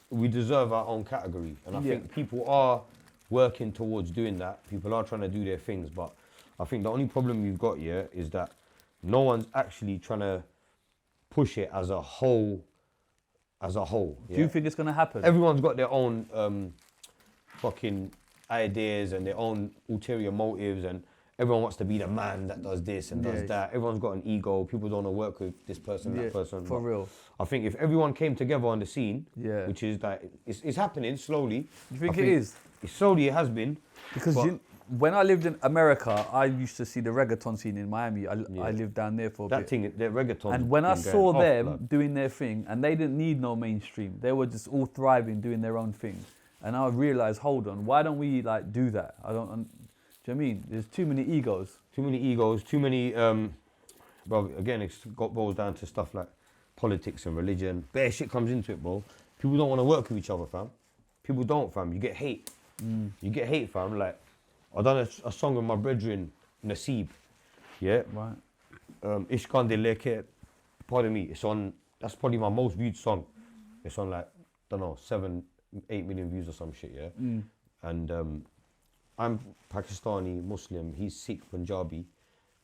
we deserve our own category, and I Yeah. think people are working towards doing that. People are trying to do their things, but I think the only problem you've got here is that no one's actually trying to push it as a whole. Do Yeah? you think it's gonna happen? Everyone's got their own fucking ideas and their own ulterior motives, and everyone wants to be the man that does this and does Yeah. that. Everyone's got an ego. People don't want to work with this person, Yeah, that person. for But real. I think if everyone came together on the scene, Yeah. which is like it's happening slowly. You think I it is? Slowly, it has been. Because but when I lived in America, I used to see the reggaeton scene in Miami. I lived down there for a that bit. thing, the reggaeton. And when I saw them doing their thing, and they didn't need no mainstream, they were just all thriving, doing their own thing. And I realized, hold on, why don't we like do that? Do you know what I mean? There's too many egos. too many. Bro, again, it boils down to stuff like politics and religion. Bare shit comes into it, bro. People don't want to work with each other, fam. People don't, fam. You get hate. You get hate, fam. Like, I done a song with my brethren, Nasib. Yeah. Right. Ishkan de Leke. Pardon me. That's probably my most viewed song. It's on like, don't know, 7, 8 million views or some shit, yeah. And I'm Pakistani, Muslim. He's Sikh, Punjabi.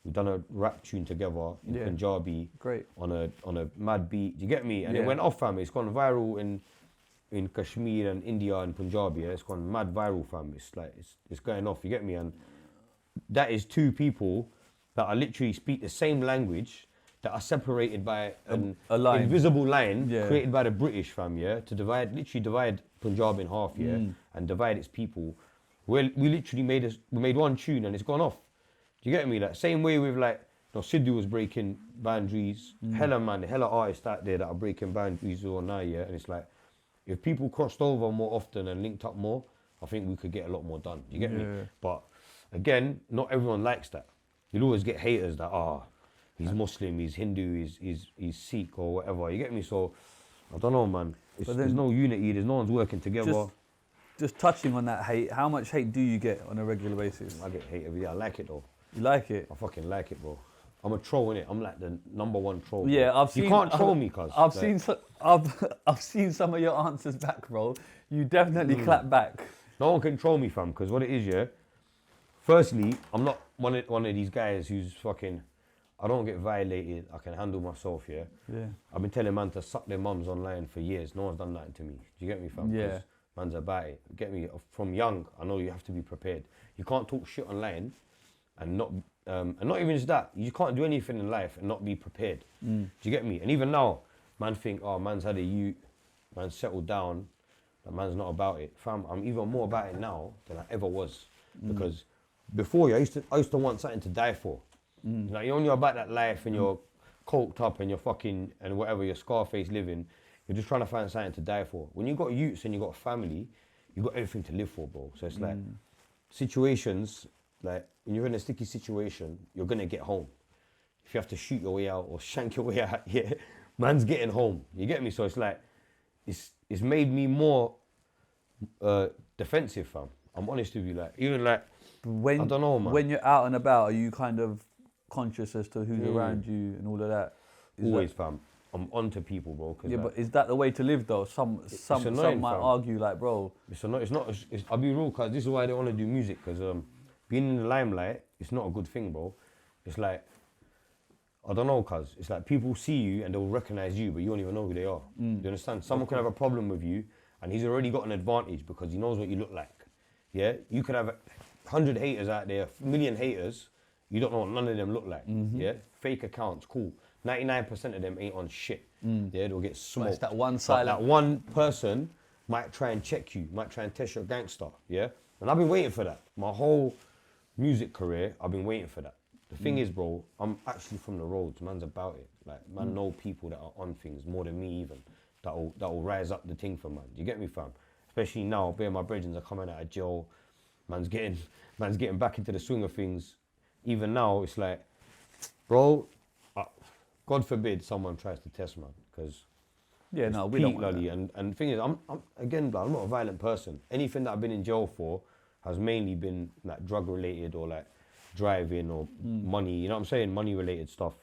We've done a rap tune together in Yeah. Punjabi. Great. On a mad beat. Do you get me? And Yeah. it went off, fam. It's gone viral in Kashmir and India and Punjabi. Yeah? It's gone mad viral, fam. It's like it's going off. You get me? And that is two people that are literally speak the same language that are separated by an a line. invisible line Yeah. created by the British, fam. Yeah, to literally divide Punjab in half. Yeah, and divide its people. We literally made one tune and it's gone off. Do you get me? Like same way with like, Sidhu was breaking boundaries. Hella artists out there that are breaking boundaries all now. Yeah, and it's like, if people crossed over more often and linked up more, I think we could get a lot more done. Do you get me? But again, not everyone likes that. You'll always get haters that he's Muslim, he's Hindu, he's Sikh or whatever. You get me? So I don't know, man. There's no unity. There's no one's working together. Just touching on that hate, how much hate do you get on a regular basis? I get hate every day. I like it though. You like it? I fucking like it, bro. I'm a troll, innit? I'm like the #1 troll. Yeah, bro. You can't troll me, cuz. I've seen some of your answers back, bro. You definitely clap back. No one can troll me, fam, because what it is, yeah. Firstly, I'm not one of these guys who's fucking. I don't get violated. I can handle myself, yeah. Yeah. I've been telling man to suck their mums online for years. No one's done that to me. Do you get me, fam? 'Cause Yeah. man's about it. Get me? From young, I know you have to be prepared. You can't talk shit online and not even just that. You can't do anything in life and not be prepared. Do you get me? And even now, man think, oh, man's had a youth, man's settled down, that man's not about it. Fam, I'm even more about it now than I ever was. Because before, I used to want something to die for. Like, you're only about that life and you're coked up and you're fucking, and whatever, you're Scarface living, you're just trying to find something to die for. When you got youths and you got a family, you got everything to live for, bro. So it's like, situations, like, when you're in a sticky situation, you're gonna get home. If you have to shoot your way out or shank your way out, yeah, man's getting home. You get me? So it's like, it's made me more defensive, fam. I'm honest with you, like, even like, I don't know, man. When you're out and about, are you kind of conscious as to who's around you and all of that? Always, fam. I'm onto people, bro. Yeah, but is that the way to live though? Some annoying, might fam. argue like, bro. I'll be real, cause this is why I don't want to do music, cause being in the limelight, it's not a good thing, bro. It's like, I don't know, cuz. It's like people see you and they'll recognize you, but you don't even know who they are. Do you understand? Someone could have a problem with you and he's already got an advantage because he knows what you look like. Yeah? You could have 100 haters out there, a million haters, you don't know what none of them look like. Yeah? Fake accounts, cool. 99% of them ain't on shit. Yeah, they'll get smoked. It's that one But silent. that one person might try and check you, might try and test your gangster. Yeah? And I've been waiting for that. My whole music career, I've been waiting for that. The thing is, bro, I'm actually from the roads. Man's about it. Like, man know people that are on things more than me even. That will rise up the thing for man. You get me, fam? Especially now, my brethren are coming out of jail. Man's getting back into the swing of things. even now, it's like, bro, God forbid someone tries to test man, because Yeah, no, we don't want that. and the thing is, I'm again, like, I'm not a violent person. Anything that I've been in jail for has mainly been like drug related or like driving or money. You know what I'm saying? Money related stuff.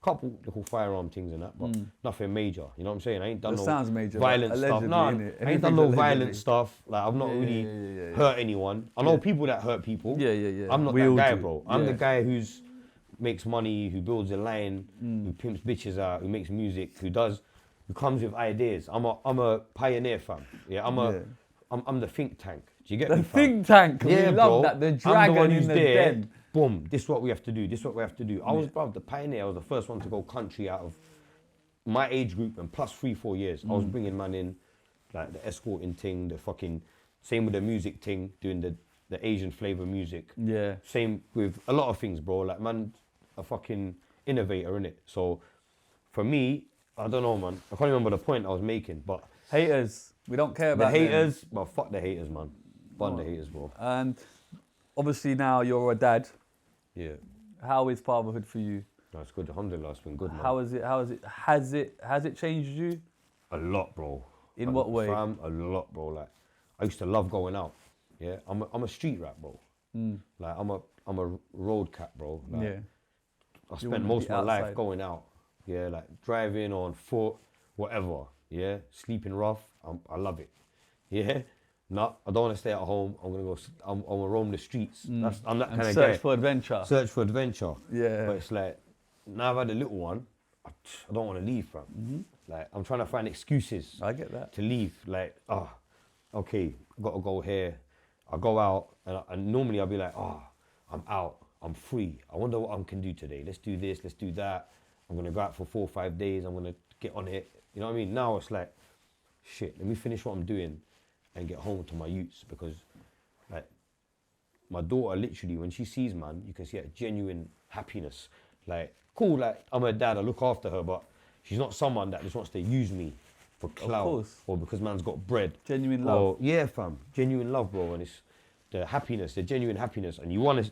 Couple little firearm things and that, but nothing major. You know what I'm saying? I ain't done That no sounds major, but violent stuff. allegedly, No, innit? I ain't done Everything's no allegedly. violent stuff. Like I've not really Yeah. hurt anyone. I know people that hurt people. Yeah. I'm not We that all guy, do. bro. I'm the Yeah. guy who's makes money, who builds a line, who pimps bitches out, who makes music, who comes with ideas. I'm a pioneer, fam. Yeah, I'm the think tank. Do you get The me, fam? think tank. Yeah, we bro. love that. The I'm the dragon one in who's the there. den. Boom. This is what we have to do. This is what we have to do. I was, bruv, the pioneer. I was the first one to go country out of my age group and plus 3-4 years. I was bringing man in, like the escorting thing, the fucking same with the music thing, doing the Asian flavor music. Yeah. Same with a lot of things, bro. Like man, a fucking innovator, innit? So for me, I don't know, man. I can't remember the point I was making, but Haters. We don't care the about them. haters, well, fuck the haters, man. Bun the haters, bro. And obviously now you're a dad. Yeah. How is fatherhood for you? No, it's good. Alhamdulillah, it's been good, man. How is it? Has it changed you? A lot, bro. In what way? Fam, a lot, bro. Like, I used to love going out. Yeah, I'm a street rat, bro. Like, I'm a road cat, bro. Like, Yeah. I You spent wanna most be of my life outside. going out. Yeah, like driving on foot, whatever. Yeah, sleeping rough. I love it. Yeah. No, I don't want to stay at home. I'm gonna go. I'm gonna roam the streets. I'm that And kind of search guy. for adventure. Search for adventure. Yeah. But it's like, now I've had a little one, I don't want to leave, fam. Like, I'm trying to find excuses I get that. to leave. Like, okay, I've got to go here. I go out, and normally I'll be like, I'm out, I'm free. I wonder what I can do today. Let's do this, let's do that. I'm going to go out for 4 or 5 days. I'm going to get on it. You know what I mean? Now it's like, shit, let me finish what I'm doing and get home to my youths, because like my daughter, literally, when she sees man, you can see a genuine happiness. Like, cool, like I'm her dad, I look after her, but she's not someone that just wants to use me for clout course. or because man's got bread. Genuine love. Or, yeah, fam, genuine love, bro, and it's the happiness, the genuine happiness, and you want to,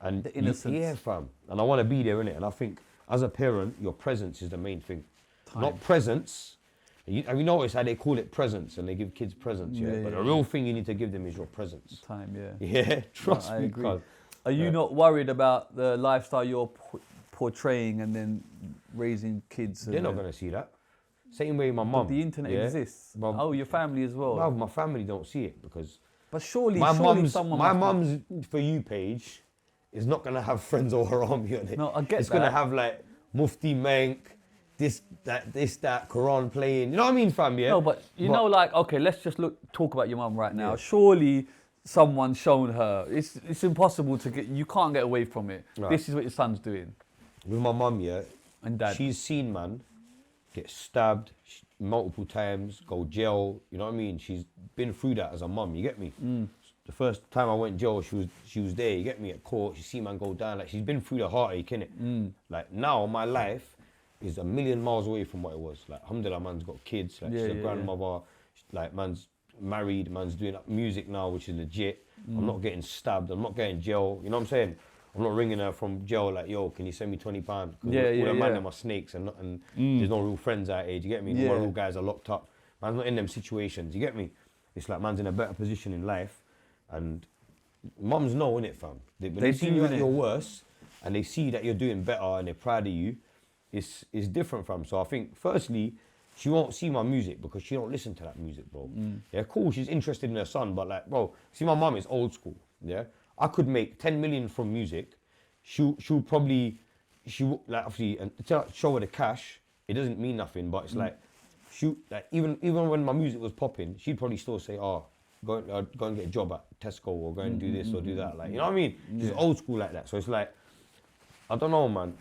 and The innocence. yeah, fam, and I want to be there, innit? And I think as a parent, your presence is the main thing, not presents. Have you noticed how they call it presents and they give kids presents? Yeah, but the real thing you need to give them is your presence. Time, yeah. Yeah, trust I me, agree. cuz. Are you not worried about the lifestyle you're portraying and then raising kids? They're not gonna see that. Same way my mum. The internet yeah? exists. But, Oh, your family as well. bruv, my family don't see it because But surely, my someone mum's For You page is not gonna have Frenzo Harami on it. No, I get It's that. gonna have like Mufti Mank, this, that, Quran playing. You know what I mean, fam? Yeah. No, but you know, like, okay, let's just talk about your mum right now. Surely someone's shown her. It's impossible to get. You can't get away from it. Right. This is what your son's doing. With my mum, yeah. And dad. She's seen man get stabbed multiple times, go jail. You know what I mean? She's been through that as a mum. You get me? The first time I went jail, she was there. You get me? At court, she see man go down. Like, she's been through the heartache, innit? Like, now my life is a million miles away from what it was. Like, alhamdulillah, man's got kids. Like, she's a grandmother. Like, man's married. Man's doing music now, which is legit. I'm not getting stabbed. I'm not getting jail. You know what I'm saying? I'm not ringing her from jail like, yo, can you send me £20? All the man them are snakes and there's no real friends out here. Do you get me? All my real guys are locked up. Man's not in them situations. You get me? It's like man's in a better position in life, and mums know, innit, fam? When they see you at your worst and they see that you're doing better and they're proud of you, it's different, fam. So I think, firstly, she won't see my music because she don't listen to that music, bro. Yeah, cool, she's interested in her son, but like, bro, see, my mum is old school, yeah? I could make 10 million from music. She'll probably, like, obviously, and to show her the cash, it doesn't mean nothing, but it's like, like, even when my music was popping, she'd probably still say, go and get a job at Tesco or go and do this or do that. Like, you know what I mean? She's old school like that. So it's like, I don't know, man.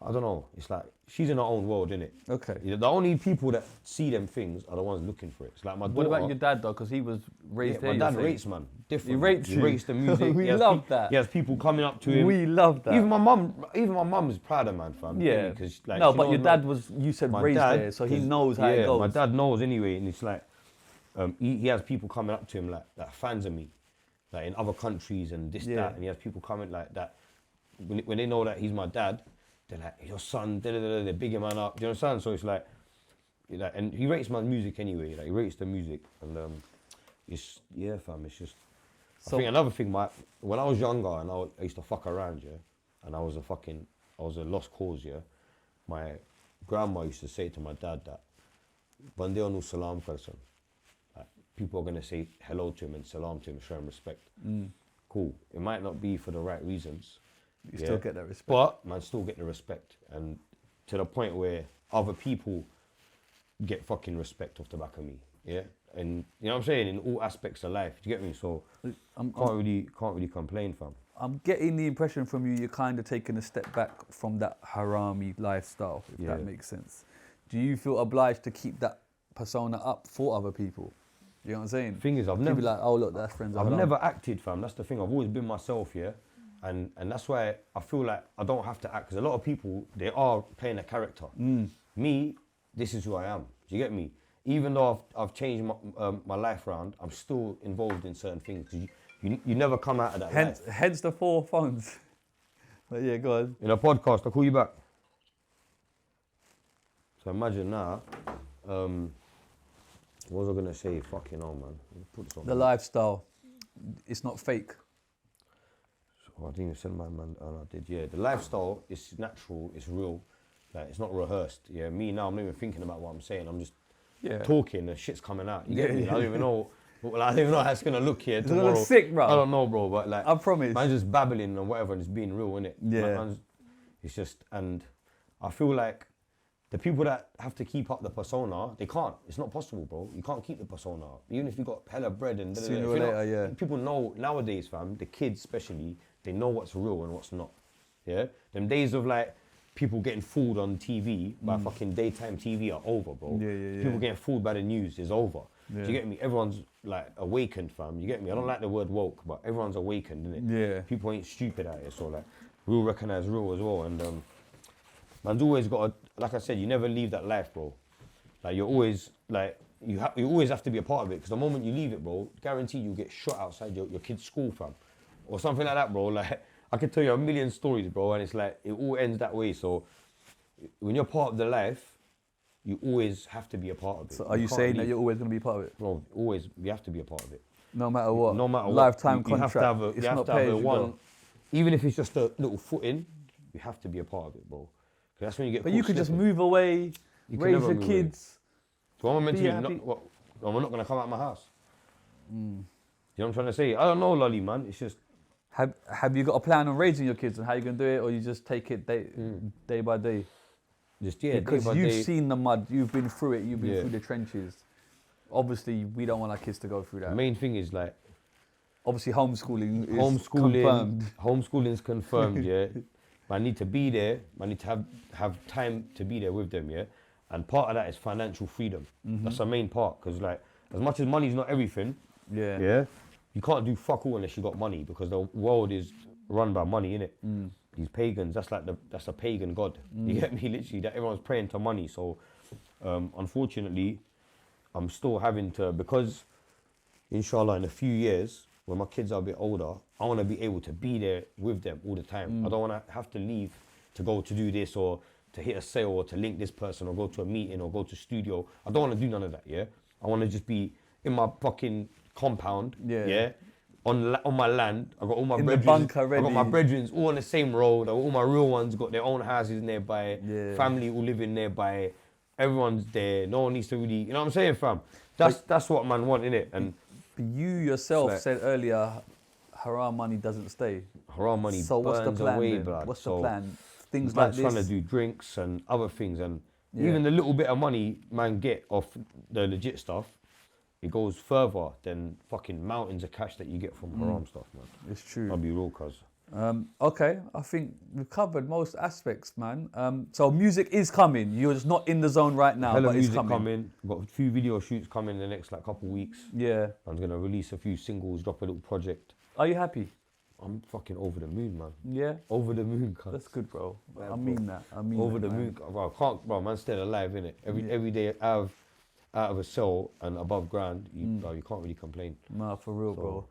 I don't know. It's like, she's in her own world, innit? Okay. The only people that see them things are the ones looking for it. It's like my daughter. What about your dad though? Because he was raised there. My dad rates, man. Different. He rates you. He rates the music. We love that. He has people coming up to him. We love that. Even my mum is proud of man, fam. Yeah. Because like, no, she but knows your dad was, you said my raised dad, there, so he 'cause, knows how it goes. My dad knows anyway, and it's like, he has people coming up to him like fans of me, like in other countries and this, that, and he has people coming like that. when they know that he's my dad, they're like, your son, they're bigging man up. Do you understand? So it's like, and he rates my music anyway. Like he rates the music, and it's fam. It's just. I think another thing, when I was younger and I used to fuck around, yeah, and I was a lost cause, yeah. My grandma used to say to my dad that, "Bande no salam person." Like, people are gonna say hello to him and salam to him, show him respect. Cool. It might not be for the right reasons. You still get that respect. But man, still get the respect, and to the point where other people get fucking respect off the back of me. Yeah. And you know what I'm saying, in all aspects of life, do you get me? So can't really complain, fam. I'm getting the impression from you, you're kind of taking a step back from that Harami lifestyle, if that makes sense. Do you feel obliged to keep that persona up for other people? You know what I'm saying? Thing is, I've People never like, oh look, that's Frenzo Harami. I've never acted, fam. That's the thing. I've always been myself, yeah. And that's why I feel like I don't have to act, because a lot of people, they are playing a character. Me, this is who I am. Do you get me? Even though I've changed my life around, I'm still involved in certain things. You never come out of that life. Hence the 4 phones. But yeah, go on. In a podcast, I'll call you back. So imagine now, what was I going to say? Fucking hell, man. Put this on The lifestyle, it's not fake. I didn't even send my man. Oh, I did, yeah. The lifestyle is natural, it's real. Like, it's not rehearsed. Yeah, me now, I'm not even thinking about what I'm saying. I'm just talking, the shit's coming out. You get me? I don't even know. Well, I don't even know how it's gonna look here tomorrow. It's gonna look sick, bro. I don't know, bro, but like, I promise. man's just babbling and whatever, and it's being real, innit? Yeah. It's just, and I feel like the people that have to keep up the persona, they can't. It's not possible, bro. You can't keep the persona up. Even if you got hella bread and sooner or later, people know nowadays, fam. The kids, especially, they know what's real and what's not. Yeah. Them days of like people getting fooled on TV by fucking daytime TV are over, bro. People getting fooled by the news is over. Do you get me? Everyone's like awakened, fam. You get me? I don't like the word woke, but everyone's awakened, innit? Yeah. People ain't stupid out here, so like, real recognize real as well. And man's always got to, like I said, you never leave that life, bro. Like you're always like, you always have to be a part of it, because the moment you leave it, bro, guarantee you'll get shot outside your kid's school, fam. Or something like that, bro. Like, I could tell you a million stories, bro, and it's like, it all ends that way. So when you're part of the life, you always have to be a part of it. So are you saying that you're always going to be part of it? Bro, always, you have to be a part of it. No matter what? No matter what. Lifetime You contract. have to have a, it's you have not to have pay a as you one, go. even if it's just a little foot in, you have to be a part of it, bro. 'Cause that's when you get But caught you could just slipping. move away, You can raise never your move away. kids. So I'm meant Be to happy. I'm not going to come out of my house. You know what I'm trying to say? I don't know, Lolly, man. It's just, Have you got a plan on raising your kids and how you're going to do it, or you just take it day by day? just yeah, Because day by you've day. seen the mud, you've been through it, you've been Yeah. through the trenches. Obviously, we don't want our kids to go through The that. main thing is like, Obviously, homeschooling is confirmed. Homeschooling's confirmed, yeah. But I need to be there. I need to have time to be there with them, yeah. And part of that is financial freedom. That's the main part, because like, as much as money's not everything, Yeah. you can't do fuck all unless you got money, because the world is run by money, innit? These pagans, that's a pagan god. You get me? Literally, that everyone's praying to money. So, unfortunately, I'm still having to, because inshallah in a few years, when my kids are a bit older, I want to be able to be there with them all the time. I don't want to have to leave to go to do this, or to hit a sale, or to link this person, or go to a meeting, or go to studio. I don't want to do none of that, yeah? I want to just be in my fucking compound, yeah? On my land. I got all my In the brethren. bunker I got my ready. brethren all on the same road. All my real ones got their own houses nearby. Yeah. Family all living nearby. Everyone's there. No one needs to really, you know what I'm saying, fam? That's what man want, innit? And But you yourself Like- said earlier, haram money doesn't stay. haram money So what's the burns plan away, then? blood. What's So the plan? Things like man's this. trying to do drinks and other things, and Yeah. even the little bit of money man get off the legit stuff, it goes further than fucking mountains of cash that you get from haram stuff, man. It's true. I'll be real, cuz. Okay, I think we've covered most aspects, man. So music is coming. You're just not in the zone right now, Hella but it's music coming. coming. Got a few video shoots coming in the next like couple weeks. Yeah. I'm gonna release a few singles, drop a little project. Are you happy? I'm fucking over the moon, man. Yeah. Over the moon, cuz. That's good, bro. Yeah, I bro. mean that. I mean Over that, the man. moon, bro. Can't, bro. Man's still alive, innit? Every day out of a cell and above ground, you can't really complain. Nah, for real, bro.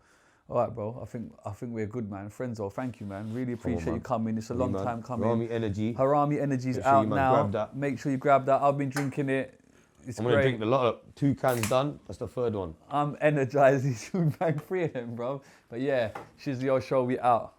All right, bro. I think we're good, man. Frenzo, thank you, man. Really appreciate man. you coming. It's a long time coming. Harami Energy. Harami Energy's Make sure out you, man, now. grab that. Make sure you grab that. I've been drinking it. It's I'm gonna great. drink the lot of 2 cans done. That's the 3rd one. I'm energized. You should bang 3 of them, bro. But yeah, Shizzio Show, we out.